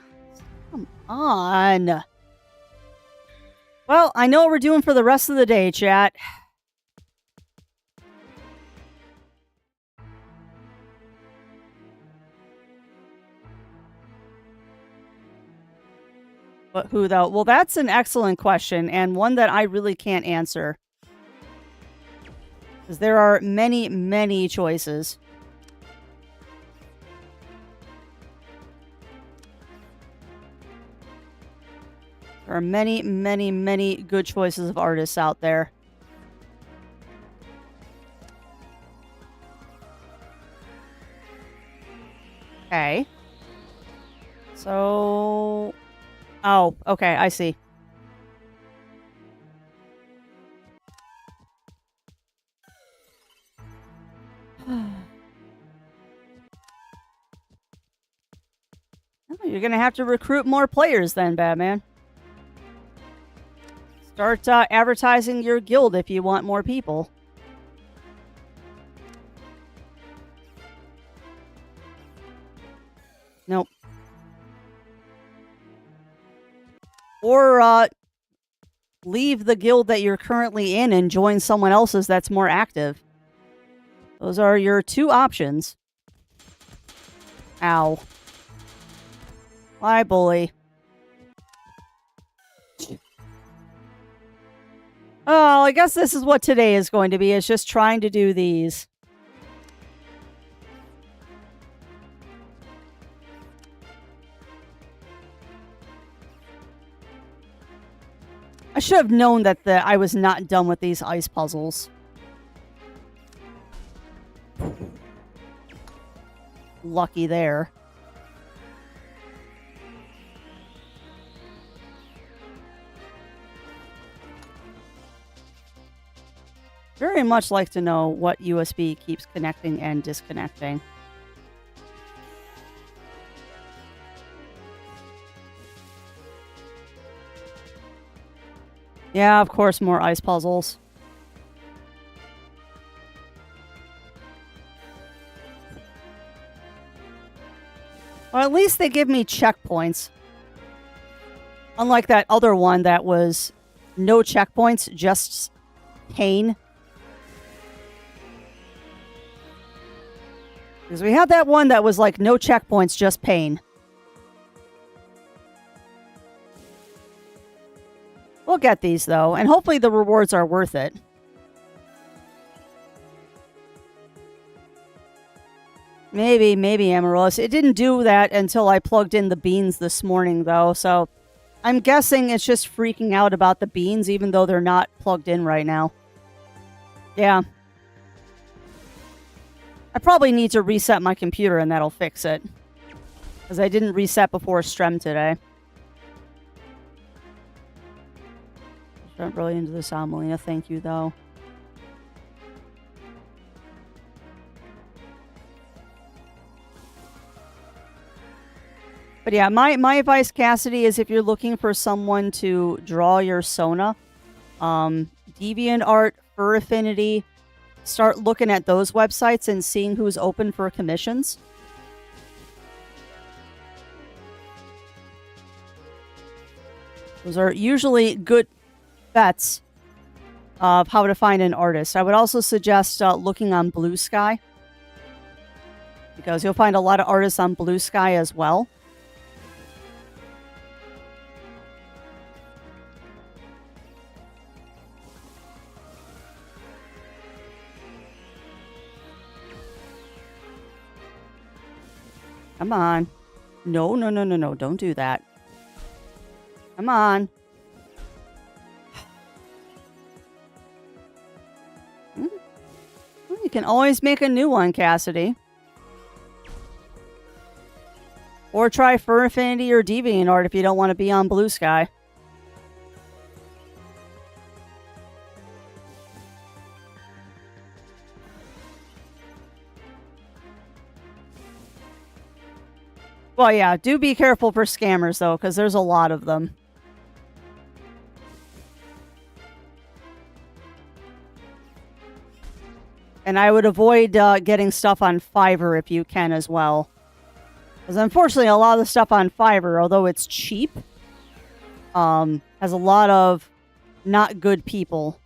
Come on. Well, I know what we're doing for the rest of the day, chat. But who, though? Well, that's an excellent question, and one that I really can't answer. Because there are many, many choices. There are many, many, many good choices of artists out there. Okay. So... Oh, okay, I see. Oh, you're gonna have to recruit more players then, Batman. Start advertising your guild if you want more people. Nope. Or leave the guild that you're currently in and join someone else's that's more active. Those are your two options. Ow. Why, bully? Oh, I guess this is what today is going to be. It's just trying to do these. I should have known that I was not done with these ice puzzles. Lucky there. Very much like to know what USB keeps connecting and disconnecting. Yeah, of course, more ice puzzles. Well, at least they give me checkpoints. Unlike that other one that was no checkpoints, just pain. Because we had that one that was like no checkpoints, just pain. We'll get these, though, and hopefully the rewards are worth it. Maybe, Amaryllis. It didn't do that until I plugged in the beans this morning, though, so I'm guessing it's just freaking out about the beans, even though they're not plugged in right now. Yeah. I probably need to reset my computer, and that'll fix it. Because I didn't reset before Strem today. Not really into this, Melina. Thank you, though. But yeah, my advice, Cassidy, is if you're looking for someone to draw your Sona, DeviantArt, Fur Affinity, start looking at those websites and seeing who's open for commissions. Those are usually good bets of how to find an artist. I would also suggest looking on Blue Sky, because you'll find a lot of artists on Blue Sky as well. Come on. No. Don't do that. Come on. You can always make a new one, Cassidy. Or try Fur Affinity or DeviantArt if you don't want to be on Blue Sky. Well, yeah, do be careful for scammers, though, because there's a lot of them. And I would avoid getting stuff on Fiverr if you can as well. Because unfortunately, a lot of the stuff on Fiverr, although it's cheap, has a lot of not good people.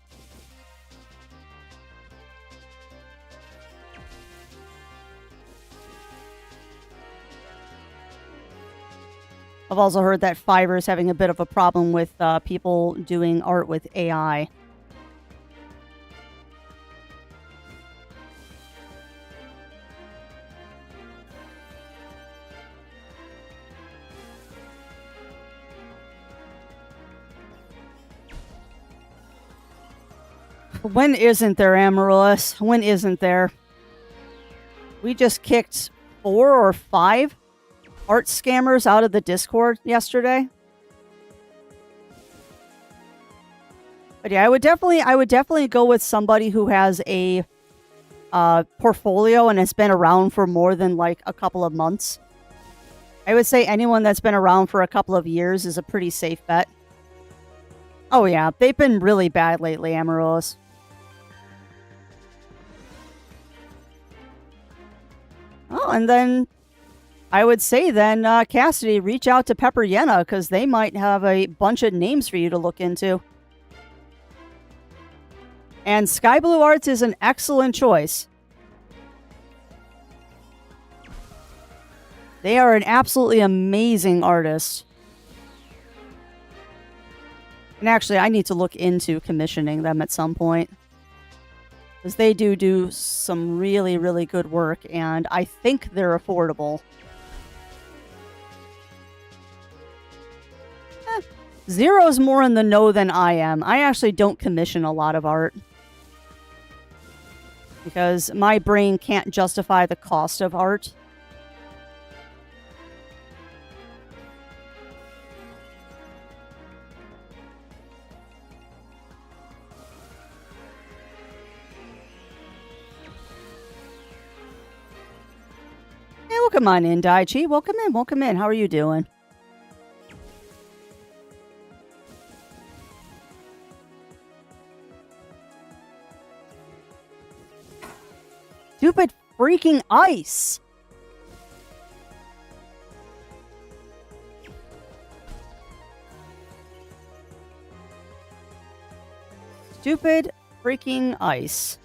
I've also heard that Fiverr is having a bit of a problem with people doing art with AI. When isn't there, Amaryllis? When isn't there? We just kicked 4 or 5 art scammers out of the Discord yesterday. But yeah, I would definitely go with somebody who has a portfolio and has been around for more than like a couple of months. I would say anyone that's been around for a couple of years is a pretty safe bet. Oh yeah, they've been really bad lately, Amaryllis. Oh, and then I would say then, Cassidy, reach out to Pepper Yenna, because they might have a bunch of names for you to look into. And Sky Blue Arts is an excellent choice. They are an absolutely amazing artist. And actually, I need to look into commissioning them at some point. Because they do some really, really good work, and I think they're affordable. Zero's more in the know than I am. I actually don't commission a lot of art. Because my brain can't justify the cost of art. Hey, welcome on in, Daichi. Welcome in. How are you doing? Stupid freaking ice. Stupid freaking ice.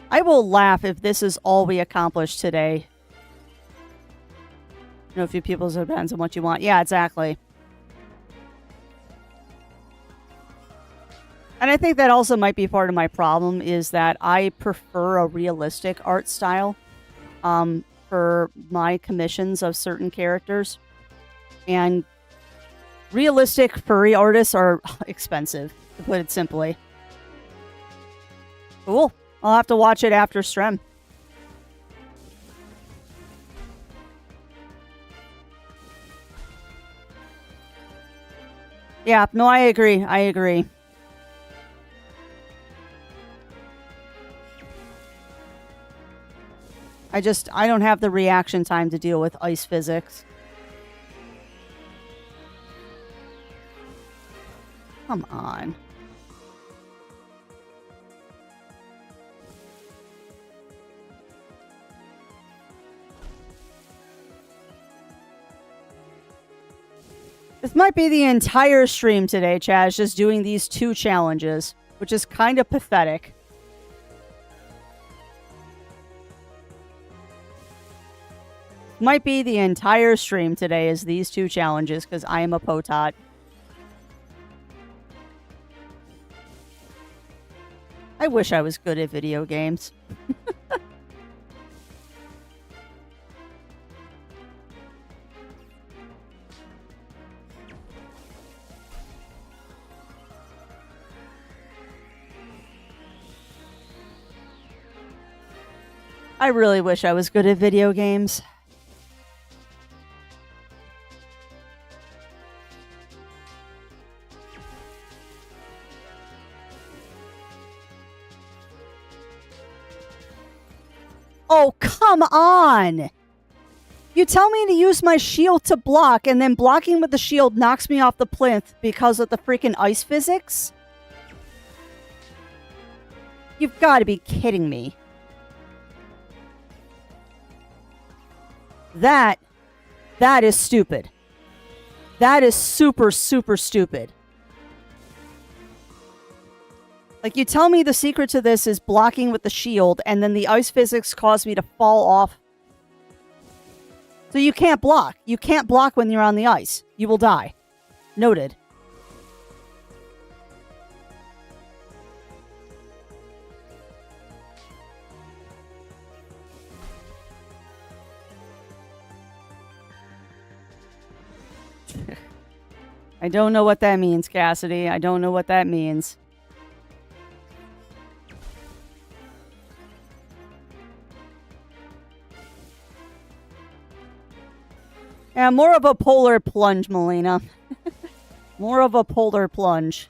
I will laugh if this is all we accomplish today. You know, a few people, so it depends on what you want. Yeah, exactly. And I think that also might be part of my problem is that I prefer a realistic art style for my commissions of certain characters. And realistic furry artists are expensive, to put it simply. Cool. I'll have to watch it after stream. Yeah, no, I agree. I agree. I don't have the reaction time to deal with ice physics. Come on. This might be the entire stream today, Chaz, just doing these 2 challenges, which is kind of pathetic. Might be the entire stream today is these 2 challenges, because I am a potot. I wish I was good at video games. I really wish I was good at video games. Oh, come on! You tell me to use my shield to block, and then blocking with the shield knocks me off the plinth because of the freaking ice physics? You've got to be kidding me. That is stupid. That is super, super stupid. Like, you tell me the secret to this is blocking with the shield, and then the ice physics cause me to fall off. So you can't block. You can't block when you're on the ice. You will die. Noted. I don't know what that means, Cassidy. I don't know what that means. Yeah, more of a polar plunge, Melina. More of a polar plunge.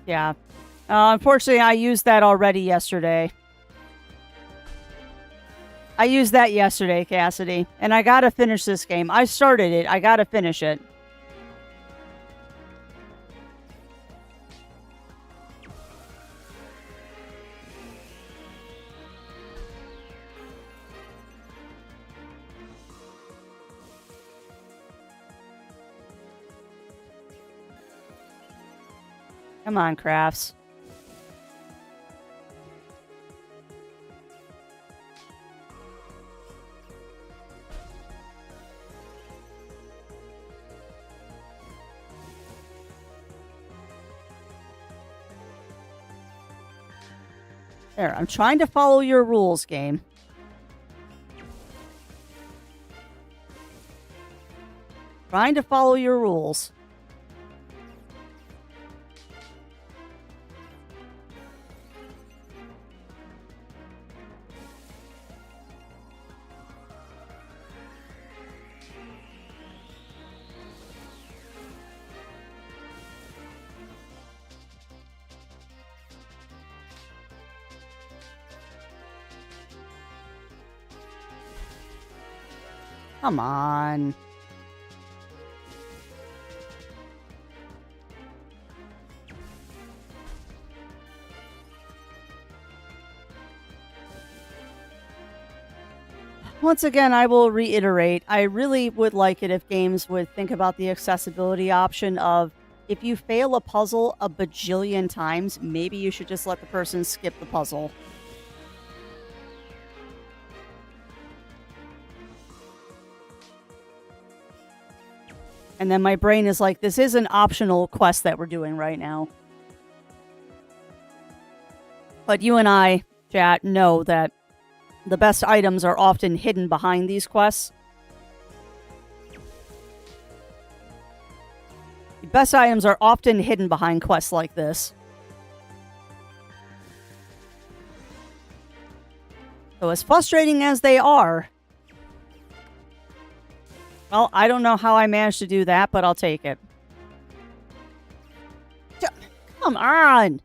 Yeah. Unfortunately, I used that already yesterday. I used that yesterday, Cassidy. And I gotta finish this game. I started it. I gotta finish it. Come on, Crafts. There, I'm trying to follow your rules, game. Trying to follow your rules. Come on. Once again, I will reiterate, I really would like it if games would think about the accessibility option of if you fail a puzzle a bajillion times, maybe you should just let the person skip the puzzle. And then my brain is like, this is an optional quest that we're doing right now. But you and I, chat, know that the best items are often hidden behind these quests. The best items are often hidden behind quests like this. So as frustrating as they are, well, I don't know how I managed to do that, but I'll take it. Come on!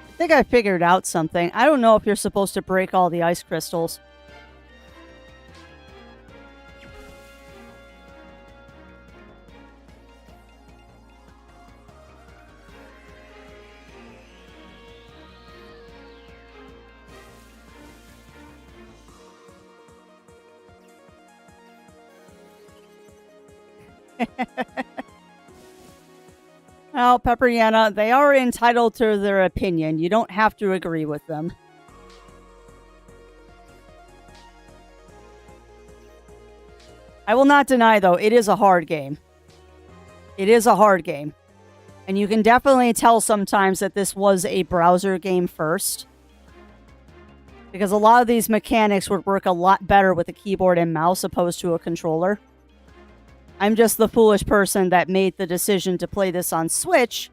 I think I figured out something. I don't know if you're supposed to break all the ice crystals. Well, Pepperyana, they are entitled to their opinion. You don't have to agree with them. I will not deny, though, it is a hard game. It is a hard game. And you can definitely tell sometimes that this was a browser game first. Because a lot of these mechanics would work a lot better with a keyboard and mouse opposed to a controller. I'm just the foolish person that made the decision to play this on Switch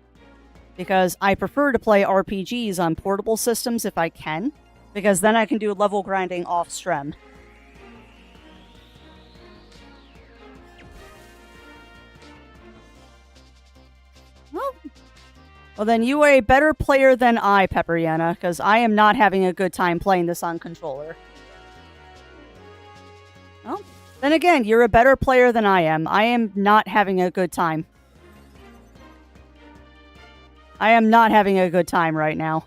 because I prefer to play RPGs on portable systems if I can, because then I can do level grinding off-stream. Well, then you are a better player than I, Pepperyana, because I am not having a good time playing this on controller. Well, then again, you're a better player than I am. I am not having a good time. I am not having a good time right now.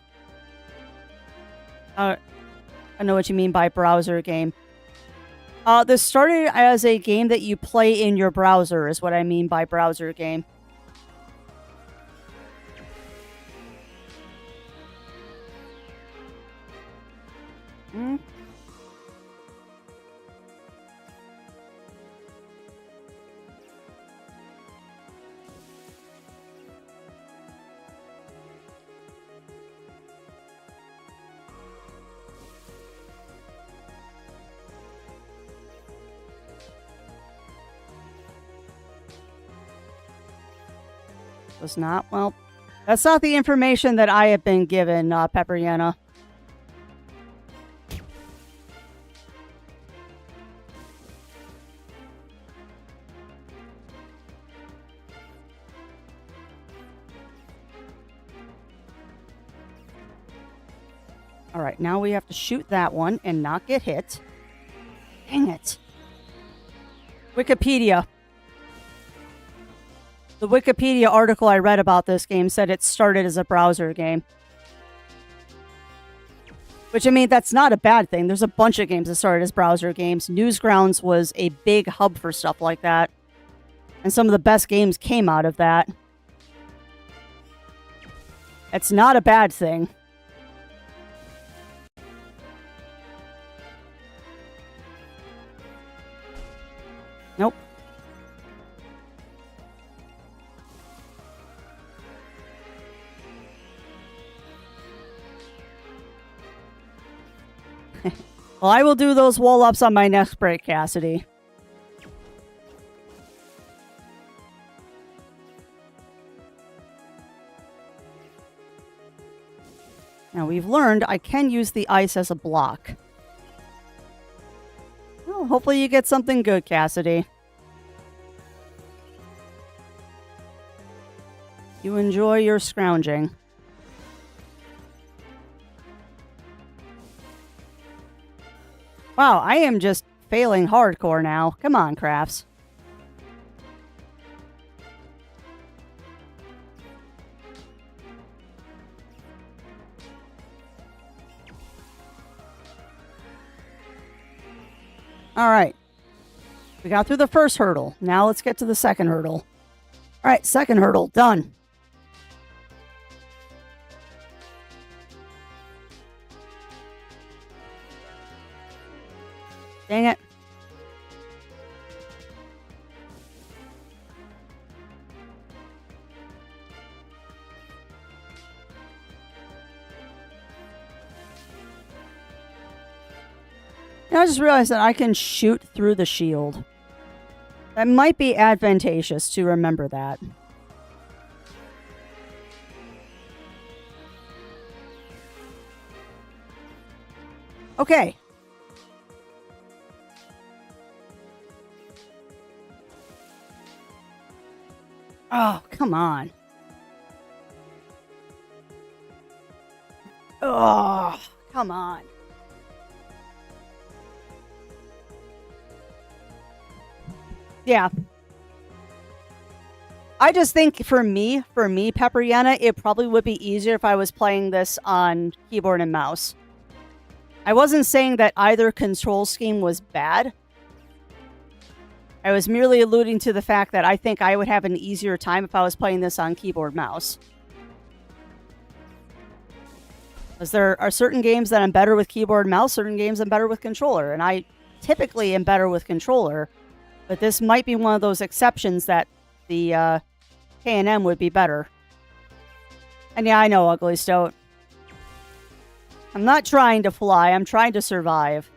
I know what you mean by browser game. This started as a game that you play in your browser is what I mean by browser game. Hmm? Was not? Well, that's not the information that I have been given, Pepperyana. Alright, now we have to shoot that one and not get hit. Dang it. Wikipedia. The Wikipedia article I read about this game said it started as a browser game. Which, I mean, that's not a bad thing. There's a bunch of games that started as browser games. Newsgrounds was a big hub for stuff like that. And some of the best games came out of that. It's not a bad thing. Nope. Well, I will do those wall-ups on my next break, Cassidy. Now, we've learned I can use the ice as a block. Well, hopefully you get something good, Cassidy. You enjoy your scrounging. Wow, I am just failing hardcore now. Come on, Crafts. All right. We got through the first hurdle. Now let's get to the second hurdle. All right, second hurdle, done. Dang it. Now I just realized that I can shoot through the shield. That might be advantageous to remember that. Okay. Oh, come on. Oh, come on. Yeah. I just think for me, Pepperyana, it probably would be easier if I was playing this on keyboard and mouse. I wasn't saying that either control scheme was bad. I was merely alluding to the fact that I think I would have an easier time if I was playing this on keyboard mouse. Because there are certain games that I'm better with keyboard and mouse, certain games I'm better with controller, and I typically am better with controller. But this might be one of those exceptions that the K&M would be better. And yeah, I know, Ugly Stoat. I'm not trying to fly, I'm trying to survive.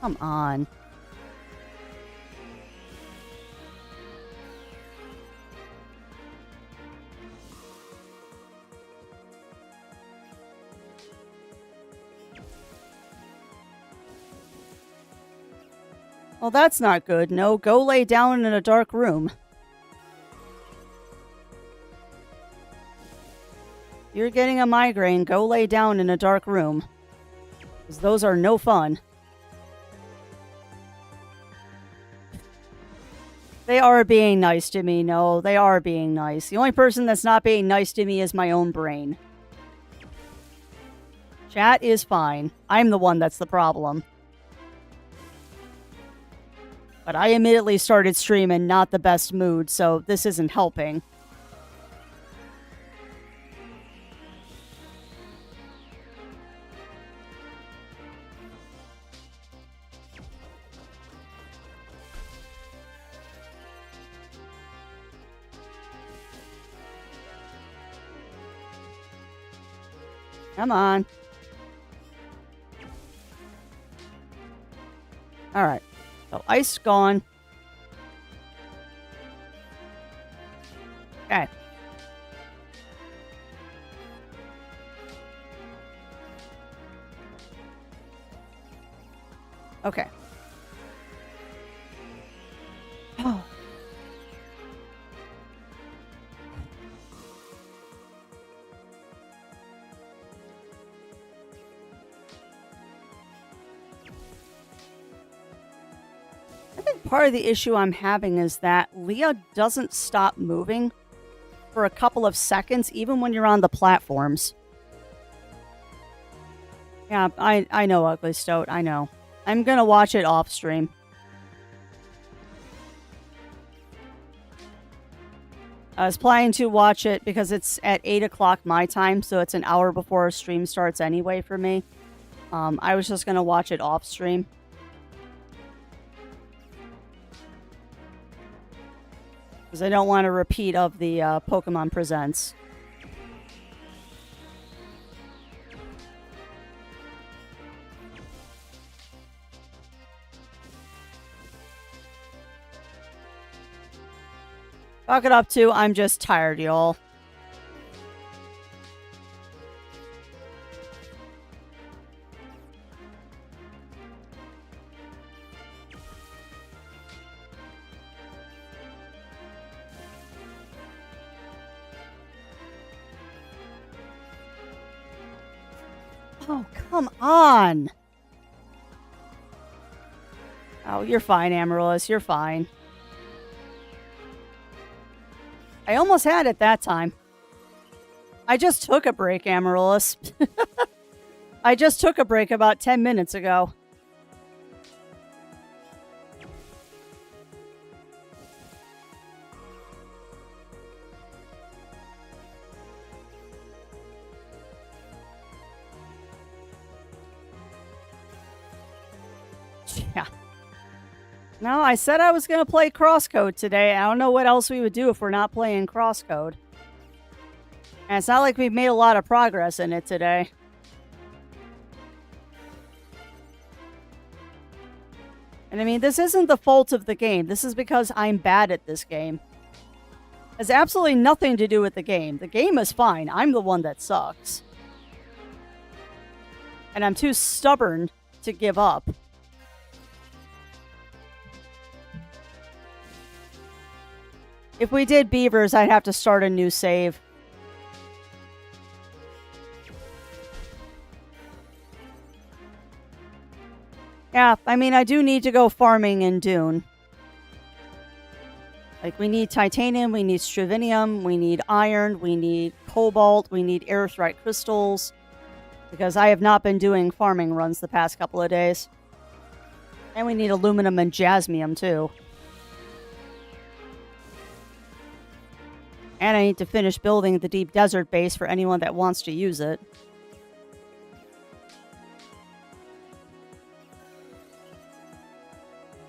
Come on. Well, that's not good. No, go lay down in a dark room. You're getting a migraine. Go lay down in a dark room. Because those are no fun. They are being nice to me. No, they are being nice. The only person that's not being nice to me is my own brain. Chat is fine. I'm the one that's the problem. But I immediately started stream in not the best mood, so this isn't helping. Come on. Alright. So, ice gone. Okay. Okay. Oh. Part of the issue I'm having is that Leah doesn't stop moving for a couple of seconds, even when you're on the platforms. Yeah, I know, Ugly Stoat, I know. I'm gonna watch it off stream. I was planning to watch it because it's at 8 o'clock my time, so it's an hour before stream starts anyway for me. I was just gonna watch it off stream. Because I don't want a repeat of the Pokemon Presents. Chalk it up to I'm just tired, y'all. Oh, come on. Oh, you're fine, Amaryllis. You're fine. I almost had it that time. I just took a break, Amaryllis. I just took a break about 10 minutes ago. Yeah. No, I said I was going to play CrossCode today. I don't know what else we would do if we're not playing CrossCode. And it's not like we've made a lot of progress in it today. And I mean, this isn't the fault of the game. This is because I'm bad at this game. It has absolutely nothing to do with the game. The game is fine. I'm the one that sucks. And I'm too stubborn to give up. If we did beavers, I'd have to start a new save. Yeah, I mean, I do need to go farming in Dune. Like, we need titanium, we need stravinium, we need iron, we need cobalt, we need aerithrite crystals. Because I have not been doing farming runs the past couple of days. And we need aluminum and jasmium, too. And I need to finish building the deep desert base for anyone that wants to use it.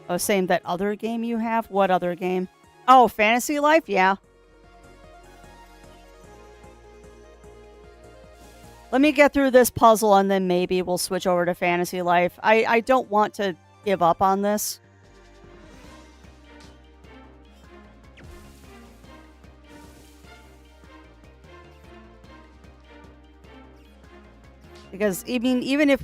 Oh, same that other game you have? What other game? Oh, Fantasy Life? Yeah. Let me get through this puzzle and then maybe we'll switch over to Fantasy Life. I don't want to give up on this. Because even if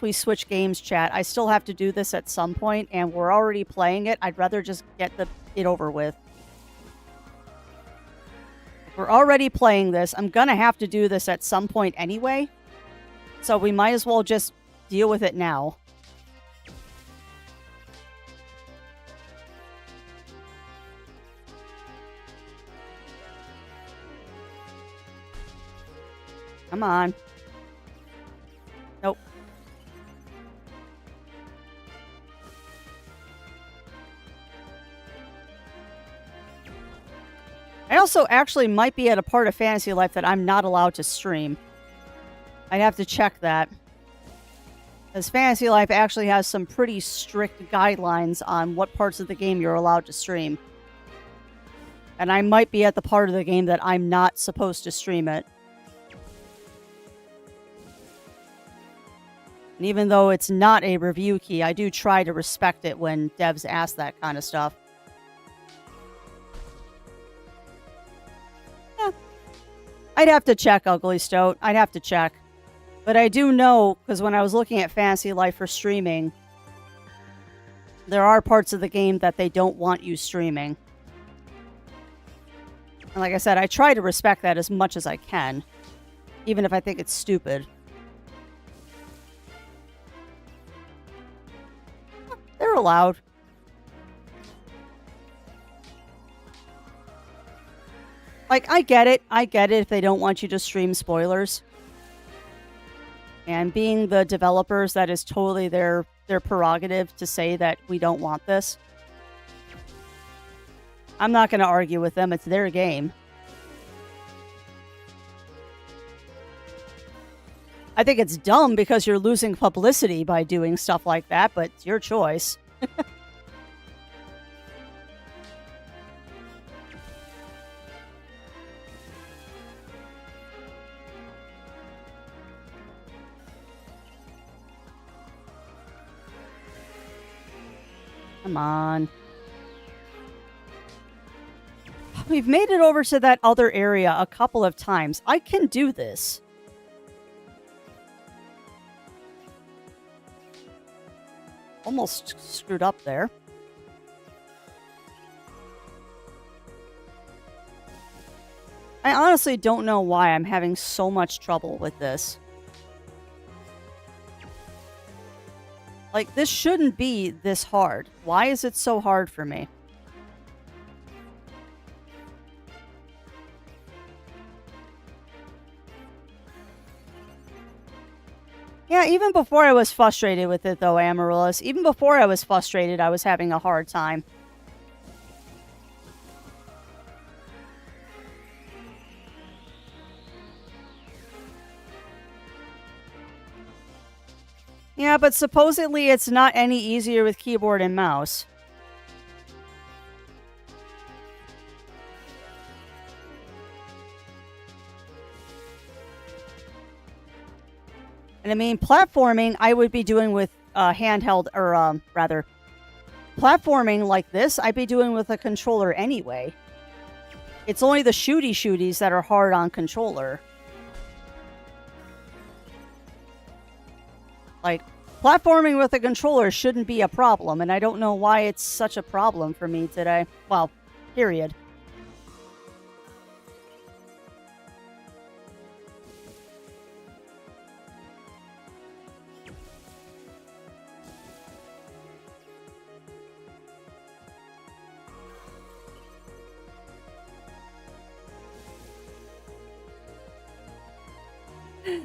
we switch games, chat, I still have to do this at some point, and we're already playing it. I'd rather just get it over with. If we're already playing this, I'm gonna have to do this at some point anyway. So we might as well just deal with it now. Come on. Nope. I also actually might be at a part of Fantasy Life that I'm not allowed to stream. I'd have to check that. Because Fantasy Life actually has some pretty strict guidelines on what parts of the game you're allowed to stream. And I might be at the part of the game that I'm not supposed to stream it. And even though it's not a review key, I do try to respect it when devs ask that kind of stuff. Yeah. I'd have to check, Ugly Stoat. I'd have to check. But I do know, because when I was looking at Fantasy Life for streaming, there are parts of the game that they don't want you streaming. And like I said, I try to respect that as much as I can, even if I think it's stupid. They're allowed. Like, I get it. I get it if they don't want you to stream spoilers. And being the developers, that is totally their prerogative to say that we don't want this. I'm not going to argue with them. It's their game. I think it's dumb because you're losing publicity by doing stuff like that, but it's your choice. Come on. We've made it over to that other area a couple of times. I can do this. Almost screwed up there. I honestly don't know why I'm having so much trouble with this. Like, this shouldn't be this hard. Why is it so hard for me? Yeah, even before I was frustrated with it, though, Amaryllis, even before I was frustrated, I was having a hard time. Yeah, but supposedly it's not any easier with keyboard and mouse. And I mean, platforming I would be doing with handheld, or rather, platforming like this I'd be doing with a controller anyway. It's only the shooties that are hard on controller. Like, platforming with a controller shouldn't be a problem, and I don't know why it's such a problem for me today. Well, period.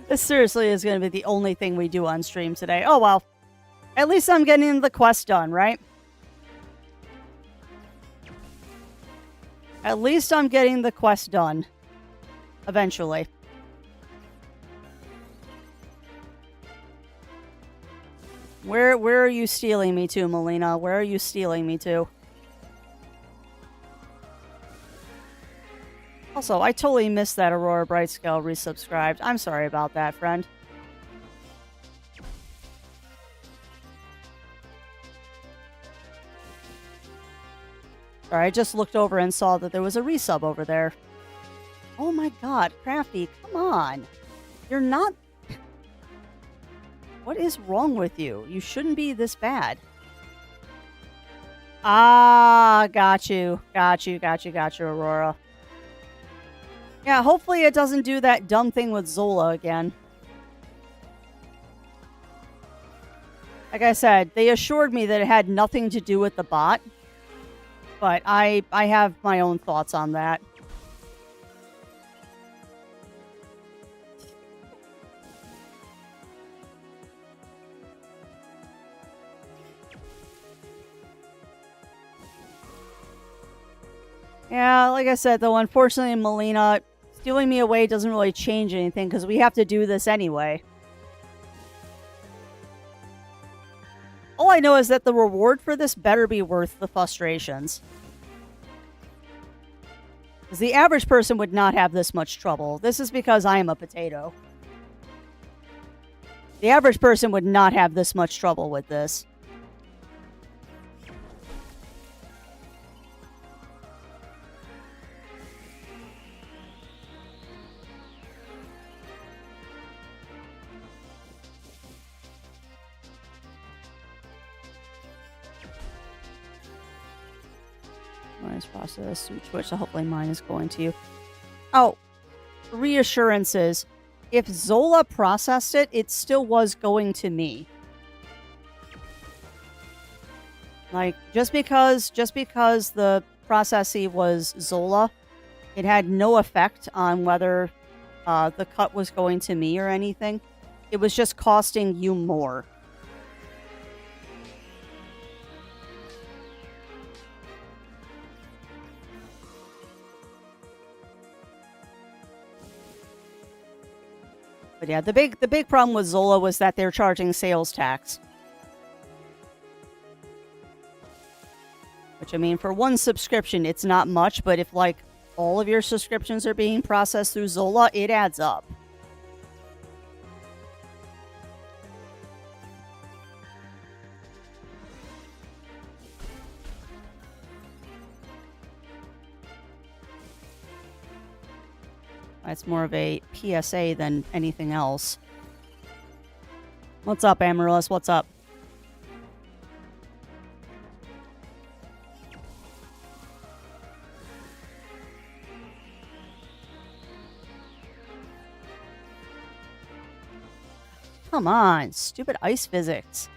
This seriously is going to be the only thing we do on stream today. Oh, well. At least I'm getting the quest done, right? At least I'm getting the quest done. Eventually. Where are you stealing me to, Melina? Where are you stealing me to? Also, I totally missed that Aurora Brightscale resubscribed. I'm sorry about that, friend. Sorry, I just looked over and saw that there was a resub over there. Oh my god, Crafty, come on. You're not... What is wrong with you? You shouldn't be this bad. Ah, got you. Got you, Aurora. Yeah, hopefully it doesn't do that dumb thing with Zola again. Like I said, they assured me that it had nothing to do with the bot. But I have my own thoughts on that. Yeah, like I said, though, unfortunately, Melina, stealing me away doesn't really change anything because we have to do this anyway. All I know is that the reward for this better be worth the frustrations. Because the average person would not have this much trouble. This is because I am a potato. The average person would not have this much trouble with this. Minus process, which hopefully mine is going to. Oh, reassurances. If Zola processed it, it still was going to me. Like, just because the processee was Zola, it had no effect on whether the cut was going to me or anything. It was just costing you more. But yeah, the big problem with Zola was that they're charging sales tax. Which, I mean, for one subscription, it's not much, but if, like, all of your subscriptions are being processed through Zola, it adds up. That's more of a PSA than anything else. What's up, Amaryllis? What's up? Come on, stupid ice physics.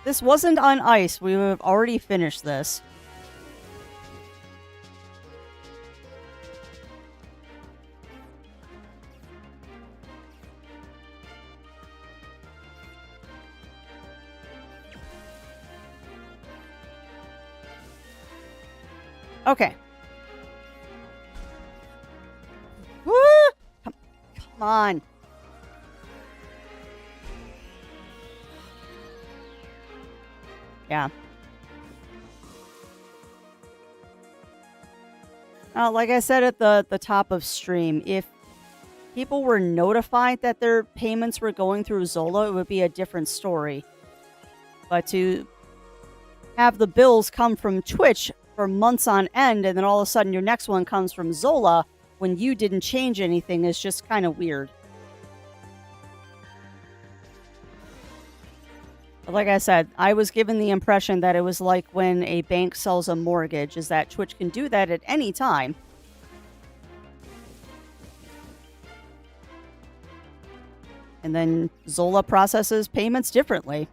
This wasn't on ice. We would have already finished this. Okay. Woo! Come on. Yeah. Like I said at the top of stream, if people were notified that their payments were going through Zola, it would be a different story. But to have the bills come from Twitch for months on end, and then all of a sudden your next one comes from Zola when you didn't change anything is just kind of weird. But like I said, I was given the impression that it was like when a bank sells a mortgage, is that Twitch can do that at any time. And then Zola processes payments differently.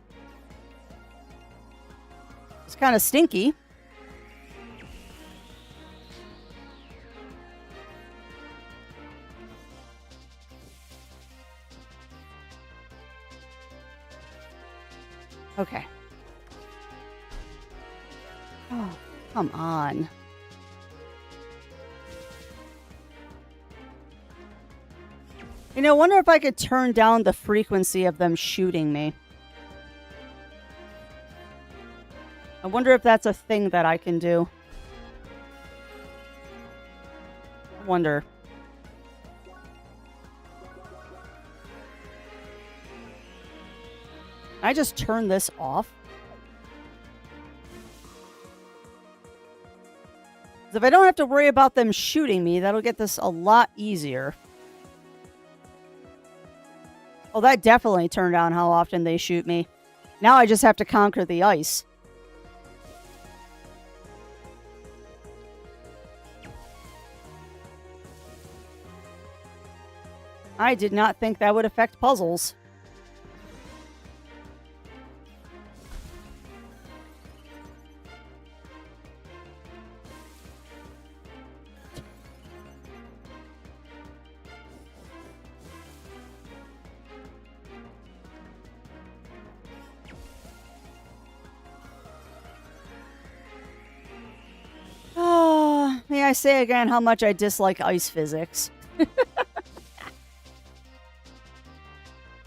It's kind of stinky. Okay. Oh, come on. You know, I wonder if I could turn down the frequency of them shooting me. I wonder if that's a thing that I can do. I wonder. Can I just turn this off? If I don't have to worry about them shooting me, that'll get this a lot easier. Oh, that definitely turned down how often they shoot me. Now I just have to conquer the ice. I did not think that would affect puzzles. May I say again how much I dislike ice physics?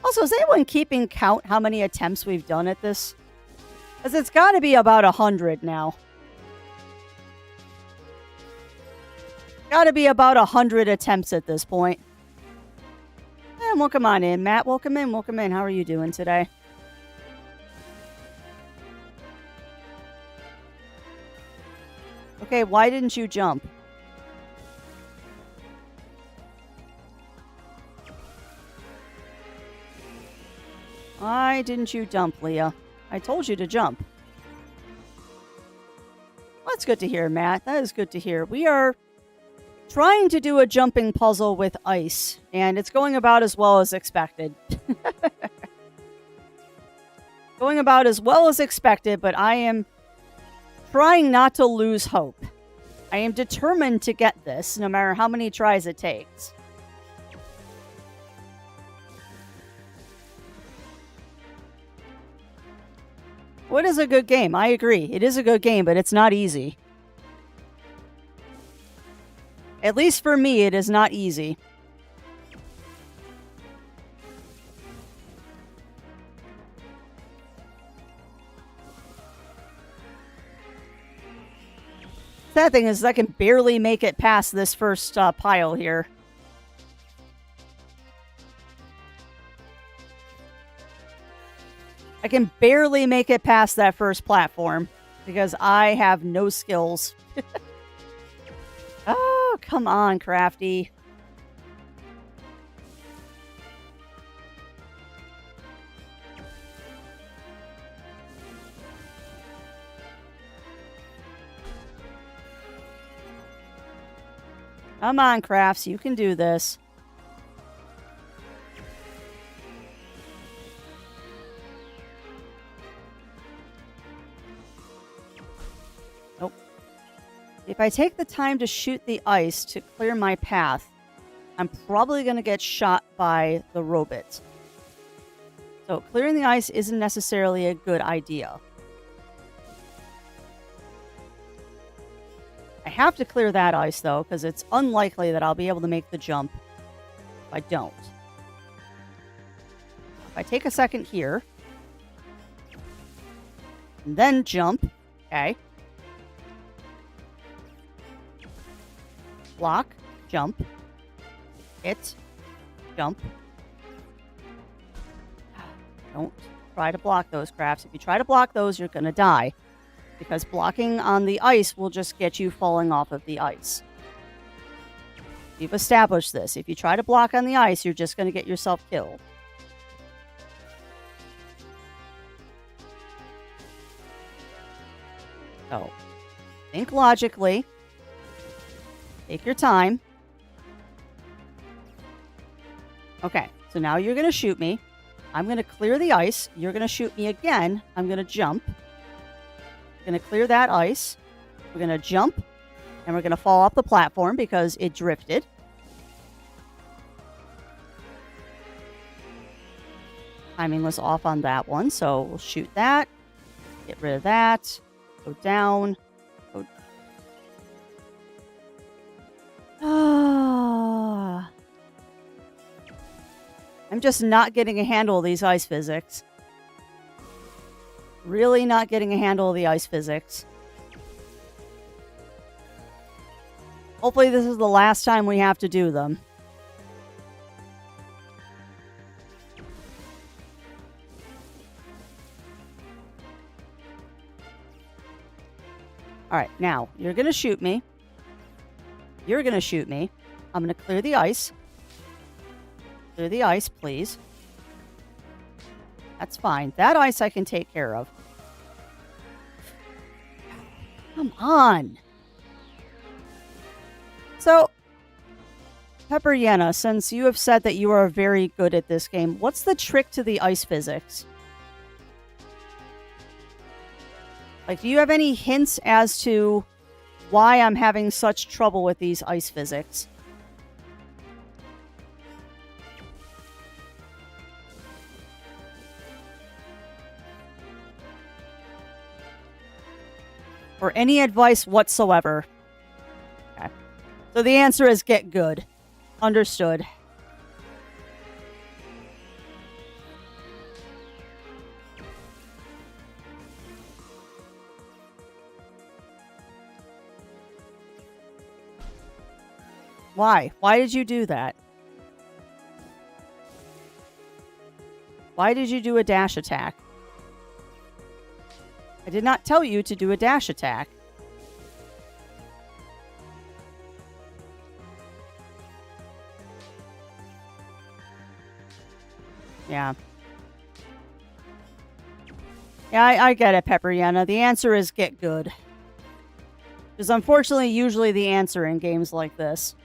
Also, is anyone keeping count how many attempts we've done at this? Because it's got to be about 100 now. Got to be about 100 attempts at this point. And welcome on in, Matt. Welcome in, welcome in. How are you doing today? Okay, why didn't you jump? Why didn't you jump, Leah? I told you to jump. Well, that's good to hear, Matt. That is good to hear. We are trying to do a jumping puzzle with ice, and it's going about as well as expected. Going about as well as expected, but I am trying not to lose hope. I am determined to get this, no matter how many tries it takes. What is a good game? I agree. It is a good game, but it's not easy. At least for me, it is not easy. Sad thing is I can barely make it past this first pile here. I can barely make it past that first platform because I have no skills. Oh, come on, Crafty. Come on, Crafts. You can do this. Nope. If I take the time to shoot the ice to clear my path, I'm probably going to get shot by the robot. So clearing the ice isn't necessarily a good idea. I have to clear that ice, though, because it's unlikely that I'll be able to make the jump if I don't. If I take a second here, and then jump, okay. Block, jump, hit, jump. Don't try to block those, Crafts. If you try to block those, you're going to die. Because blocking on the ice will just get you falling off of the ice. We've established this. If you try to block on the ice, you're just going to get yourself killed. So, think logically. Take your time. Okay, so now you're going to shoot me. I'm going to clear the ice. You're going to shoot me again. I'm going to jump. Going to clear that ice. We're going to jump. And we're going to fall off the platform because it drifted. Timing was off on that one, so we'll shoot that. Get rid of that. Go down. Go. I'm just not getting a handle of these ice physics. Really not getting a handle of the ice physics. Hopefully this is the last time we have to do them. Alright, now, you're going to shoot me. You're going to shoot me. I'm going to clear the ice. Clear the ice, please. That's fine. That ice I can take care of. Come on. So, Pepper Yenna, since you have said that you are very good at this game, what's the trick to the ice physics? Like, do you have any hints as to why I'm having such trouble with these ice physics? Or any advice whatsoever? Okay. So the answer is get good. Understood. Why? Why did you do that? Why did you do a dash attack? I did not tell you to do a dash attack. Yeah. Yeah, I get it, Pepper Yenna. The answer is get good. Because unfortunately, usually the answer in games like this.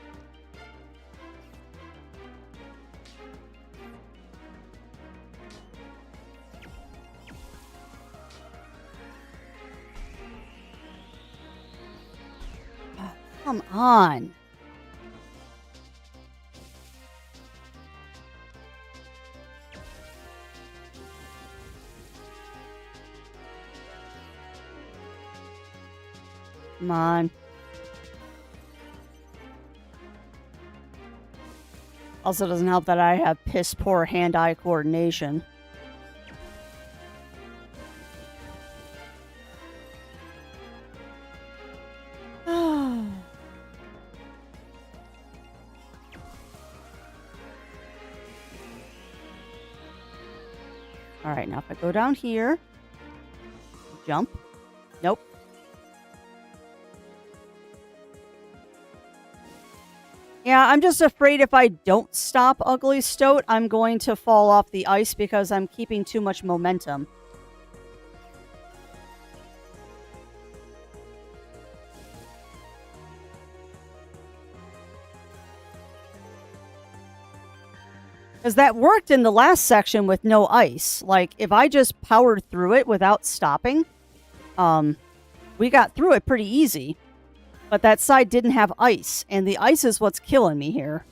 Come on. Come on. Also doesn't help that I have piss poor hand-eye coordination. Alright, now if I go down here, jump. Nope. Yeah, I'm just afraid if I don't stop Ugly Stoat, I'm going to fall off the ice because I'm keeping too much momentum. Because that worked in the last section with no ice. Like, if I just powered through it without stopping, we got through it pretty easy. But that side didn't have ice, and the ice is what's killing me here.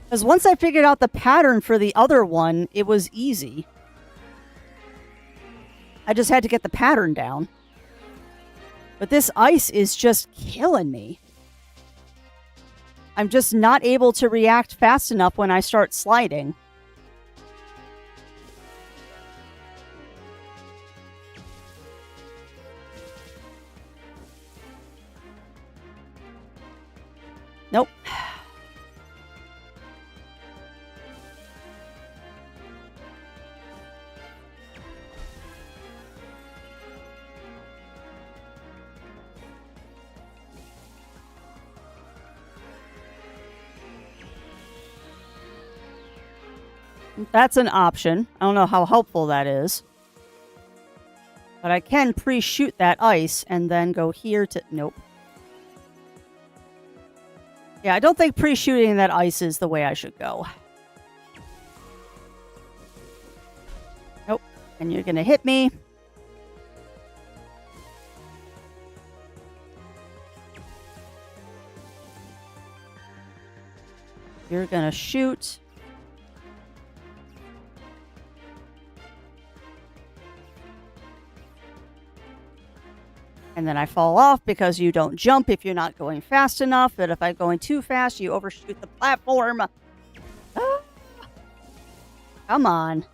Because once I figured out the pattern for the other one, it was easy. I just had to get the pattern down. But this ice is just killing me. I'm just not able to react fast enough when I start sliding. Nope. That's an option. I don't know how helpful that is. But I can pre-shoot that ice and then go here to... Nope. Yeah, I don't think pre-shooting that ice is the way I should go. Nope. And you're going to hit me. You're going to shoot. And then I fall off because you don't jump if you're not going fast enough. But if I'm going too fast, you overshoot the platform. Ah. Come on.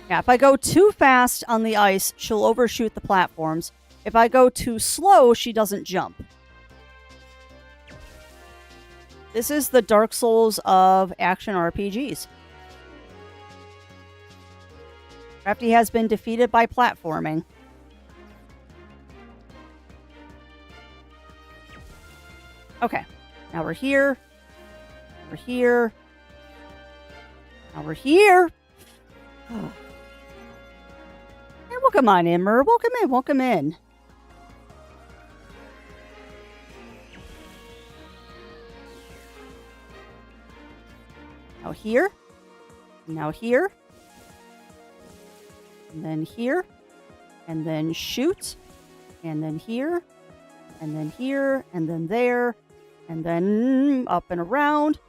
Yeah, if I go too fast on the ice, she'll overshoot the platforms. If I go too slow, she doesn't jump. This is the Dark Souls of action RPGs. Crafty has been defeated by platforming. Okay. Now we're here. We're here. Now we're here. Oh. Hey, welcome on in, Mer. Welcome in. Welcome in. Now here. Now here. And then here, and then shoot, and then here, and then here, and then there, and then up and around,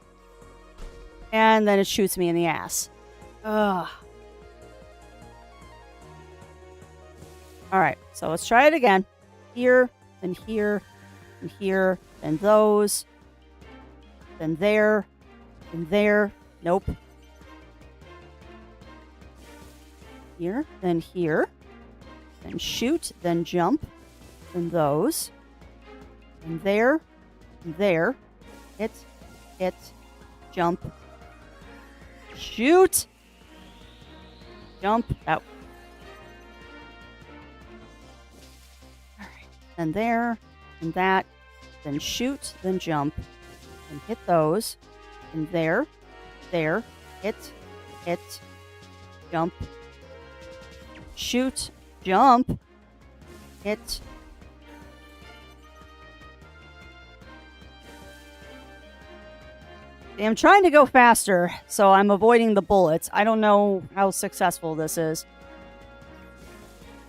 and then it shoots me in the ass. Ugh. All right, so let's try it again. Here, and here, and here, and those, then there, and there. Nope. Here, then shoot, then jump, then those, and there, hit, jump, shoot, jump, out. All right, then there, and that, then shoot, then jump, and hit those, and there, hit, jump, shoot, jump, hit. I'm trying to go faster, so I'm avoiding the bullets. I don't know how successful this is.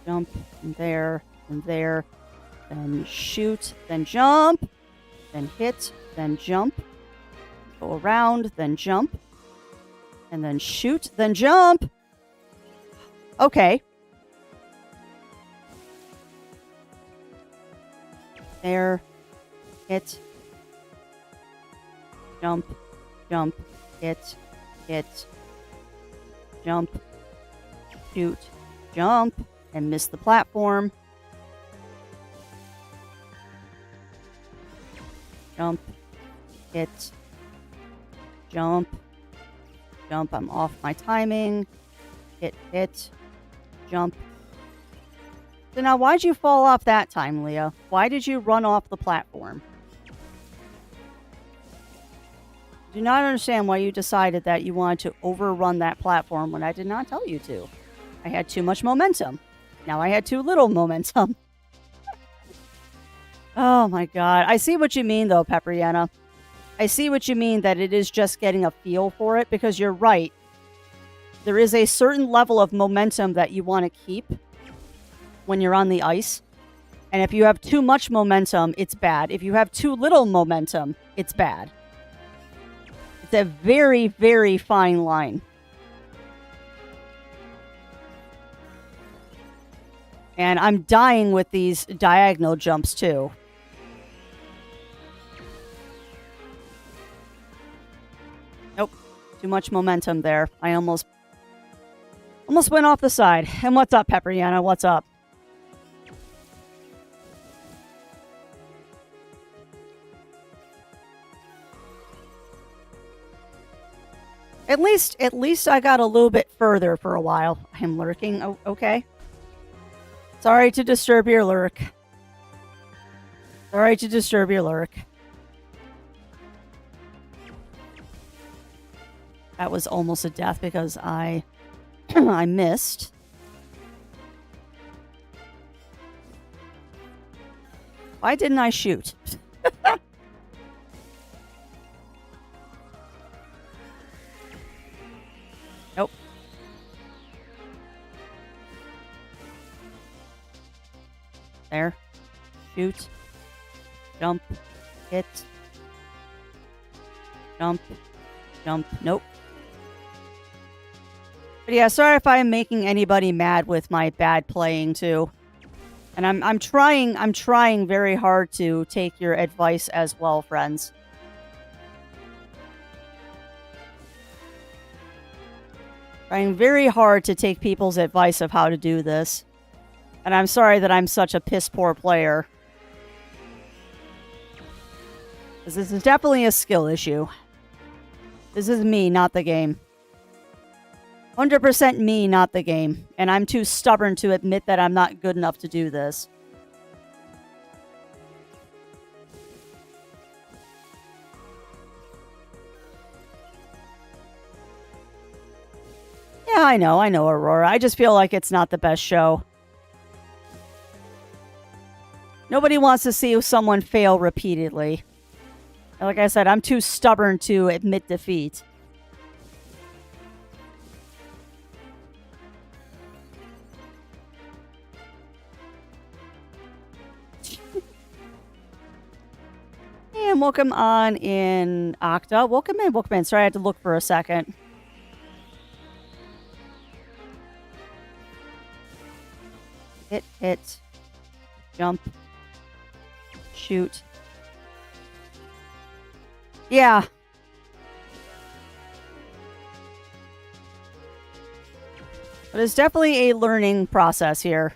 Jump, and there, then shoot, then jump, then hit, then jump, go around, then jump, and then shoot, then jump. Okay. There, hit, jump, hit, jump, shoot, jump, and miss the platform. Jump, hit, jump, I'm off my timing, hit, jump, So now, why'd you fall off that time, Leah? Why did you run off the platform? Do not understand why you decided that you wanted to overrun that platform when I did not tell you to. I had too much momentum. Now I had too little momentum. Oh my god. I see what you mean, though, Pepperyana. I see what you mean, that it is just getting a feel for it, because you're right. There is a certain level of momentum that you want to keep when you're on the ice. And if you have too much momentum, it's bad. If you have too little momentum, it's bad. It's a very, very fine line. And I'm dying with these diagonal jumps, too. Nope. Too much momentum there. I almost went off the side. And what's up, Pepperyana? What's up? At least I got a little bit further for a while. I'm lurking. Oh, okay. Sorry to disturb your lurk. Sorry to disturb your lurk. That was almost a death because I I missed. Why didn't I shoot? Nope. There. Shoot. Jump. Hit. Jump. Jump. Nope. But yeah, sorry if I'm making anybody mad with my bad playing too. And I'm trying very hard to take your advice as well, friends. Trying very hard to take people's advice of how to do this. And I'm sorry that I'm such a piss poor player. Because this is definitely a skill issue. This is me, not the game. 100% me, not the game. And I'm too stubborn to admit that I'm not good enough to do this. Yeah, I know, Aurora. I just feel like it's not the best show. Nobody wants to see someone fail repeatedly. Like I said, I'm too stubborn to admit defeat. And welcome on in, Octa. Welcome in. Sorry, I had to look for a second. Hit. Jump. Shoot. Yeah. But it's definitely a learning process here.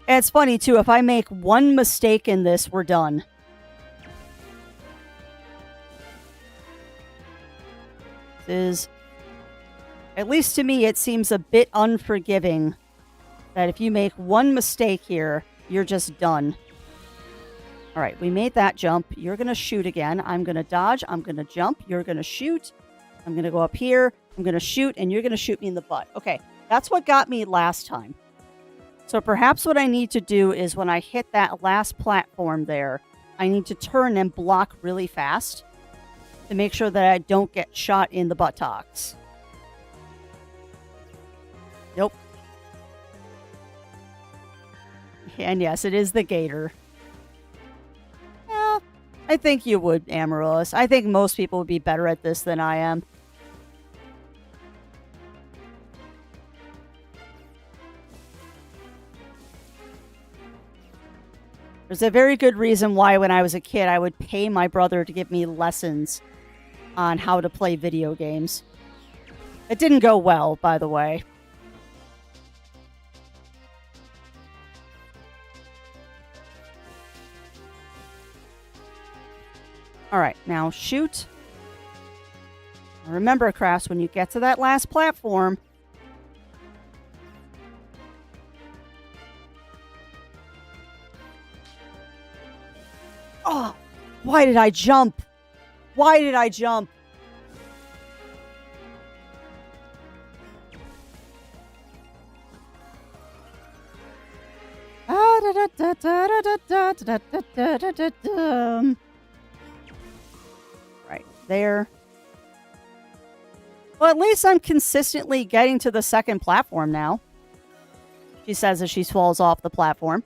And it's funny, too. If I make one mistake in this, we're done. This is... At least to me, it seems a bit unforgiving. That if you make one mistake here, you're just done. Alright, we made that jump. You're going to shoot again. I'm going to dodge. I'm going to jump. You're going to shoot. I'm going to go up here. I'm going to shoot, and you're going to shoot me in the butt. Okay, that's what got me last time. So perhaps what I need to do is when I hit that last platform there, I need to turn and block really fast to make sure that I don't get shot in the buttocks. Nope. And yes, it is the gator. Yeah, I think you would, Amaryllis. I think most people would be better at this than I am. There's a very good reason why when I was a kid, I would pay my brother to give me lessons on how to play video games. It didn't go well, by the way. Alright, now shoot. Remember, Crafts, when you get to that last platform, Oh, why did I jump? Why did I jump? Right there. Well, at least I'm consistently getting to the second platform now. She says as she falls off the platform.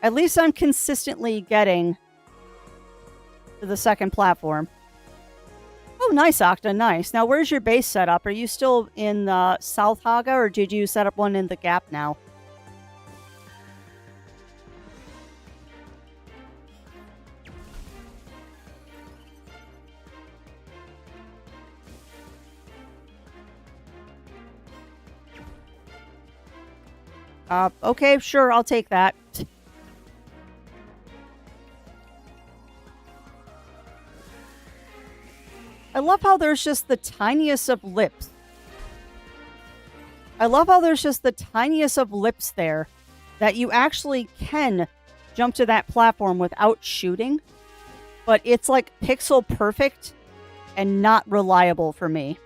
At least I'm consistently getting to the second platform. Oh, nice, Octa, nice. Now, where's your base setup? Are you still in South Haga, or did you set up one in the Gap now? Okay, sure, I'll take that. I love how there's just the tiniest of lips. I love how there's just the tiniest of lips there that you actually can jump to that platform without shooting, but it's like pixel perfect and not reliable for me.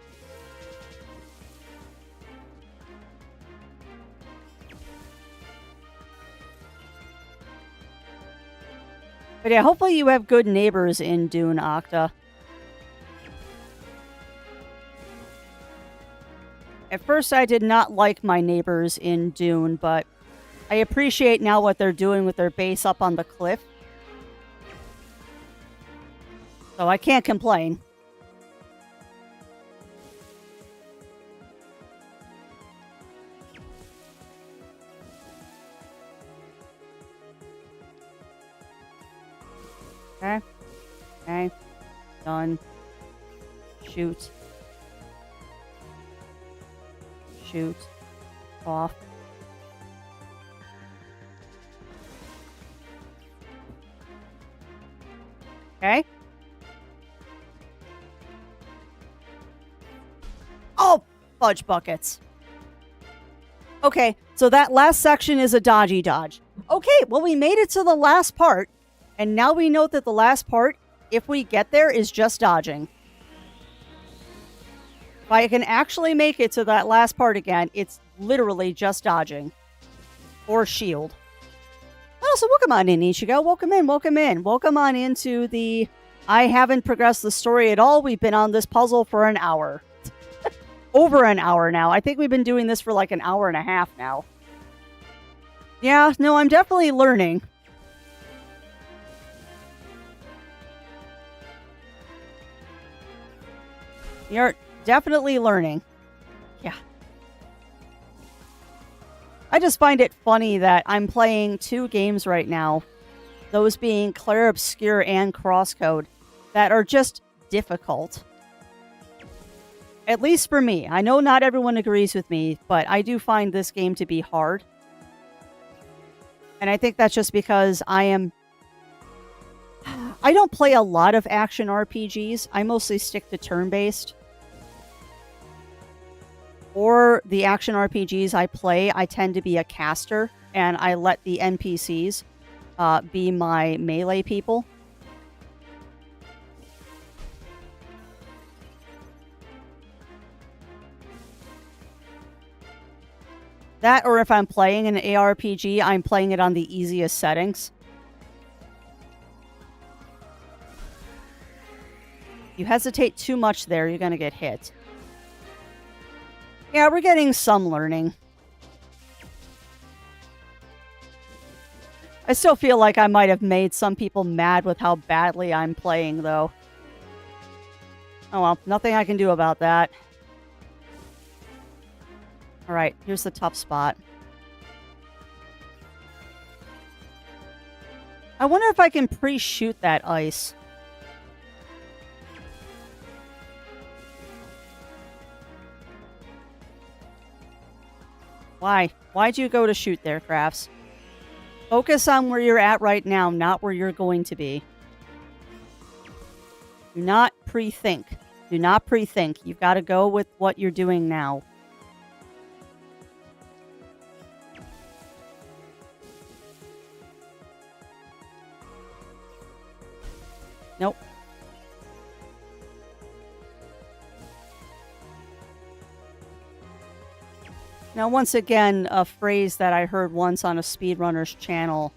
But yeah, hopefully you have good neighbors in Dune, Octa. At first, I did not like my neighbors in Dune, but I appreciate now what they're doing with their base up on the cliff. So I can't complain. Okay. Okay. Done. Shoot. Shoot. Off. Okay. Oh, fudge buckets. Okay, so that last section is a dodgy dodge. Okay, well, we made it to the last part. And now we know that the last part, if we get there, is just dodging. If I can actually make it to that last part again, it's literally just dodging. Or shield. Oh, so welcome on in, Ichigo. Welcome in, welcome in. Welcome on into the... I haven't progressed the story at all. We've been on this puzzle for an hour. Over an hour now. I think we've been doing this for like an hour and a half now. Yeah, no, I'm definitely learning. You're definitely learning. Yeah. I just find it funny that I'm playing two games right now, those being Clair Obscur and CrossCode, that are just difficult. At least for me. I know not everyone agrees with me, but I do find this game to be hard. And I think that's just because I don't play a lot of action RPGs. I mostly stick to turn-based. Or the action RPGs I play, I tend to be a caster, and I let the NPCs be my melee people. That, or if I'm playing an ARPG, I'm playing it on the easiest settings. You hesitate too much there, you're going to get hit. Yeah, we're getting some learning. I still feel like I might have made some people mad with how badly I'm playing, though. Oh well, nothing I can do about that. Alright, here's the tough spot. I wonder if I can pre-shoot that ice. Why? Why'd you go to shoot there, Crafts? Focus on where you're at right now, not where you're going to be. Do not pre-think. Do not pre-think. You've got to go with what you're doing now. Nope. Now, once again, a phrase that I heard once on a speedrunner's channel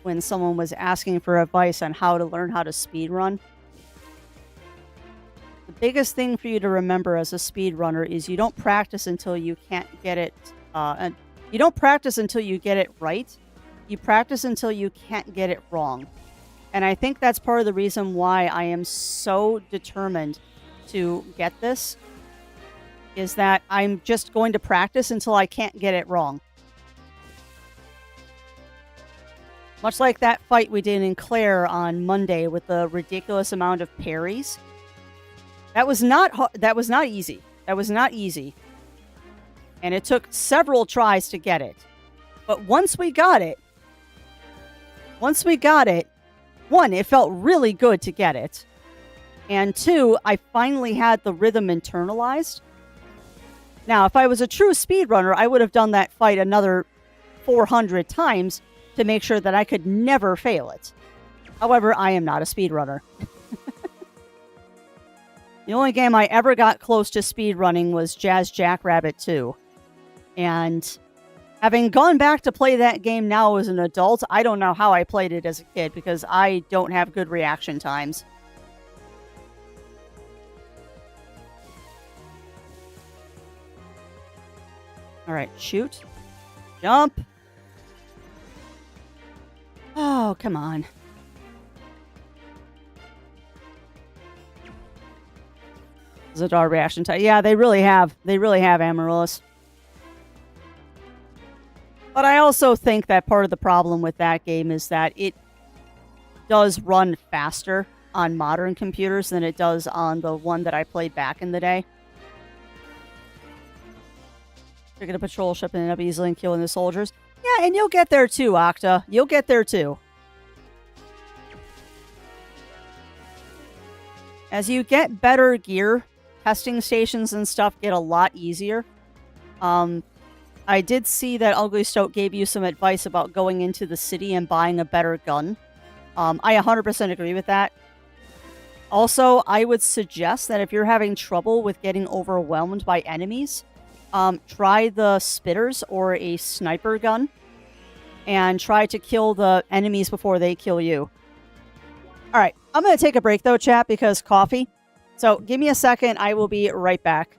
when someone was asking for advice on how to learn how to speedrun. The biggest thing for you to remember as a speedrunner is you don't practice until you can't get it, and you don't practice until you get it right. You practice until you can't get it wrong. And I think that's part of the reason why I am so determined to get this, is that I'm just going to practice until I can't get it wrong. Much like that fight we did in Claire on Monday with the ridiculous amount of parries. That was not easy. That was not easy. And it took several tries to get it. But once we got it, one, it felt really good to get it. And two, I finally had the rhythm internalized. Now, if I was a true speedrunner, I would have done that fight another 400 times to make sure that I could never fail it. However, I am not a speedrunner. The only game I ever got close to speedrunning was Jazz Jackrabbit 2. And having gone back to play that game now as an adult, I don't know how I played it as a kid because I don't have good reaction times. All right, shoot. Jump. Oh, come on. Zadar reaction time. Yeah, they really have. They really have, Amaryllis. But I also think that part of the problem with that game is that it does run faster on modern computers than it does on the one that I played back in the day. You're going to patrol ship and end up easily killing the soldiers. Yeah, and you'll get there too, Octa. You'll get there too. As you get better gear, testing stations and stuff get a lot easier. I did see that Ugly Stoat gave you some advice about going into the city and buying a better gun. I 100% agree with that. Also, I would suggest that if you're having trouble with getting overwhelmed by enemies, try the spitters or a sniper gun and try to kill the enemies before they kill you. All right, I'm going to take a break though, chat, because coffee. So give me a second. I will be right back.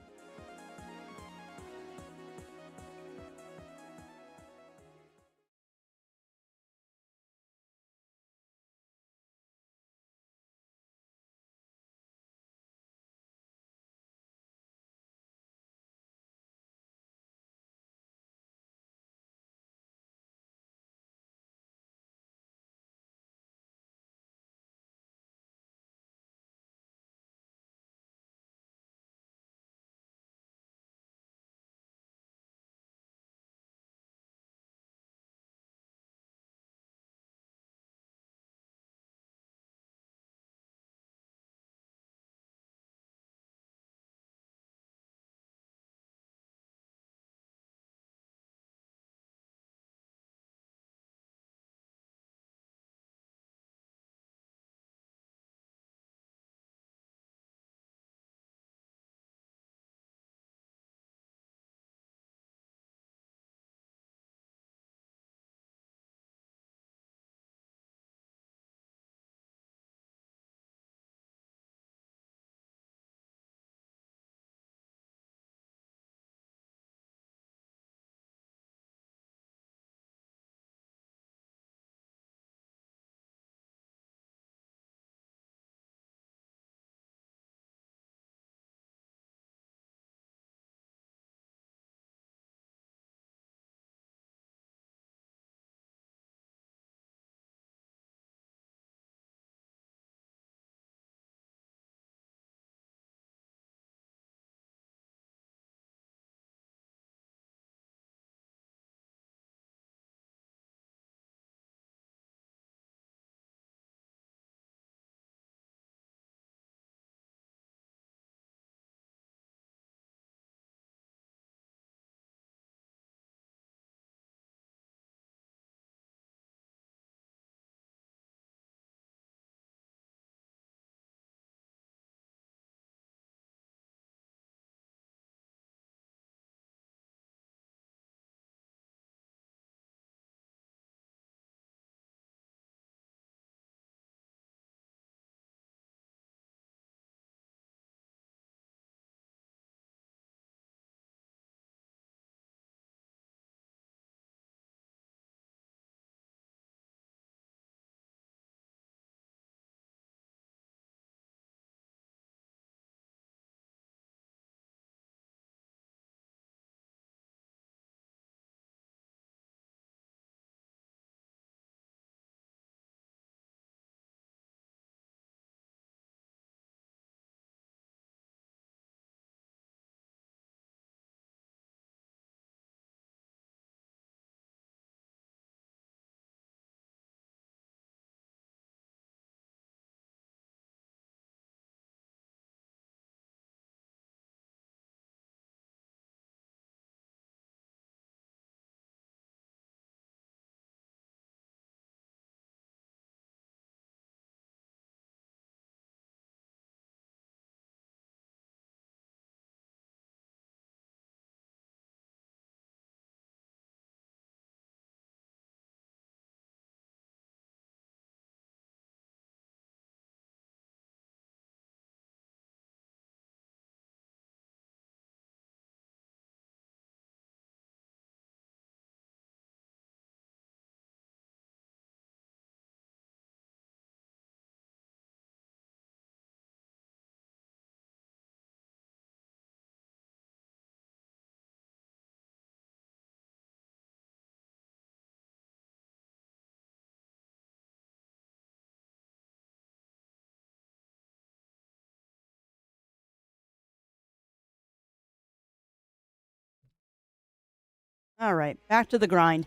All right, back to the grind.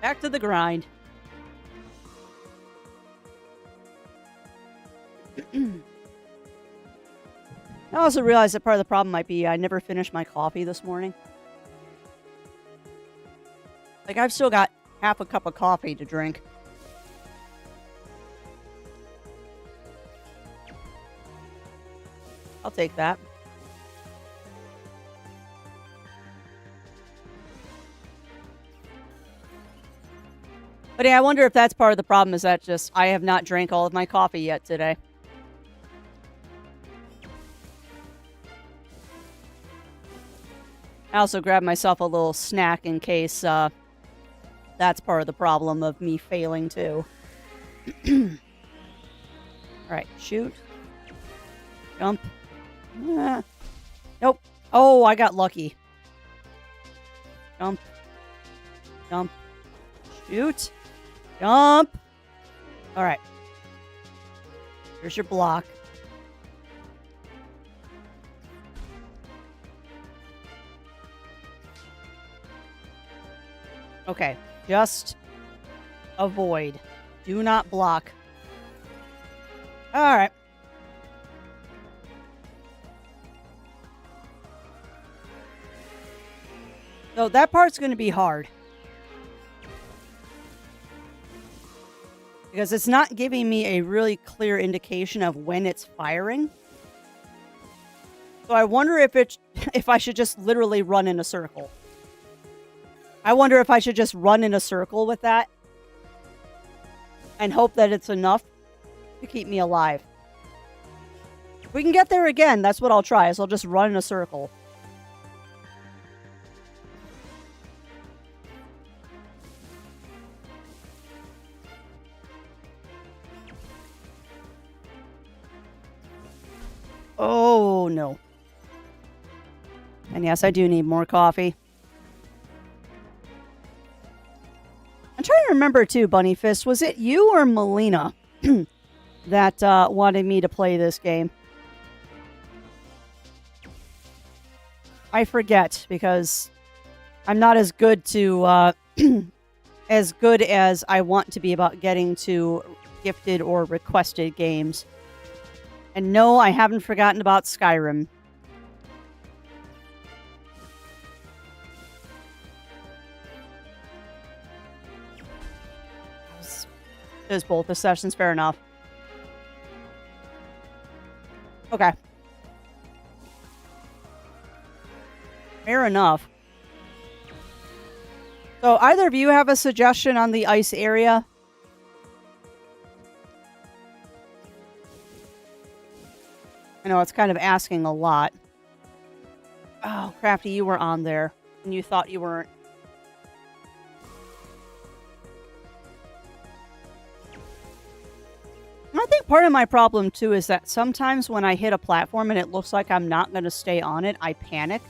Back to the grind. I also realized that part of the problem might be I never finished my coffee this morning. Like, I've still got half a cup of coffee to drink. I'll take that. But yeah, I wonder if that's part of the problem, is that just I have not drank all of my coffee yet today. I also grabbed myself a little snack in case that's part of the problem of me failing too. Alright, shoot. Jump. Nope. Oh, I got lucky. Jump. Jump. Shoot. Jump. Alright. Here's your block. Okay. Just avoid. Do not block. Alright. So that part's going to be hard. Because it's not giving me a really clear indication of when it's firing. So I wonder if I should just literally run in a circle. I wonder if I should just run in a circle with that and hope that it's enough to keep me alive. If we can get there again, that's what I'll try, is I'll just run in a circle. Oh, no. And yes, I do need more coffee. I'm trying to remember, too, Bunny Fist. Was it you or Melina that wanted me to play this game? I forget, because I'm not as good to... as good as I want to be about getting to gifted or requested games. And no, I haven't forgotten about Skyrim. There's both the sessions, fair enough. Okay. Fair enough. So, either of you have a suggestion on the ice area? I know it's kind of asking a lot. Oh, Crafty, you were on there, and you thought you weren't. I think part of my problem, too, is that sometimes when I hit a platform and it looks like I'm not going to stay on it, I panic.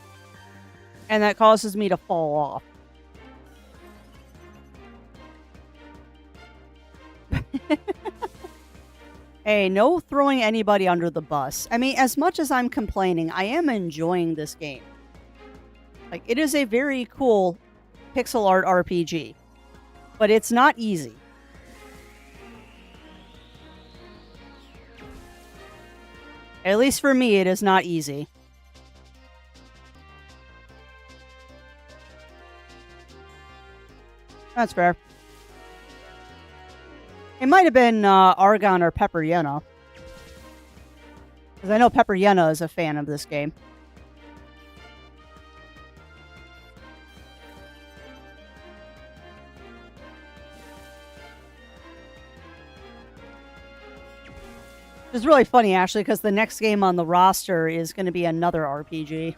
And that causes me to fall off. Hey, no throwing anybody under the bus. I mean, as much as I'm complaining, I am enjoying this game. Like, it is a very cool pixel art RPG. But it's not easy. At least for me, it is not easy. That's fair. It might have been Argon or Pepper Yenna. Because I know Pepper Yenna is a fan of this game. It's really funny, actually, because the next game on the roster is going to be another RPG.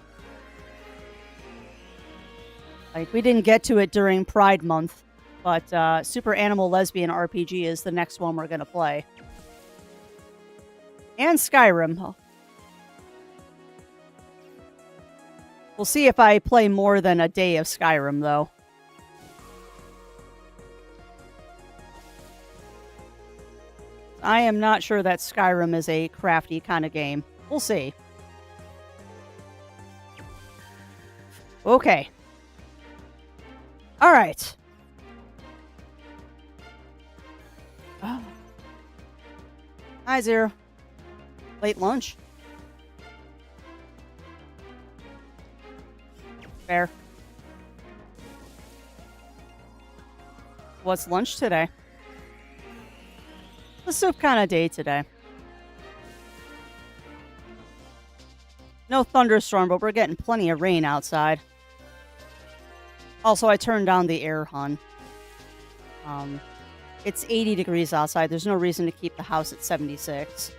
Like, we didn't get to it during Pride Month. But Super Animal Lesbian RPG is the next one we're going to play. And Skyrim. We'll see if I play more than a day of Skyrim, though. I am not sure that Skyrim is a crafty kind of game. We'll see. Okay. All right. Oh. Hi, Zero. Late lunch. Fair. What's lunch today? The soup kind of day today. No thunderstorm, but we're getting plenty of rain outside. Also, I turned down the air hun. It's 80 degrees outside. There's no reason to keep the house at 76.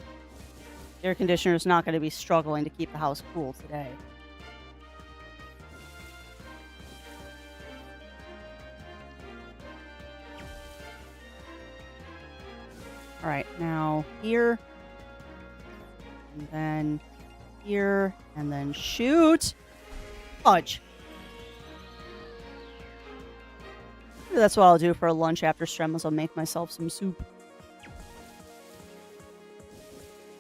The air conditioner is not going to be struggling to keep the house cool today. All right, now here, and then here, and then shoot. Fudge. Maybe that's what I'll do for lunch after stream, is I'll make myself some soup.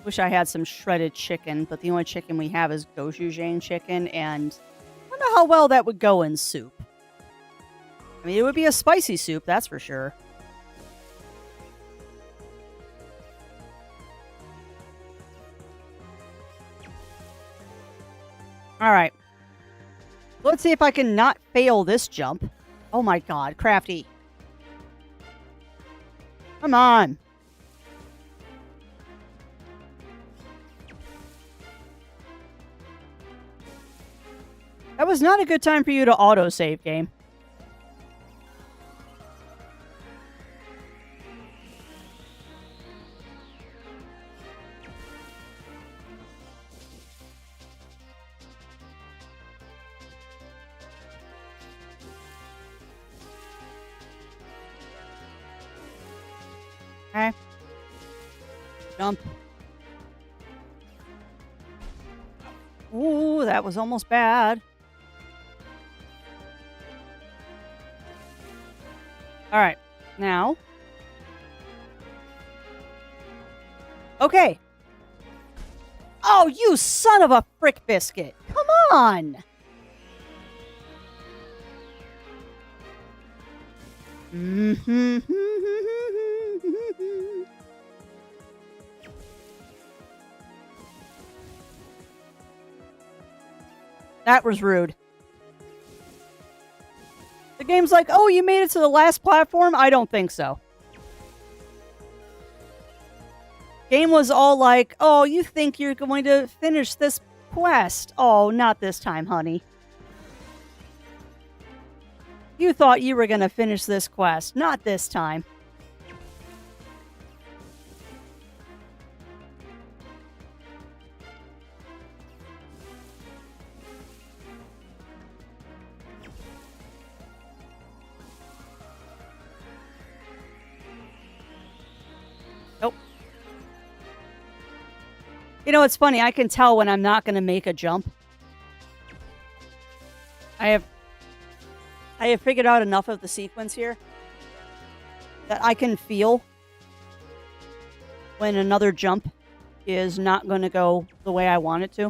Wish I had some shredded chicken, but the only chicken we have is gochujang chicken, and I don't know how well that would go in soup. I mean, it would be a spicy soup, that's for sure. Alright. Let's see if I can not fail this jump. Oh my god, Crafty. Come on. That was not a good time for you to autosave, game. Okay. Jump. Ooh, that was almost bad. Alright, now. Okay. Oh, you son of a frick biscuit. Come on. That was rude. The game's like, oh, you made it to the last platform? I don't think so. Game was all like, oh, you think you're going to finish this quest? Oh, not this time, honey. You thought you were going to finish this quest. Not this time. Nope. You know, it's funny. I can tell when I'm not going to make a jump. I have figured out enough of the sequence here that I can feel when another jump is not going to go the way I want it to.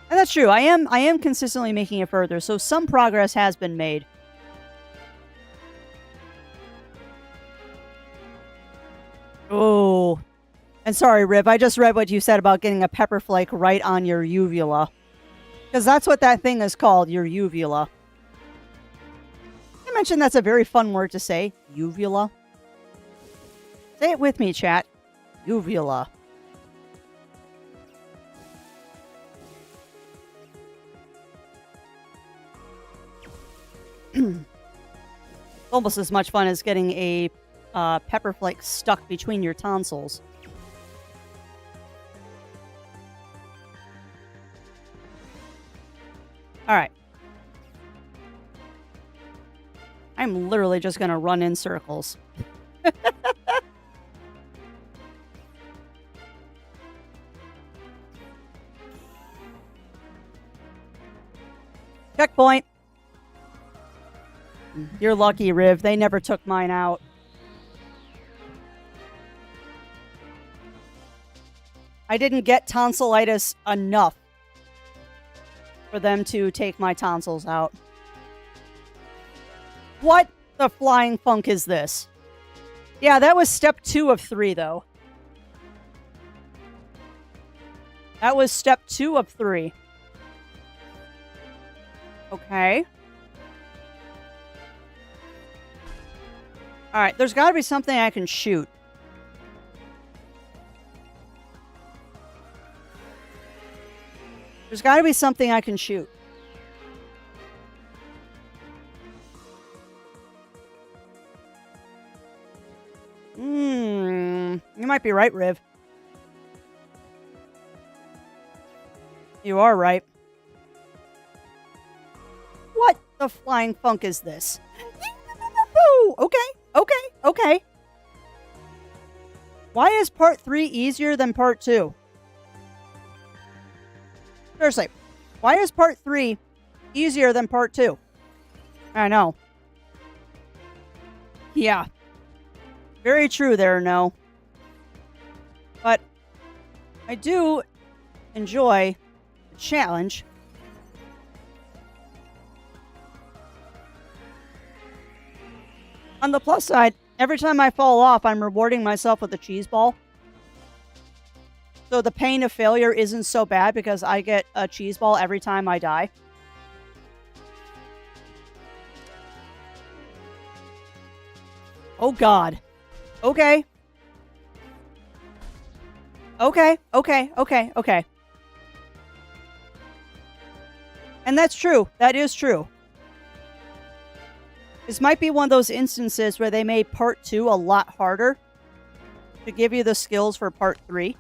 And that's true. I am consistently making it further, so some progress has been made. Oh. And sorry, Riv, I just read what you said about getting a pepper flake right on your uvula. Because that's what that thing is called, your uvula. I mentioned that's a very fun word to say, uvula. Say it with me, chat. Uvula. Almost as much fun as getting a pepper flake stuck between your tonsils. Alright. I'm literally just gonna run in circles. Checkpoint! You're lucky, Riv. They never took mine out. I didn't get tonsillitis enough for them to take my tonsils out. What the flying funk is this? Yeah, that was step 2 of 3, though. That was step 2 of 3. Okay. Alright, there's gotta be something I can shoot. There's gotta be something I can shoot. You might be right, Riv. You are right. What the flying funk is this? Okay. Why is part 3 easier than part 2? Seriously, why is part 3 easier than part 2? I know. Yeah. Very true there, no. But I do enjoy the challenge. On the plus side, every time I fall off, I'm rewarding myself with a cheese ball. So the pain of failure isn't so bad because I get a cheese ball every time I die. Oh God. Okay. Okay. And that's true. That is true. This might be one of those instances where they made part 2 a lot harder to give you the skills for part 3.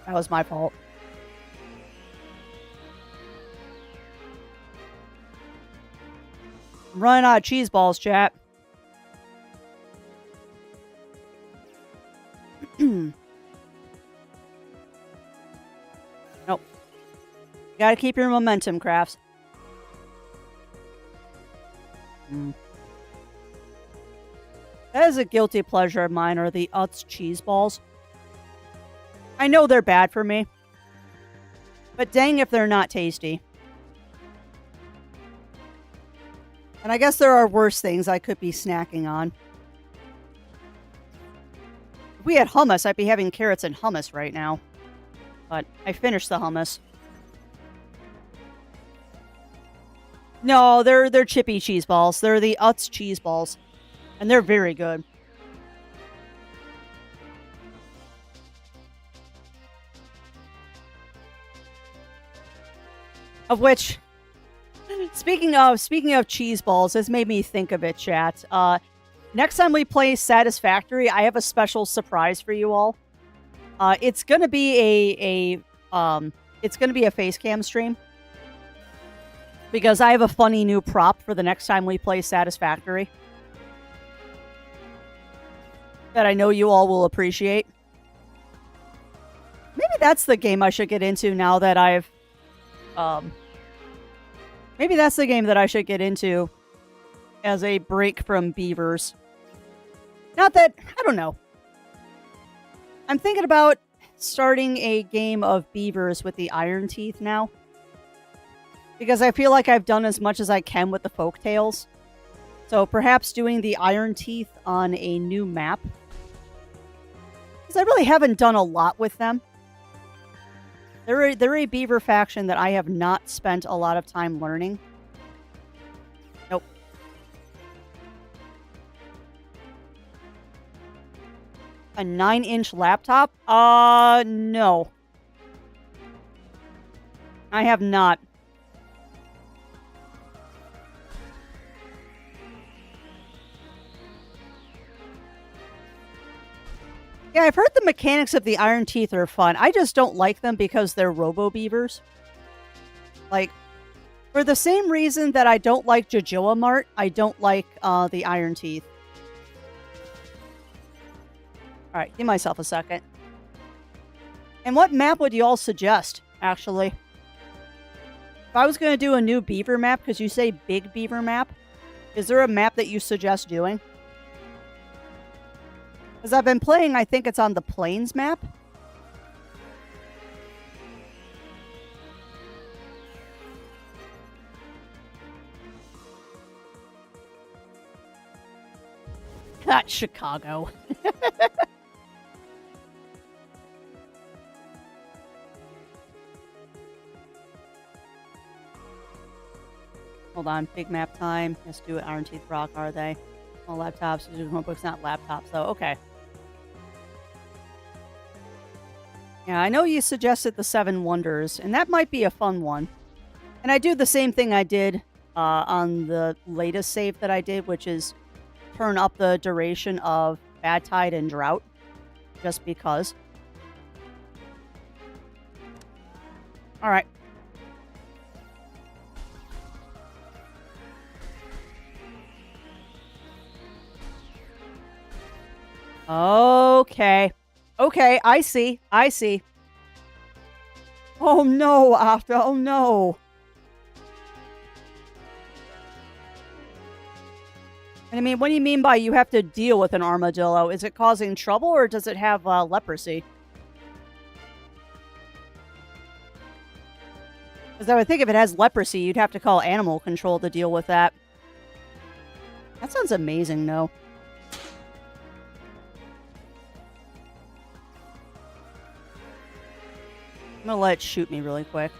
That was my fault. I'm running out of cheese balls, chat. Nope. You gotta keep your momentum, Crafts. That is a guilty pleasure of mine, are the Utz cheese balls. I know they're bad for me, but dang if they're not tasty. And I guess there are worse things I could be snacking on. If we had hummus, I'd be having carrots and hummus right now. But I finished the hummus. No, they're chippy cheese balls. They're the Utz cheese balls. And they're very good. Of which, speaking of cheese balls, this made me think of it, chat. Next time we play Satisfactory, I have a special surprise for you all. It's gonna be a face cam stream. Because I have a funny new prop for the next time we play Satisfactory. That I know you all will appreciate. Maybe that's the game I should get into now that I've... maybe that's the game that I should get into as a break from beavers. Not that... I don't know. I'm thinking about starting a game of beavers with the Iron Teeth now. Because I feel like I've done as much as I can with the folktales. So perhaps doing the Iron Teeth on a new map. Because I really haven't done a lot with them. They're a beaver faction that I have not spent a lot of time learning. Nope. A 9-inch laptop? No. I have not. Yeah, I've heard the mechanics of the Iron Teeth are fun. I just don't like them because they're robo-beavers. Like, for the same reason that I don't like Jojoa Mart, I don't like the Iron Teeth. Alright, give myself a second. And what map would you all suggest, actually? If I was going to do a new beaver map, because you say big beaver map, is there a map that you suggest doing? Because I've been playing, I think it's on the Plains map. Chicago. Hold on, big map time. Let's do it. Iron Teeth Rock, are they? All laptops, notebooks, not laptops, though. Okay. Yeah, I know you suggested the 7 Wonders, and that might be a fun one. And I do the same thing I did on the latest save that I did, which is turn up the duration of Bad Tide and Drought, just because. All right. Okay. Okay, I see. I see. Oh no, After. Oh no. And I mean, what do you mean by you have to deal with an armadillo? Is it causing trouble or does it have leprosy? Because I would think if it has leprosy, you'd have to call animal control to deal with that. That sounds amazing, though. I'm gonna let it shoot me really quick.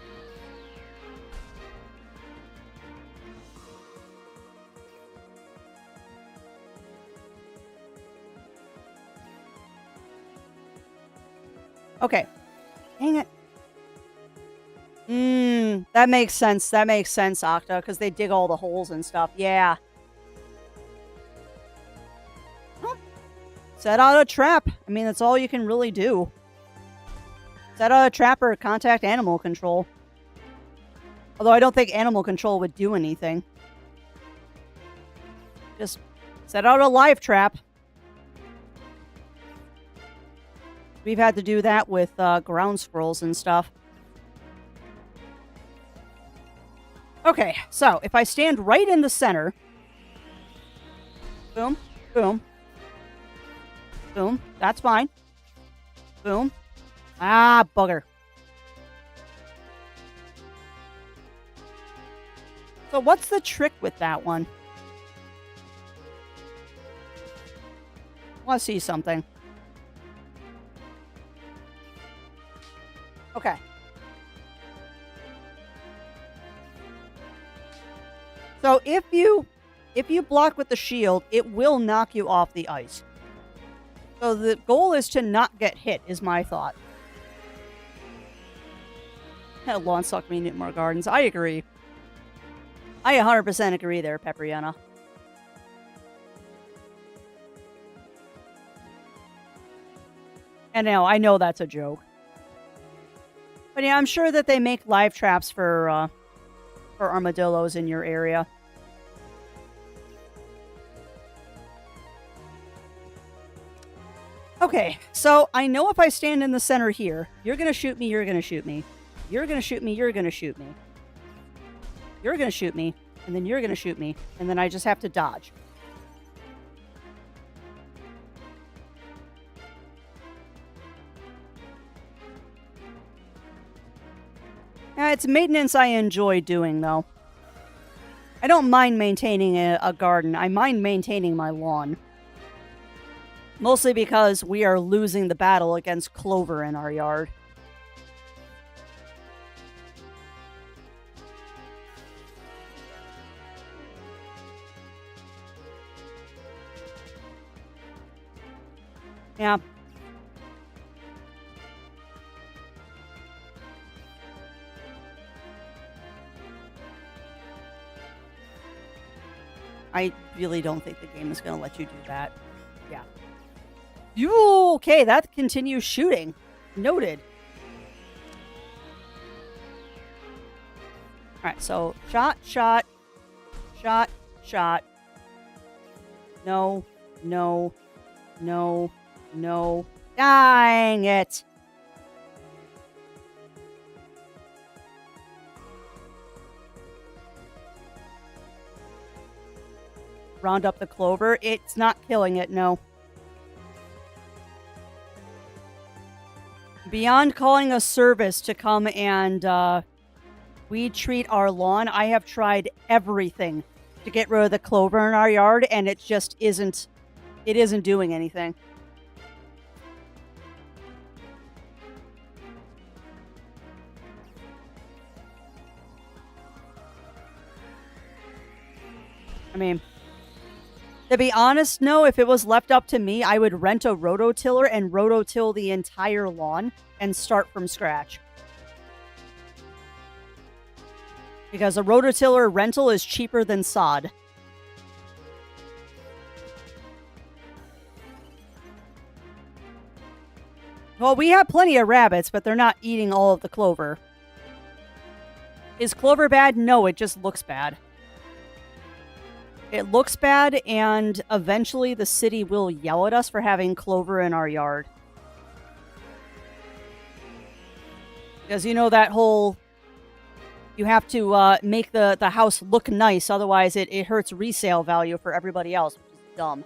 Okay. Dang it. That makes sense. That makes sense, Octa, because they dig all the holes and stuff. Yeah. Well, set out a trap. I mean, that's all you can really do. Set out a trap or contact animal control. Although I don't think animal control would do anything. Just set out a live trap. We've had to do that with ground squirrels and stuff. Okay, so if I stand right in the center. Boom, boom. Boom, that's fine. Boom. Ah, bugger. So what's the trick with that one? I want to see something. Okay. So if you block with the shield, it will knock you off the ice. So the goal is to not get hit, is my thought. Lawn suck me Newtmore Gardens. I agree. I 100% agree there, Peperiana. And now I know that's a joke. But yeah, I'm sure that they make live traps for armadillos in your area. Okay, so I know if I stand in the center here, you're gonna shoot me, you're gonna shoot me. You're gonna shoot me, you're gonna shoot me. You're gonna shoot me, and then you're gonna shoot me, and then I just have to dodge. It's maintenance I enjoy doing, though. I don't mind maintaining a garden. I mind maintaining my lawn. Mostly because we are losing the battle against clover in our yard. Yeah. I really don't think the game is going to let you do that. Yeah. Okay, that continues shooting. Noted. Alright, so shot, shot, shot, shot. No, no, no, no. Dang it! Round up the clover. It's not killing it, no. Beyond calling a service to come and weed treat our lawn, I have tried everything to get rid of the clover in our yard, and it just isn't It isn't doing anything. I mean, to be honest, no, if it was left up to me, I would rent a rototiller and rototill the entire lawn and start from scratch. Because a rototiller rental is cheaper than sod. Well, we have plenty of rabbits, but they're not eating all of the clover. Is clover bad? No, it just looks bad. It looks bad, and eventually the city will yell at us for having clover in our yard. Because you know that whole... You have to make the house look nice, otherwise it hurts resale value for everybody else, which is dumb.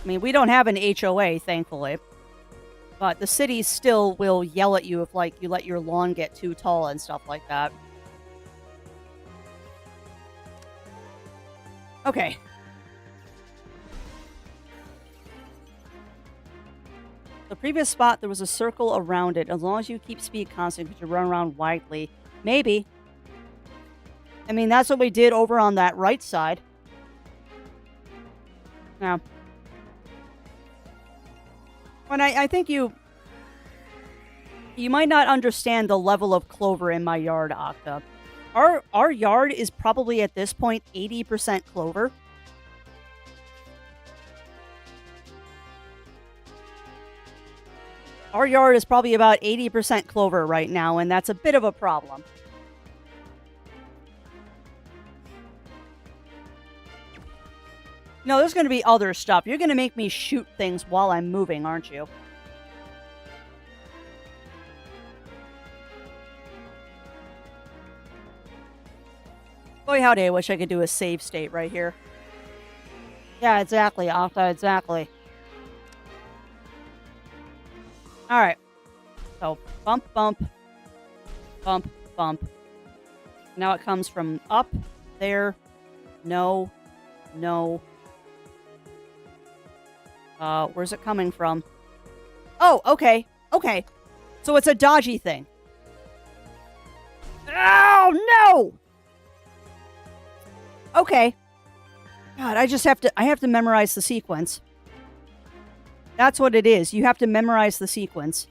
I mean, we don't have an HOA, thankfully. But the city still will yell at you if, like, you let your lawn get too tall and stuff like that. Okay. The previous spot, there was a circle around it. As long as you keep speed constant, you can run around widely. Maybe. I mean, that's what we did over on that right side. Now. When I think you might not understand the level of clover in my yard, Octa. Our yard is probably at this point 80% clover. Our yard is probably about 80% clover right now, and that's a bit of a problem. No, there's going to be other stuff. You're going to make me shoot things while I'm moving, aren't you? Boy, howdy, I wish I could do a save state right here. Yeah, exactly, Octa, exactly. Alright. So, bump, bump. Bump, bump. Now it comes from up, there, no, no. Where's it coming from? Oh, okay, okay. So it's a dodgy thing. Oh, no! Okay. God, I have to memorize the sequence. That's what it is. You have to memorize the sequence.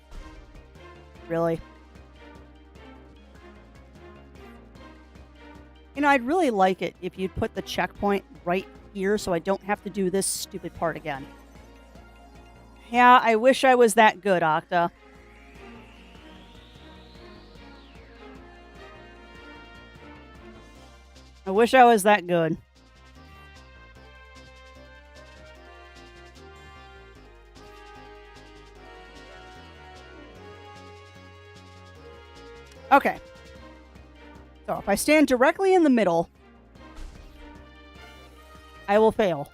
Really? You know, I'd really like it if you'd put the checkpoint right here so I don't have to do this stupid part again. Yeah, I wish I was that good, Octa. I wish I was that good. Okay. So if I stand directly in the middle, I will fail.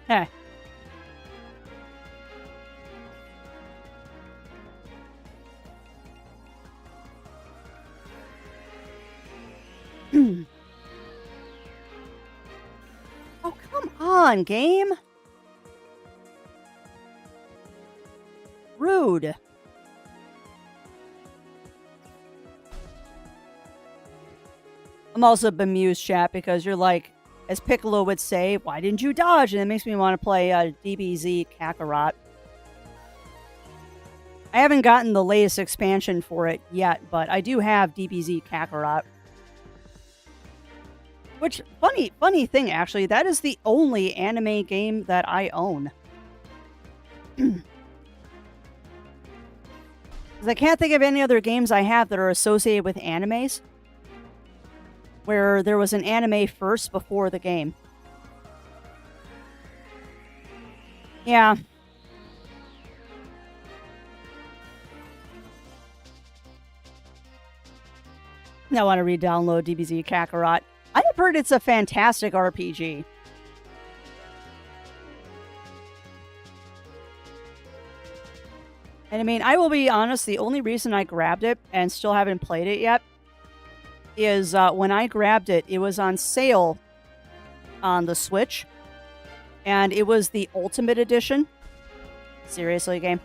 Heh. Oh, come on, game. Rude. I'm also bemused, chat, because you're like, as Piccolo would say, why didn't you dodge? And it makes me want to play DBZ Kakarot. I haven't gotten the latest expansion for it yet, but I do have DBZ Kakarot. Which, funny thing, actually, that is the only anime game that I own. Because I can't think of any other games I have that are associated with animes, where there was an anime first before the game. Yeah. I want to re-download DBZ Kakarot. I have heard it's a fantastic RPG. And I mean, I will be honest, the only reason I grabbed it and still haven't played it yet is when I grabbed it, it was on sale on the Switch. And it was the Ultimate Edition. Seriously, game?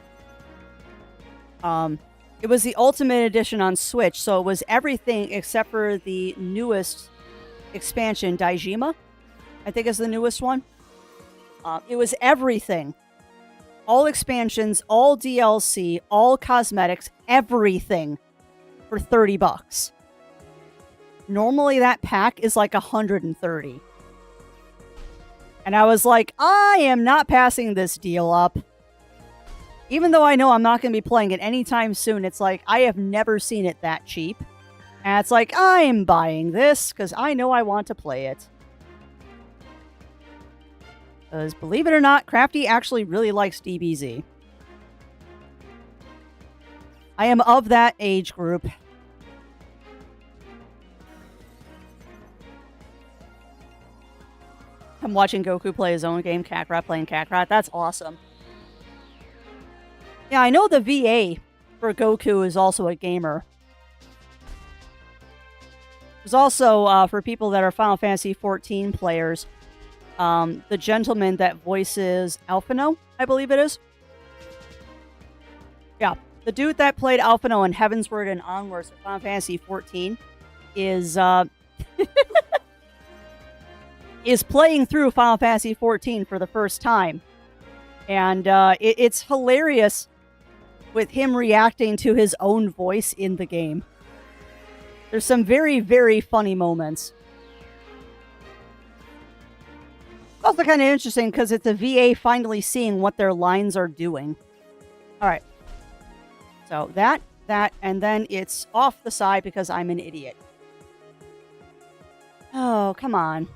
It was the Ultimate Edition on Switch, so it was everything except for the newest expansion, Daijima, I think is the newest one. It was everything. All expansions, all DLC, all cosmetics, everything for $30. Normally that pack is like $130. And I was like, I am not passing this deal up. Even though I know I'm not going to be playing it anytime soon, it's like, I have never seen it that cheap. And it's like, I'm buying this because I know I want to play it. Because believe it or not, Crafty actually really likes DBZ. I am of that age group. I'm watching Goku play his own game, Kakarot playing Kakarot. That's awesome. Yeah, I know the VA for Goku is also a gamer. There's also, for people that are Final Fantasy XIV players, the gentleman that voices Alphino, I believe it is. Yeah, the dude that played Alphino in Heavensward and Onwards for Final Fantasy XIV is, is playing through Final Fantasy XIV for the first time. And it's hilarious with him reacting to his own voice in the game. There's some very, very funny moments. It's also kind of interesting because it's a VA finally seeing what their lines are doing. Alright. So that, and then it's off the side because I'm an idiot. Oh, come on.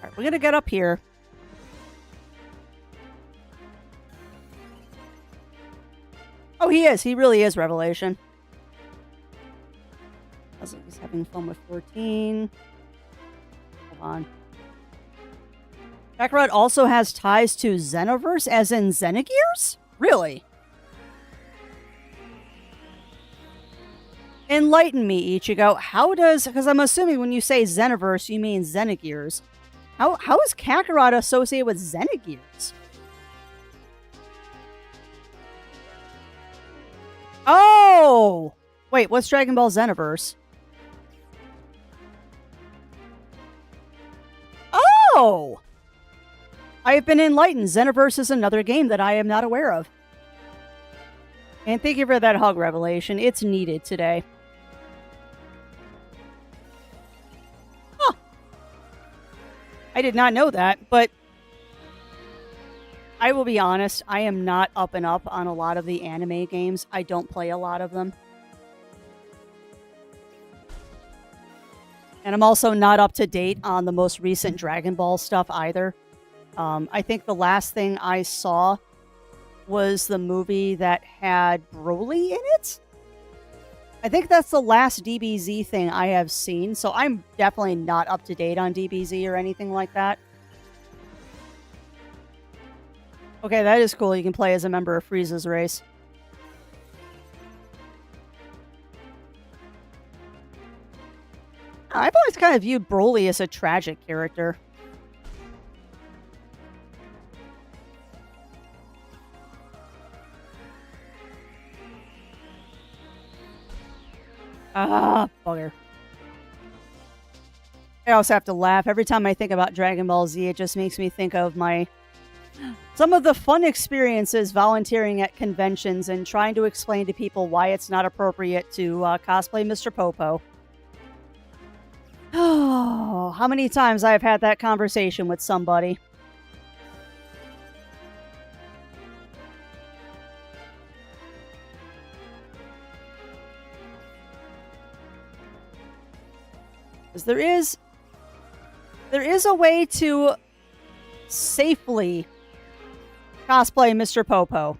Alright, we're gonna get up here. Oh, he is. He really is Revelation. I was just having fun with 14. Hold on. Kakarot also has ties to Xenoverse, as in Xenogears? Really? Enlighten me, Ichigo. How does... Because I'm assuming when you say Xenoverse, you mean Xenogears. How is Kakarot associated with Xenogears? Oh! Wait, what's Dragon Ball Xenoverse? Oh! I have been enlightened. Xenoverse is another game that I am not aware of. And thank you for that hug, Revelation. It's needed today. Huh. I did not know that, but I will be honest, I am not up and up on a lot of the anime games. I don't play a lot of them. And I'm also not up to date on the most recent Dragon Ball stuff either. I think the last thing I saw was the movie that had Broly in it. I think that's the last DBZ thing I have seen, so I'm definitely not up to date on DBZ or anything like that. Okay, that is cool. You can play as a member of Frieza's race. I've always kind of viewed Broly as a tragic character. Ah, bugger. I also have to laugh. Every time I think about Dragon Ball Z, it just makes me think of some of the fun experiences volunteering at conventions and trying to explain to people why it's not appropriate to cosplay Mr. Popo. Oh, how many times I've had that conversation with somebody. Because there is a way to safely cosplay Mr. Popo.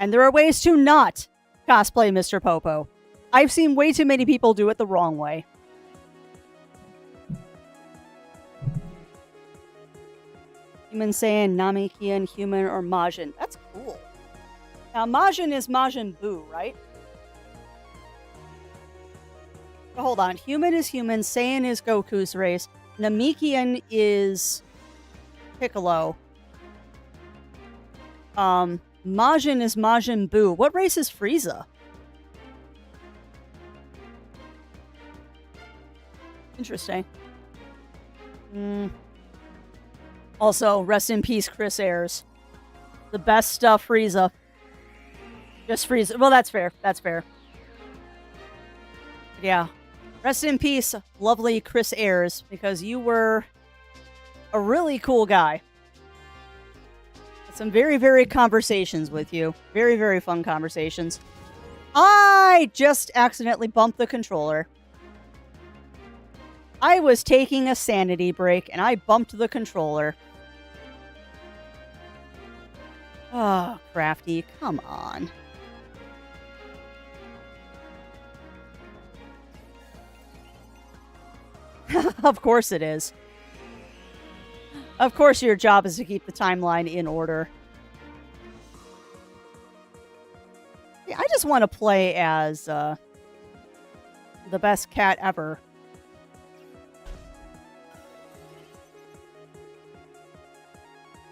And there are ways to not cosplay Mr. Popo. I've seen way too many people do it the wrong way. Human Saiyan, Namekian, Human, or Majin. That's cool. Now, Majin is Majin Buu, right? But hold on. Human is Human. Saiyan is Goku's race. Namekian is Piccolo. Majin is Majin Buu. What race is Frieza? Interesting. Also, rest in peace, Chris Ayres. The best stuff, Frieza. Just Frieza. Well, that's fair. That's fair. Yeah. Rest in peace, lovely Chris Ayres, because you were a really cool guy. Had some very, very conversations with you. Very, very fun conversations. I just accidentally bumped the controller. I was taking a sanity break, and I bumped the controller. Oh, Crafty, come on. Of course it is. Of course your job is to keep the timeline in order. Yeah, I just want to play as the best cat ever.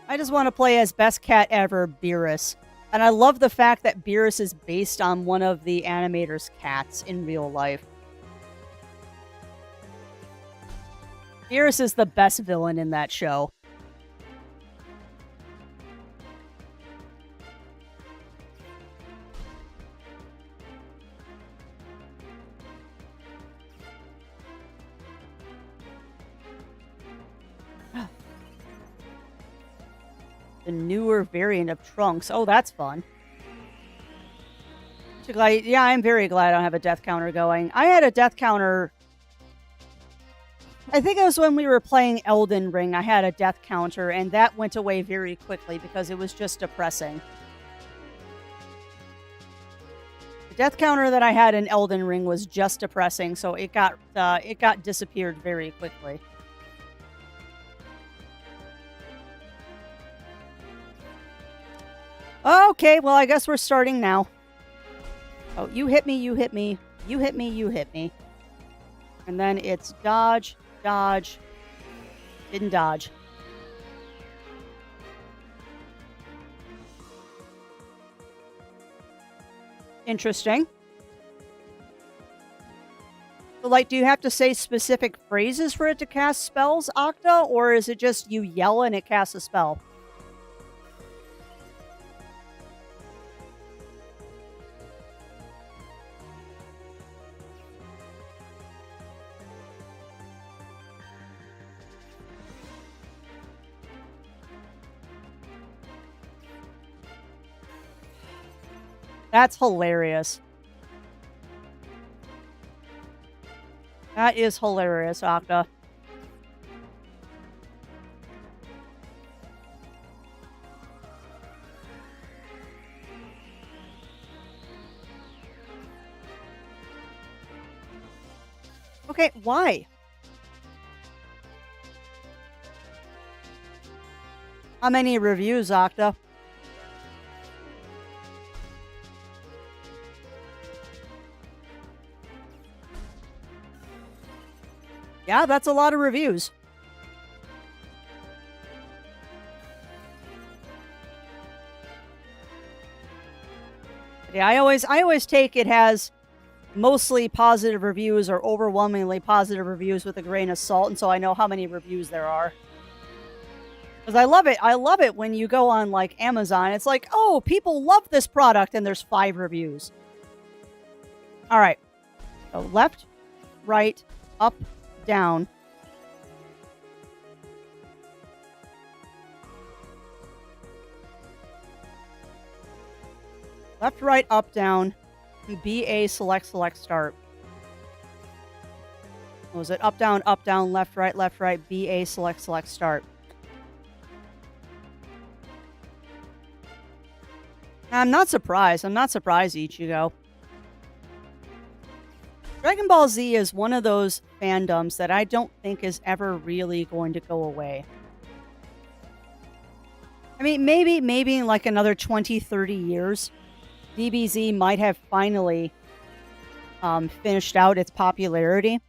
I just want to play as best cat ever, Beerus. And I love the fact that Beerus is based on one of the animator's cats in real life. Beerus is the best villain in that show. The newer variant of Trunks. Oh, that's fun. Yeah, I'm very glad I don't have a death counter going. I had a death counter... I think it was when we were playing Elden Ring, I had a death counter, and that went away very quickly because it was just depressing. The death counter that I had in Elden Ring was just depressing, so it got disappeared very quickly. Okay, well, I guess we're starting now. Oh, you hit me, you hit me, you hit me, you hit me. And then it's dodge, dodge, didn't dodge. Interesting. So, like, do you have to say specific phrases for it to cast spells, Octa? Or is it just you yell and it casts a spell? That's hilarious. That is hilarious, Octa. Okay, why? How many reviews, Octa? Yeah, that's a lot of reviews. Yeah, I always take it has mostly positive reviews or overwhelmingly positive reviews with a grain of salt, and so I know how many reviews there are. Because I love it. I love it when you go on like Amazon. It's like, oh, people love this product, and there's 5 reviews. All right. So left, right, up, down. Left, right, up, down. BA, select, start. What was it? Up, down, left, right, BA, select, start. I'm not surprised. I'm not surprised, Ichigo. Dragon Ball Z is one of those fandoms that I don't think is ever really going to go away. I mean, maybe in like another 20, 30 years, DBZ might have finally finished out its popularity.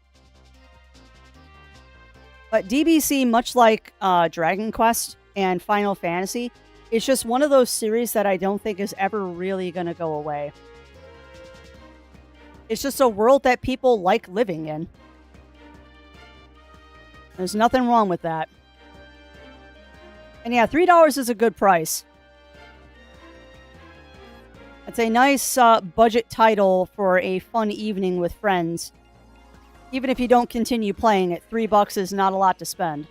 But DBZ, much like Dragon Quest and Final Fantasy, is just one of those series that I don't think is ever really going to go away. It's just a world that people like living in. There's nothing wrong with that. And yeah, $3 is a good price. It's a nice budget title for a fun evening with friends. Even if you don't continue playing it, $3 is not a lot to spend.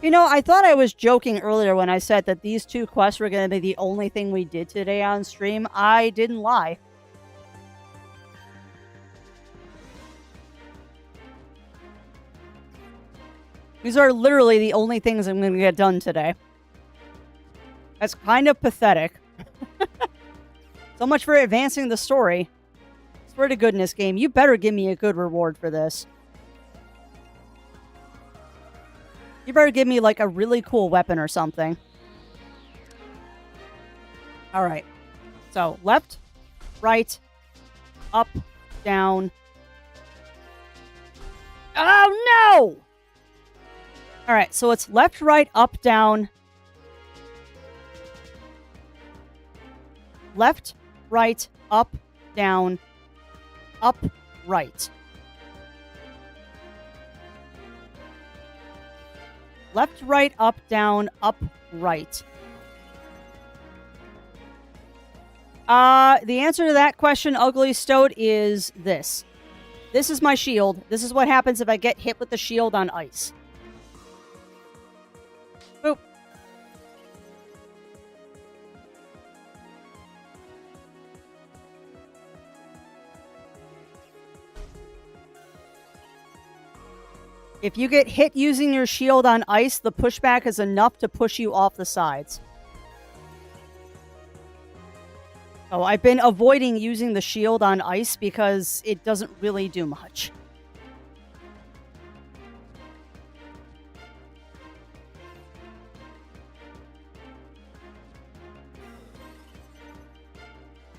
You know, I thought I was joking earlier when I said that these two quests were going to be the only thing we did today on stream. I didn't lie. These are literally the only things I'm going to get done today. That's kind of pathetic. So much for advancing the story. Swear to goodness, game, you better give me a good reward for this. You better give me, like, a really cool weapon or something. Alright. So, left, right, up, down. Oh, no! Alright, so it's left, right, up, down. Left, right, up, down, up, right. Left, right, up, down, up, right. The answer to that question, Ugly Stoat, is this. This is my shield. This is what happens if I get hit with the shield on ice. Boop. If you get hit using your shield on ice, the pushback is enough to push you off the sides. Oh, I've been avoiding using the shield on ice because it doesn't really do much.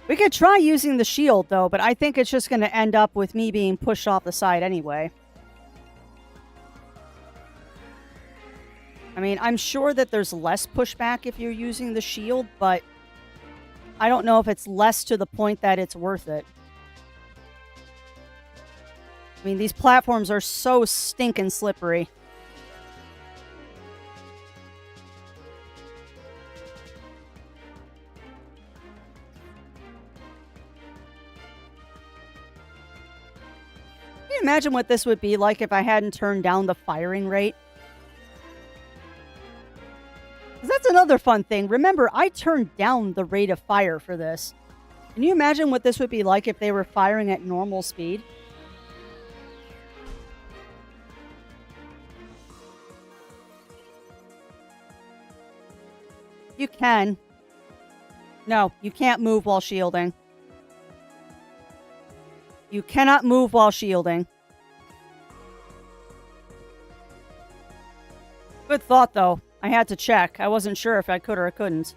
We could try using the shield, though, but I think it's just going to end up with me being pushed off the side anyway. I mean, I'm sure that there's less pushback if you're using the shield, but I don't know if it's less to the point that it's worth it. I mean, these platforms are so stinking slippery. Can you imagine what this would be like if I hadn't turned down the firing rate? That's another fun thing. Remember, I turned down the rate of fire for this. Can you imagine what this would be like if they were firing at normal speed? You can. No, you can't move while shielding. You cannot move while shielding. Good thought, though. I had to check. I wasn't sure if I could or I couldn't.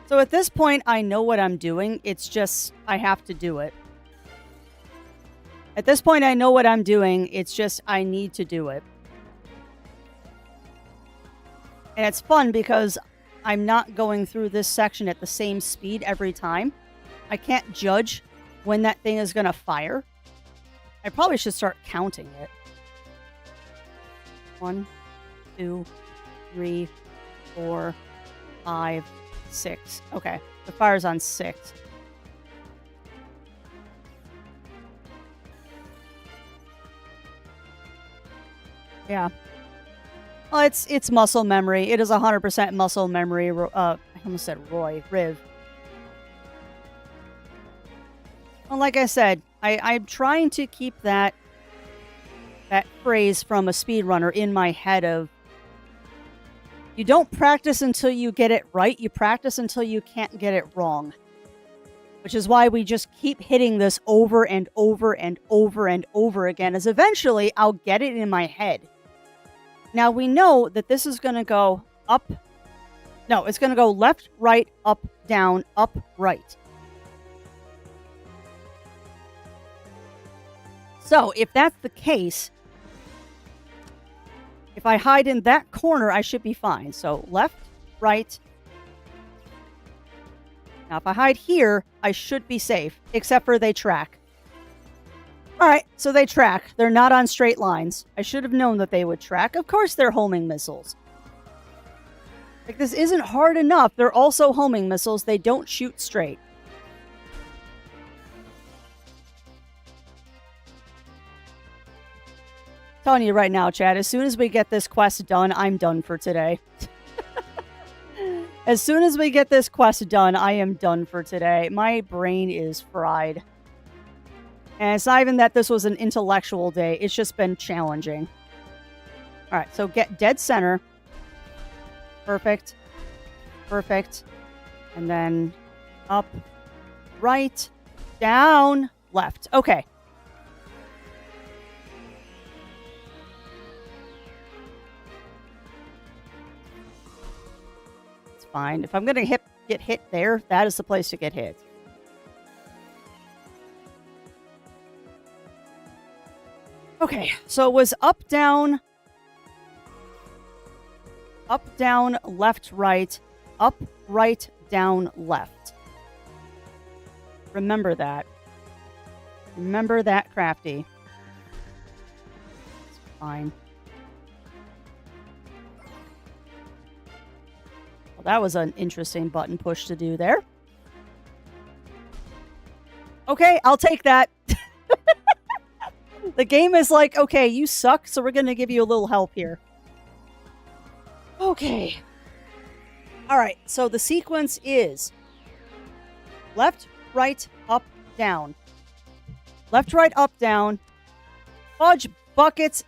So at this point, I know what I'm doing. It's just, I have to do it. At this point, I know what I'm doing. It's just, I need to do it. And it's fun because I'm not going through this section at the same speed every time. I can't judge when that thing is going to fire. I probably should start counting it. 1, 2, 3, 4, 5, 6. Okay, the fire's on 6. Yeah. Well, it's muscle memory. It is 100% muscle memory. I almost said Riv. Well, like I said, I'm trying to keep that phrase from a speedrunner in my head of, you don't practice until you get it right, you practice until you can't get it wrong. Which is why we just keep hitting this over and over and over and over again, as eventually I'll get it in my head. Now we know that this is going to go up. No, it's going to go left, right, up, down, up, right. So if that's the case, if I hide in that corner, I should be fine. So left, right. Now if I hide here, I should be safe, except for they track. All right, so they track. They're not on straight lines. I should have known that they would track. Of course they're homing missiles. Like, this isn't hard enough. They're also homing missiles. They don't shoot straight. Telling you right now, Chad, as soon as we get this quest done, I'm done for today. As soon as we get this quest done, I am done for today. My brain is fried. And it's not even that this was an intellectual day. It's just been challenging. All right, so get dead center. Perfect. Perfect. And then up, right, down, left. Okay. It's fine. If I'm going to get hit there, that is the place to get hit. Okay, so it was up, down, left, right, up, right, down, left. Remember that. Remember that, Crafty. It's fine. Well, that was an interesting button push to do there. Okay, I'll take that. The game is like, okay, you suck, so we're going to give you a little help here. Okay. All right, so the sequence is left, right, up, down. Left, right, up, down. Fudge buckets.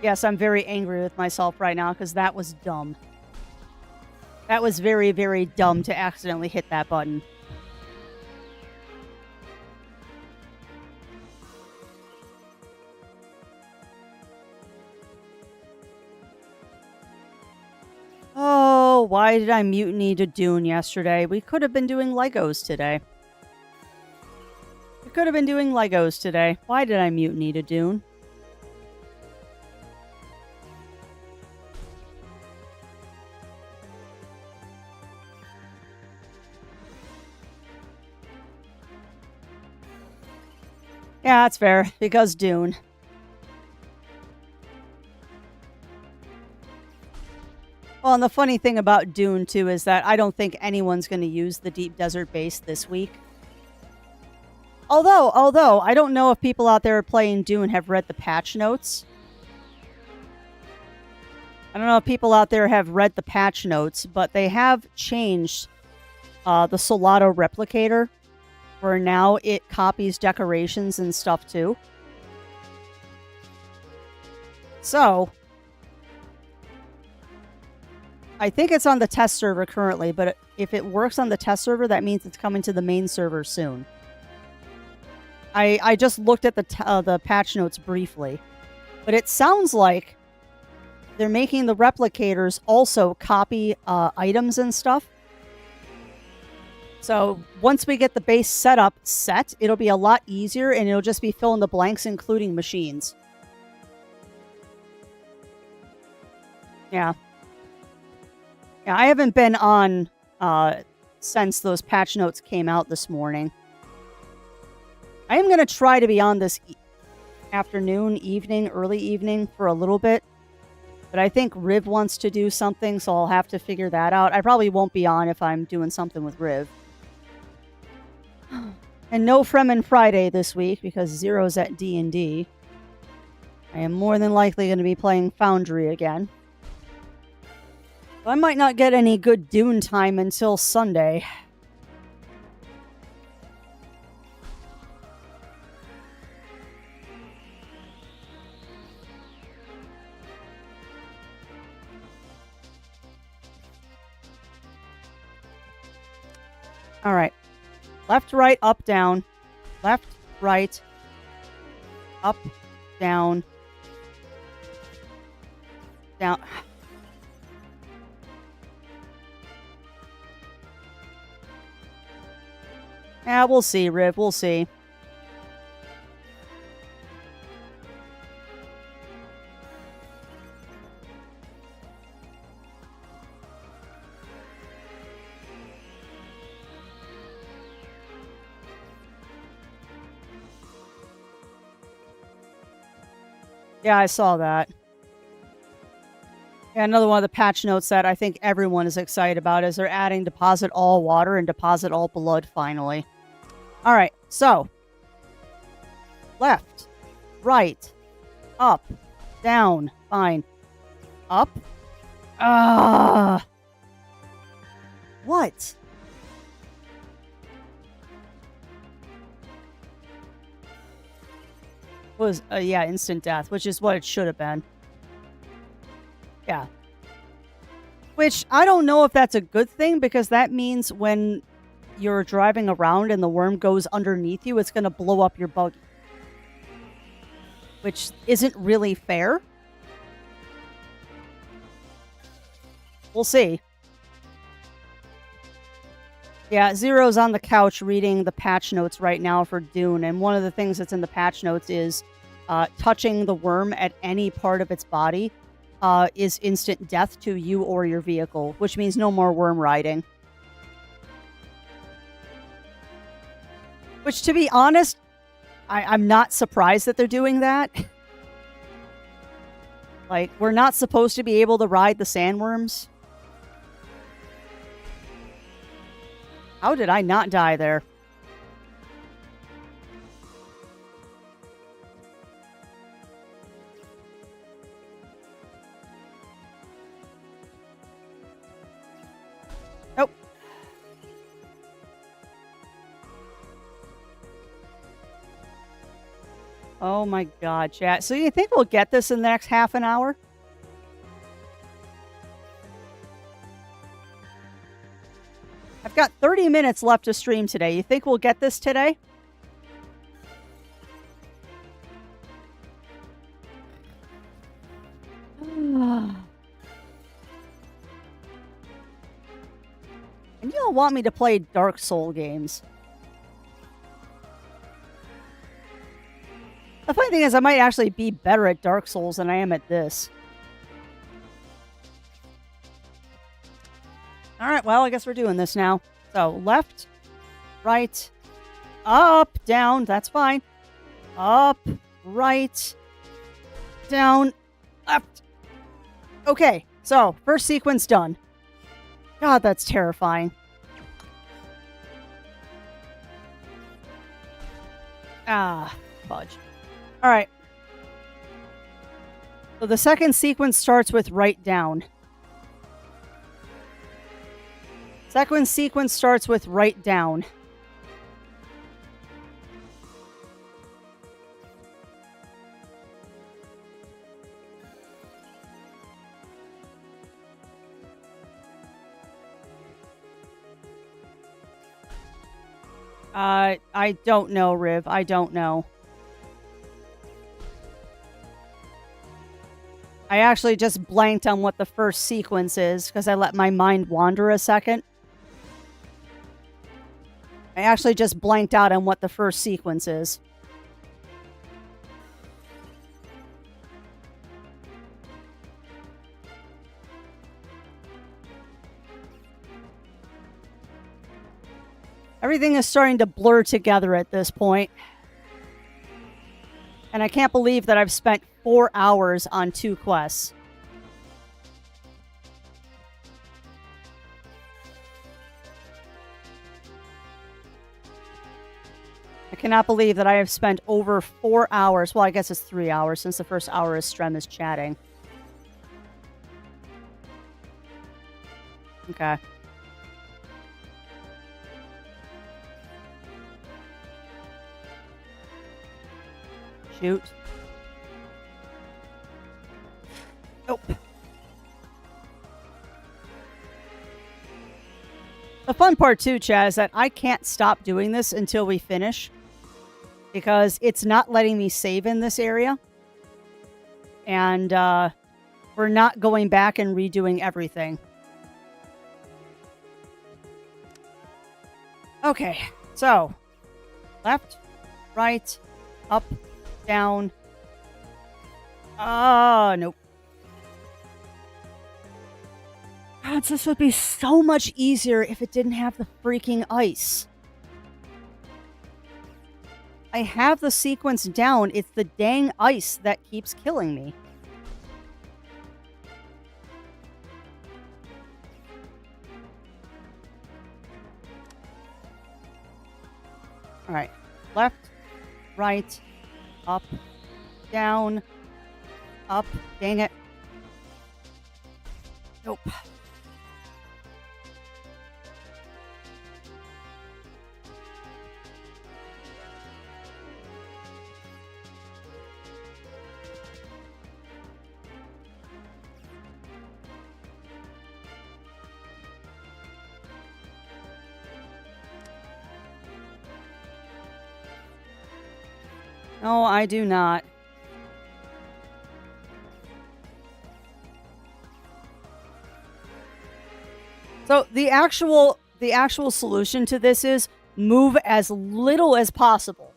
Yes, I'm very angry with myself right now because that was dumb. That was very, very dumb to accidentally hit that button. Oh, why did I mutiny to Dune yesterday? We could have been doing Legos today. Why did I mutiny to Dune? Yeah, that's fair, because Dune. Well, and the funny thing about Dune, too, is that I don't think anyone's going to use the Deep Desert base this week. Although, I don't know if people out there playing Dune have read the patch notes. I don't know if people out there have read the patch notes, but they have changed the Solado replicator, where now it copies decorations and stuff too. So, I think it's on the test server currently, but if it works on the test server, that means it's coming to the main server soon. I just looked at the patch notes briefly, but it sounds like they're making the replicators also copy items and stuff. So once we get the base set, it'll be a lot easier, and it'll just be fill in the blanks, including machines. Yeah. Yeah, I haven't been on since those patch notes came out this morning. I am going to try to be on this afternoon, evening, early evening for a little bit. But I think Riv wants to do something, so I'll have to figure that out. I probably won't be on if I'm doing something with Riv. And no Fremen Friday this week because Zero's at D&D. I am more than likely going to be playing Foundry again. So I might not get any good Dune time until Sunday. All right. Left, right, up, down. Left, right, up, down. Down. Yeah, we'll see, Riv. We'll see. Yeah, I saw that. Yeah, another one of the patch notes that I think everyone is excited about is they're adding deposit all water and deposit all blood finally. All right, so left, right, up, down, fine. Up. What? Was yeah, instant death, which is what it should have been. Yeah. Which I don't know if that's a good thing because that means when you're driving around and the worm goes underneath you, it's going to blow up your buggy. Which isn't really fair. We'll see. Yeah, Zero's on the couch reading the patch notes right now for Dune, and one of the things that's in the patch notes is touching the worm at any part of its body is instant death to you or your vehicle, which means no more worm riding. Which, to be honest, I'm not surprised that they're doing that. Like, we're not supposed to be able to ride the sandworms. How did I not die there? Nope. Oh my god, chat. So you think we'll get this in the next half an hour? I've got 30 minutes left to stream today. You think we'll get this today? And you don't want me to play Dark Soul games. The funny thing is I might actually be better at Dark Souls than I am at this. Alright, well, I guess we're doing this now. So, left, right, up, down, that's fine. Up, right, down, left. Okay, so, first sequence done. God, that's terrifying. Ah, fudge. Alright. So the second sequence starts with right down. Second sequence starts with right down. I don't know, Riv. I don't know. I actually just blanked on what the first sequence is because I let my mind wander a second. I actually just blanked out on what the first sequence is. Everything is starting to blur together at this point. And I can't believe that I've spent 4 hours on 2 quests. I cannot believe that I have spent over 4 hours. Well, I guess it's 3 hours since the first hour of Strem is chatting. Okay. Shoot. Nope. The fun part too, Chad, is that I can't stop doing this until we finish. Because it's not letting me save in this area. And we're not going back and redoing everything. Okay, so left, right, up, down. Nope. God, this would be so much easier if it didn't have the freaking ice. I have the sequence down. It's the dang ice that keeps killing me. All right. Left, right, up, down, up. Dang it. Nope. No, I do not. So the actual solution to this is move as little as possible.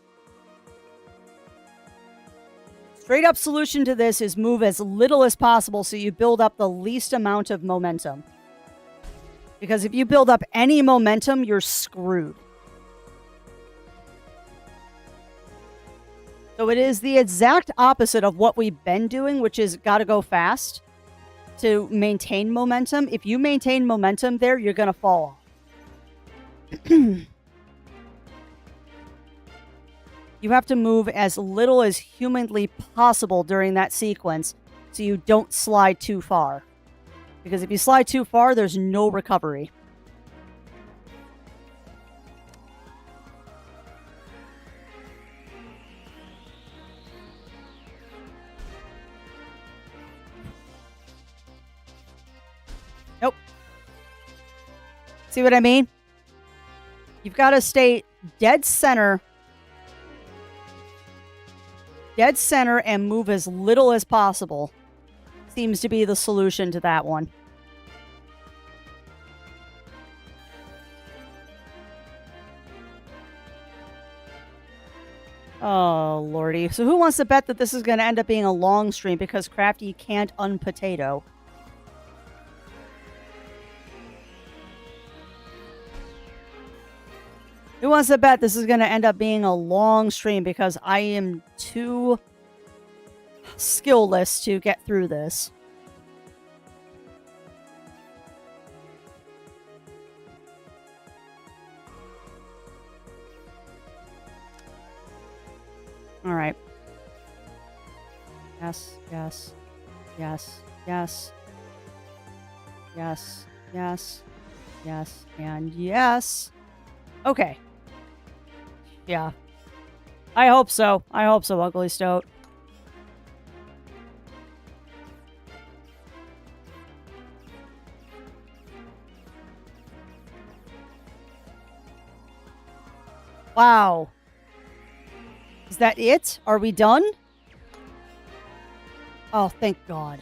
Straight up solution to this is move as little as possible so you build up the least amount of momentum. Because if you build up any momentum, you're screwed. So it is the exact opposite of what we've been doing, which is gotta go fast to maintain momentum. If you maintain momentum there, you're gonna fall off. You have to move as little as humanly possible during that sequence so you don't slide too far. Because if you slide too far, there's no recovery. Nope. See what I mean? You've got to stay dead center. Dead center and move as little as possible. Seems to be the solution to that one. Oh, lordy. So who wants to bet that this is going to end up being a long stream because Crafty can't unpotato? Who wants to bet this is going to end up being a long stream because I am too skillless to get through this? All right. Yes, yes, yes, yes, yes, yes, yes, and yes. Okay. Yeah. I hope so. I hope so, Ugly Stoat. Wow. Is that it? Are we done? Oh, thank God.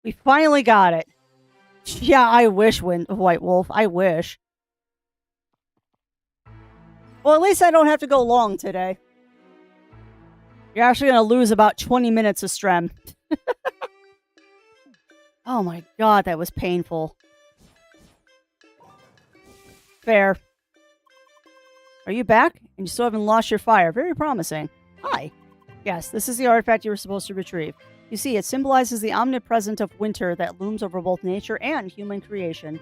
We finally got it. Yeah, I wish, White Wolf. I wish. Well, at least I don't have to go long today. You're actually going to lose about 20 minutes of strem. Oh my God, that was painful. Fair. Are you back? And you still haven't lost your fire. Very promising. Hi. Yes, this is the artifact you were supposed to retrieve. You see, it symbolizes the omnipresence of winter that looms over both nature and human creation.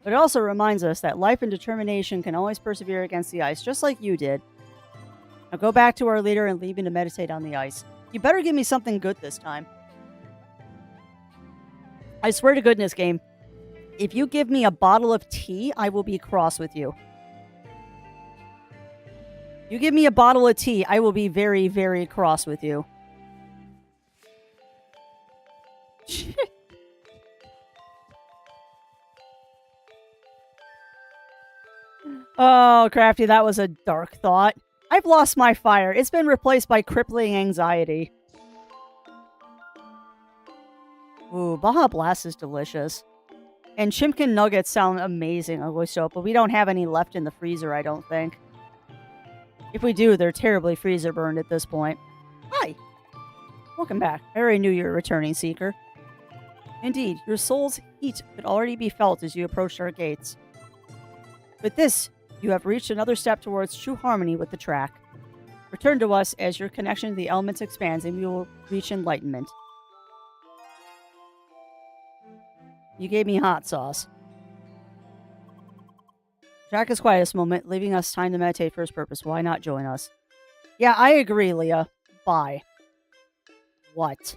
But it also reminds us that life and determination can always persevere against the ice, just like you did. Now go back to our leader and leave him to meditate on the ice. You better give me something good this time. I swear to goodness, game, if you give me a bottle of tea, I will be cross with you. You give me a bottle of tea, I will be very, very cross with you. Oh, Crafty, that was a dark thought. I've lost my fire. It's been replaced by crippling anxiety. Ooh, Baja Blast is delicious. And Chimkin Nuggets sound amazing on Oyster, but we don't have any left in the freezer, I don't think. If we do, they're terribly freezer burned at this point. Hi! Welcome back. I already knew you were returning, Seeker. Indeed, your soul's heat could already be felt as you approached our gates. With this, you have reached another step towards true harmony with the track. Return to us as your connection to the elements expands and you will reach enlightenment. You gave me hot sauce. Jack is quiet this moment, leaving us time to meditate for his purpose. Why not join us? Yeah, I agree, Leah. Bye. What?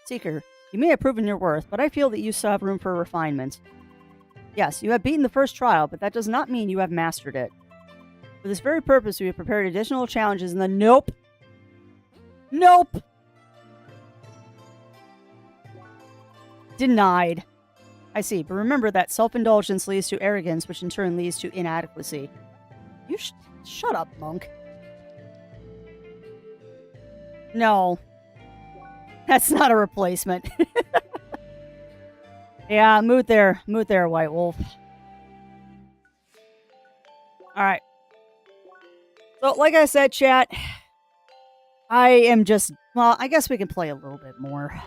Seeker, you may have proven your worth, but I feel that you still have room for refinement. Yes, you have beaten the first trial, but that does not mean you have mastered it. For this very purpose, we have prepared additional challenges in the Nope! Nope! Denied. I see, but remember that self-indulgence leads to arrogance, which in turn leads to inadequacy. You shut up, monk. No. That's not a replacement. Yeah, moot there, White Wolf. Alright. So, like I said, chat, I am just, well, I guess we can play a little bit more.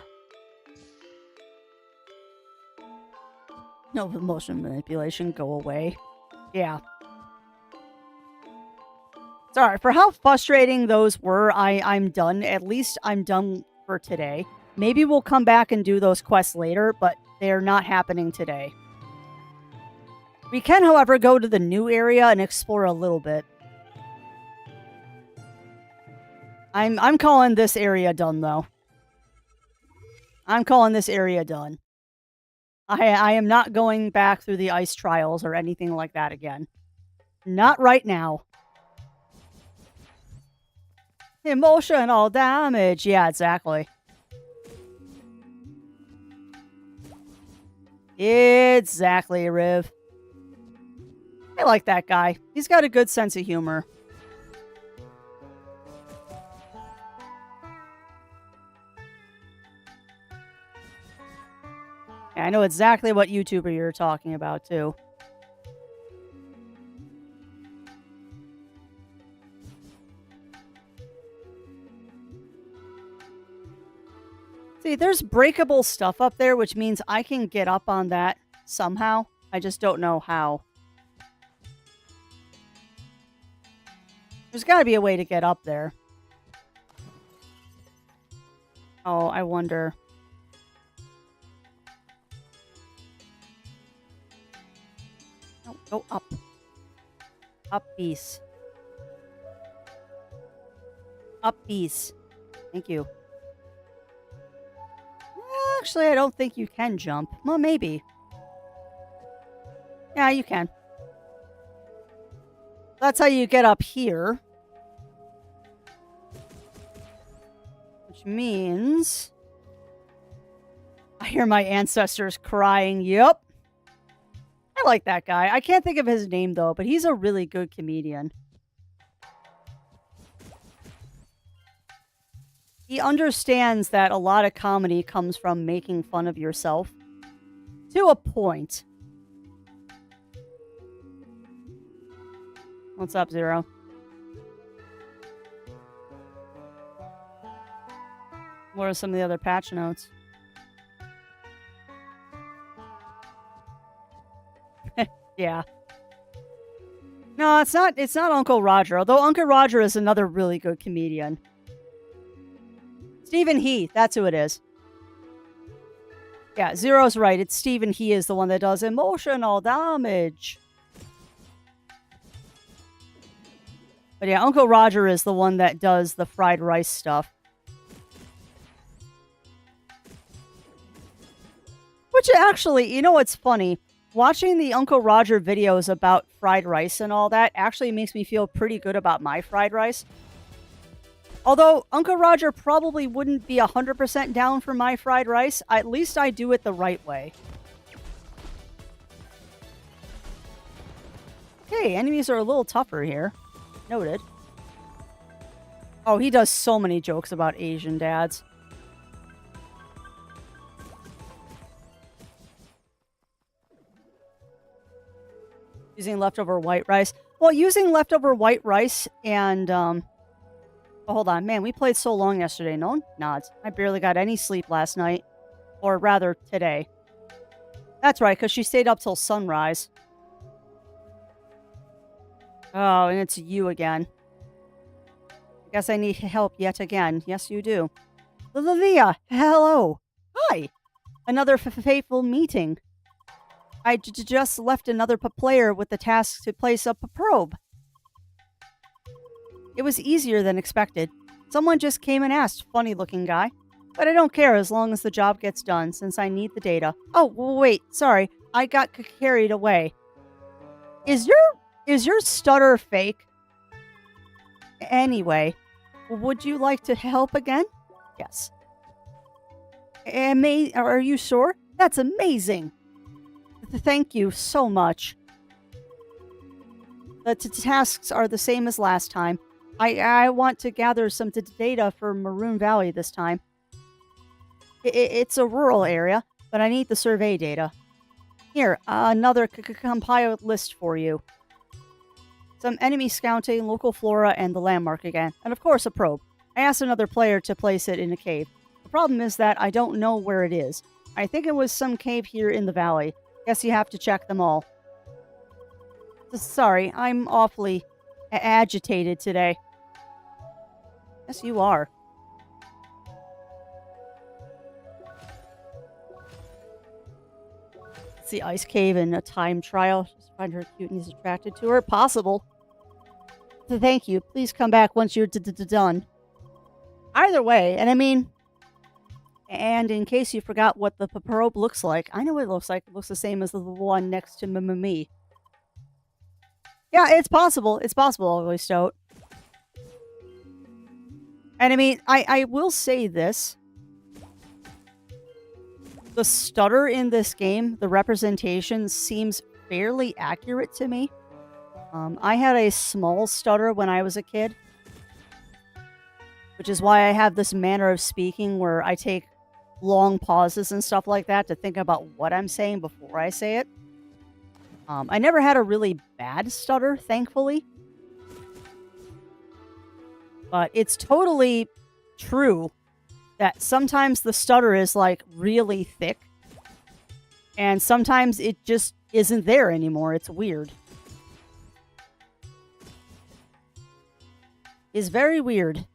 No emotion manipulation, go away. Yeah. Sorry, for how frustrating those were, I'm done. At least I'm done for today. Maybe we'll come back and do those quests later, but they're not happening today. We can, however, go to the new area and explore a little bit. I'm calling this area done, though. I'm calling this area done. I am not going back through the ice trials or anything like that again. Not right now. Emotional damage. Yeah, exactly. Exactly, Riv. I like that guy. He's got a good sense of humor. Yeah, I know exactly what YouTuber you're talking about, too. See, there's breakable stuff up there, which means I can get up on that somehow. I just don't know how. There's got to be a way to get up there. Oh, I wonder. No, go up. Up, beast. Up, beast. Thank you. Actually, I don't think you can jump. Well, maybe. Yeah, you can. That's how you get up here. Which means... I hear my ancestors crying. Yup. I like that guy. I can't think of his name, though, but he's a really good comedian. He understands that a lot of comedy comes from making fun of yourself. To a point. What's up, Zero? What are some of the other patch notes? Yeah. No, it's not. It's not Uncle Roger. Although Uncle Roger is another really good comedian. Stephen He. That's who it is. Yeah, Zero's right. It's Stephen He is the one that does emotional damage. But yeah, Uncle Roger is the one that does the fried rice stuff. Which actually, you know what's funny? Watching the Uncle Roger videos about fried rice and all that actually makes me feel pretty good about my fried rice. Although Uncle Roger probably wouldn't be 100% down for my fried rice, at least I do it the right way. Okay, enemies are a little tougher here. Noted. Oh, he does so many jokes about Asian dads. Using leftover white rice. Well, using leftover white rice and, oh, hold on. Man, we played so long yesterday. No one nods. I barely got any sleep last night. Or rather, today. That's right, because she stayed up till sunrise. Oh, and it's you again. I guess I need help yet again. Yes, you do. Lilia, hello. Hi. Another fateful meeting. I just left another player with the task to place up a probe. It was easier than expected. Someone just came and asked, funny looking guy. But I don't care as long as the job gets done, since I need the data. Oh, wait, sorry. I got carried away. Is your stutter fake? Anyway, would you like to help again? Yes. Are you sure? That's amazing. Thank you so much. The tasks are the same as last time. I want to gather some data for Maroon Valley this time. It's a rural area, but I need the survey data. Here, another compiled list for you. Some enemy scouting, local flora, and the landmark again. And of course, a probe. I asked another player to place it in a cave. The problem is that I don't know where it is. I think it was some cave here in the valley. Guess you have to check them all. Sorry, I'm awfully agitated today. Yes, you are. It's the ice cave in a time trial. Just find her cute and he's attracted to her. Possible. Thank you. Please come back once you're done. Either way, and I mean... And in case you forgot what the probe looks like, I know what it looks like. It looks the same as the one next to me. Yeah, it's possible. It's possible, Ugly Stoat. And I mean, I will say this. The stutter in this game, the representation seems fairly accurate to me. I had a small stutter when I was a kid. Which is why I have this manner of speaking where I take long pauses and stuff like that to think about what I'm saying before I say it. I never had a really bad stutter, thankfully. But it's totally true that sometimes the stutter is like really thick. And sometimes it just isn't there anymore. It's weird. It's very weird.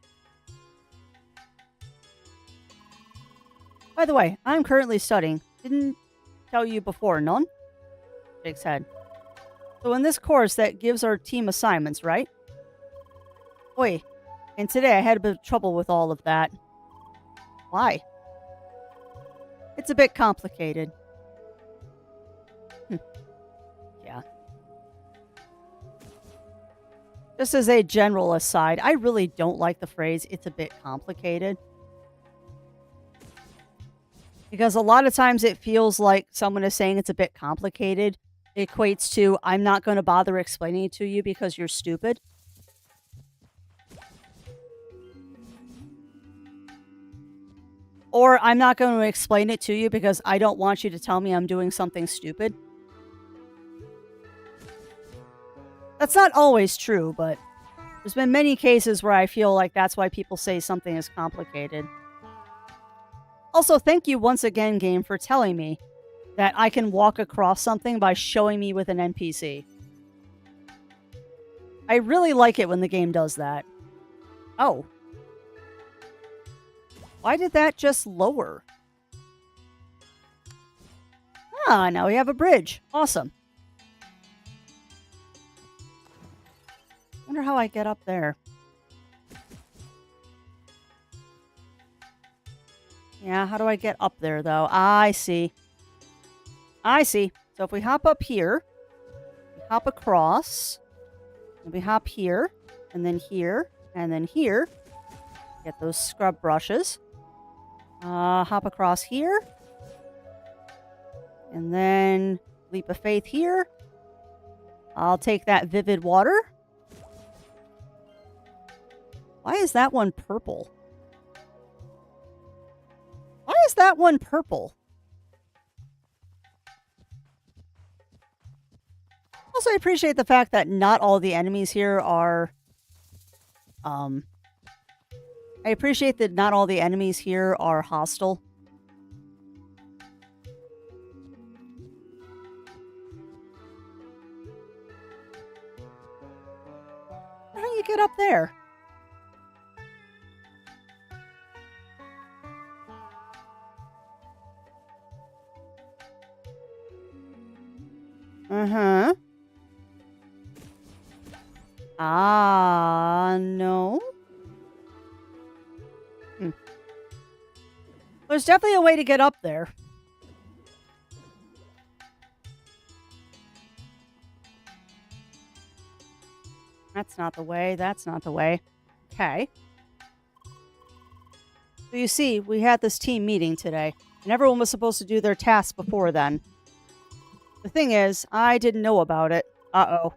By the way, I'm currently studying. Didn't tell you before, none? Shakes head. So in this course, that gives our team assignments, right? Oi. And today I had a bit of trouble with all of that. Why? It's a bit complicated. Yeah. Just as a general aside, I really don't like the phrase, it's a bit complicated. Because a lot of times it feels like someone is saying it's a bit complicated. It equates to, I'm not going to bother explaining it to you because you're stupid. Or I'm not going to explain it to you because I don't want you to tell me I'm doing something stupid. That's not always true, but there's been many cases where I feel like that's why people say something is complicated. Also, thank you once again, game, for telling me that I can walk across something by showing me with an NPC. I really like it when the game does that. Oh. Why did that just lower? Ah, now we have a bridge. Awesome. Wonder how I get up there. Yeah, how do I get up there, though? I see. I see. So if we hop up here, we hop across, and we hop here, and then here, and then here. Get those scrub brushes. Hop across here. And then leap of faith here. I'll take that vivid water. Why is that one purple? Why is that one purple? Also, I appreciate the fact that not all the enemies here are... I appreciate that not all the enemies here are hostile. How do you get up there? Uh-huh. No. There's definitely a way to get up there. That's not the way. That's not the way. Okay. So you see, we had this team meeting today, and everyone was supposed to do their tasks before then. The thing is, I didn't know about it. Uh-oh.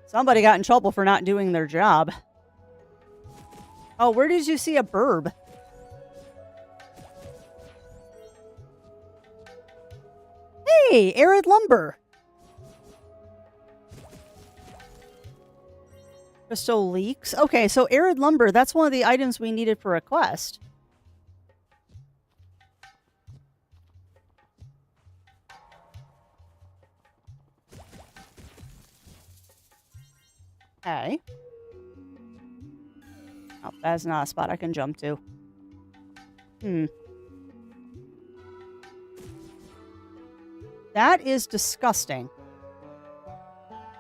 Somebody got in trouble for not doing their job. Oh, where did you see a burb? Hey, arid lumber. Crystal leaks. Okay, so arid lumber, that's one of the items we needed for a quest. Okay. Oh, that's not a spot I can jump to. That is disgusting.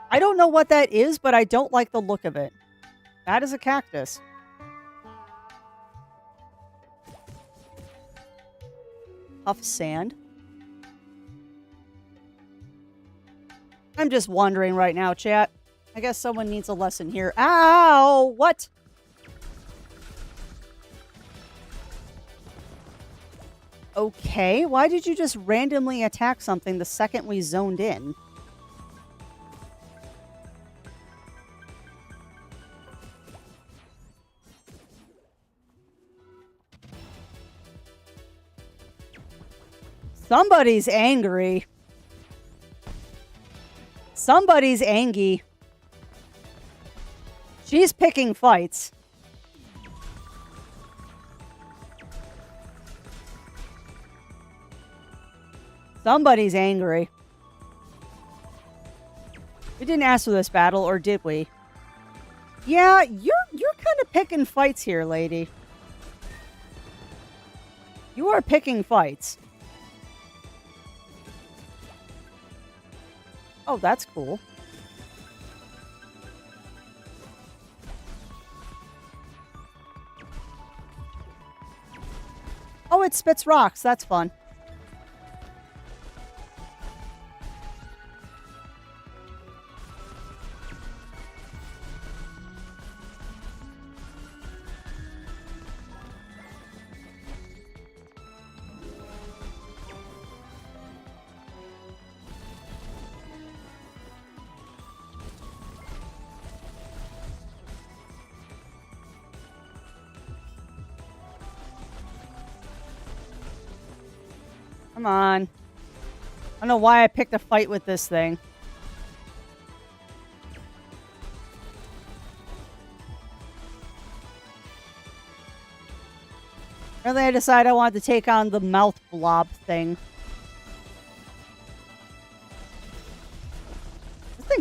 I don't know what that is, but I don't like the look of it. That is a cactus. Tough sand. I'm just wondering right now, chat. I guess someone needs a lesson here. Ow! What? Okay, why did you just randomly attack something the second we zoned in? Somebody's angry. Somebody's angy. She's picking fights. Somebody's angry. We didn't ask for this battle, or did we? Yeah, you're kind of picking fights here, lady. You are picking fights. Oh, that's cool. Oh, it spits rocks. That's fun. Come on. I don't know why I picked a fight with this thing. Apparently I decided I wanted to take on the mouth blob thing.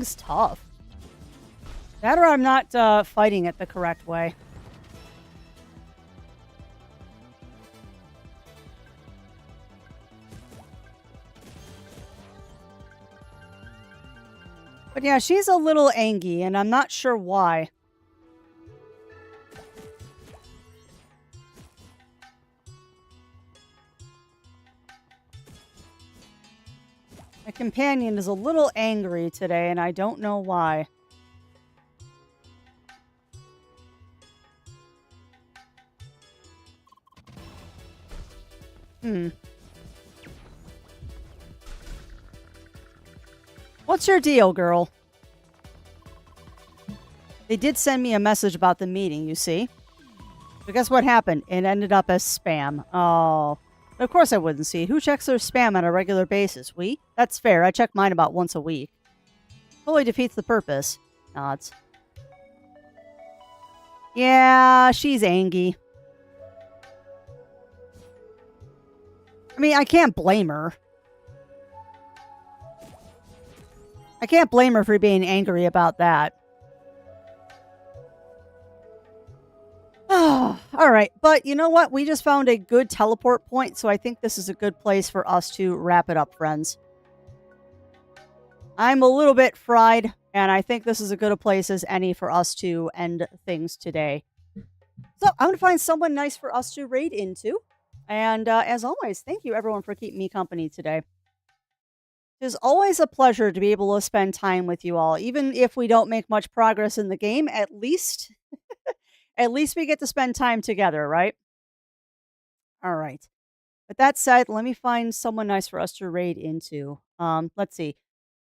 thing's tough. That or I'm not fighting it the correct way. But yeah, she's a little angry, and I'm not sure why. My companion is a little angry today, and I don't know why. What's your deal, girl? They did send me a message about the meeting, you see. But guess what happened? It ended up as spam. Oh. Of course I wouldn't see it. Who checks their spam on a regular basis? We? That's fair. I check mine about once a week. Totally defeats the purpose. Nods. Yeah, she's angry. I mean, I can't blame her. I can't blame her for being angry about that. All right. But you know what? We just found a good teleport point, so I think this is a good place for us to wrap it up, friends. I'm a little bit fried, and I think this is as good a place as any for us to end things today. So I'm going to find someone nice for us to raid into. And as always, thank you everyone for keeping me company today. It is always a pleasure to be able to spend time with you all. Even if we don't make much progress in the game, at least we get to spend time together, right? All right. With that said, let me find someone nice for us to raid into. Let's see.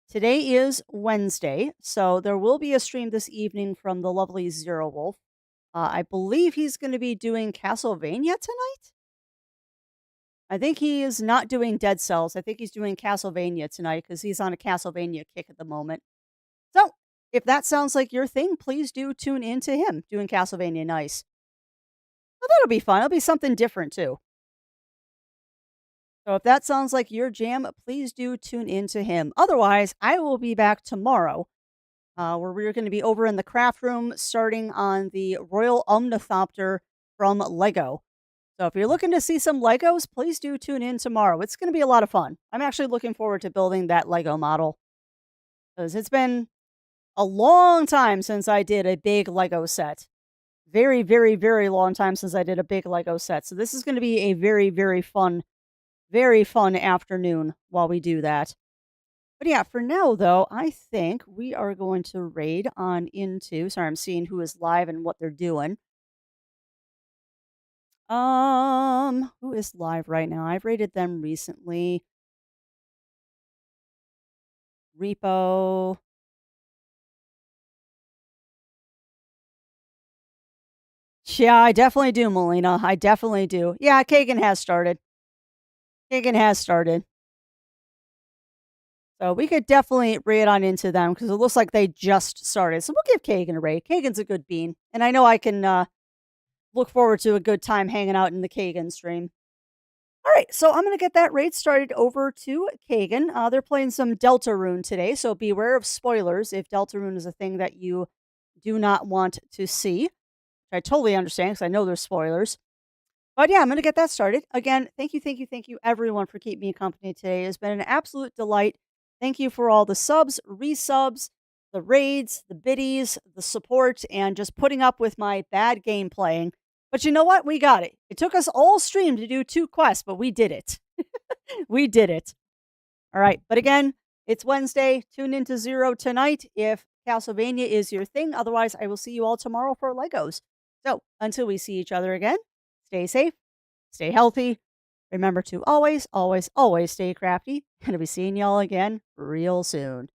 Today is Wednesday, so there will be a stream this evening from the lovely Zero Wolf. I believe he's going to be doing Castlevania tonight. I think he is not doing Dead Cells. I think he's doing Castlevania tonight because he's on a Castlevania kick at the moment. So, if that sounds like your thing, please do tune in to him doing Castlevania nice. Well, that'll be fun. It'll be something different too. So, if that sounds like your jam, please do tune in to him. Otherwise, I will be back tomorrow where we're going to be over in the craft room starting on the Royal Omnithopter from Lego. So if you're looking to see some Legos, please do tune in tomorrow. It's going to be a lot of fun. I'm actually looking forward to building that Lego model because it's been a long time since I did a big Lego set. Very, very, very long time since I did a big Lego set. So this is going to be a very, very fun afternoon while we do that. But yeah, for now though, I think we are going to raid on into. Sorry, I'm seeing who is live and what they're doing. Who is live right now? I've rated them recently. Repo. Yeah, I definitely do, Melina. I definitely do. Yeah, Kagan has started. So we could definitely raid on into them because it looks like they just started. So we'll give Kagan a raid. Kagan's a good bean. And I know I can look forward to a good time hanging out in the Kagan stream. All right, so I'm going to get that raid started over to Kagan. They're playing some Deltarune today, so beware of spoilers if Deltarune is a thing that you do not want to see. I totally understand because I know there's spoilers. But yeah, I'm going to get that started. Again, thank you everyone for keeping me company today. It's been an absolute delight. Thank you for all the subs, resubs, the raids, the biddies, the support, and just putting up with my bad game playing. But you know what? We got it. It took us all stream to do 2 quests, but we did it. We did it. All right. But again, it's Wednesday. Tune into Zero tonight if Castlevania is your thing. Otherwise, I will see you all tomorrow for Legos. So until we see each other again, stay safe, stay healthy. Remember to always, always, always stay crafty. And I'll be seeing y'all again real soon.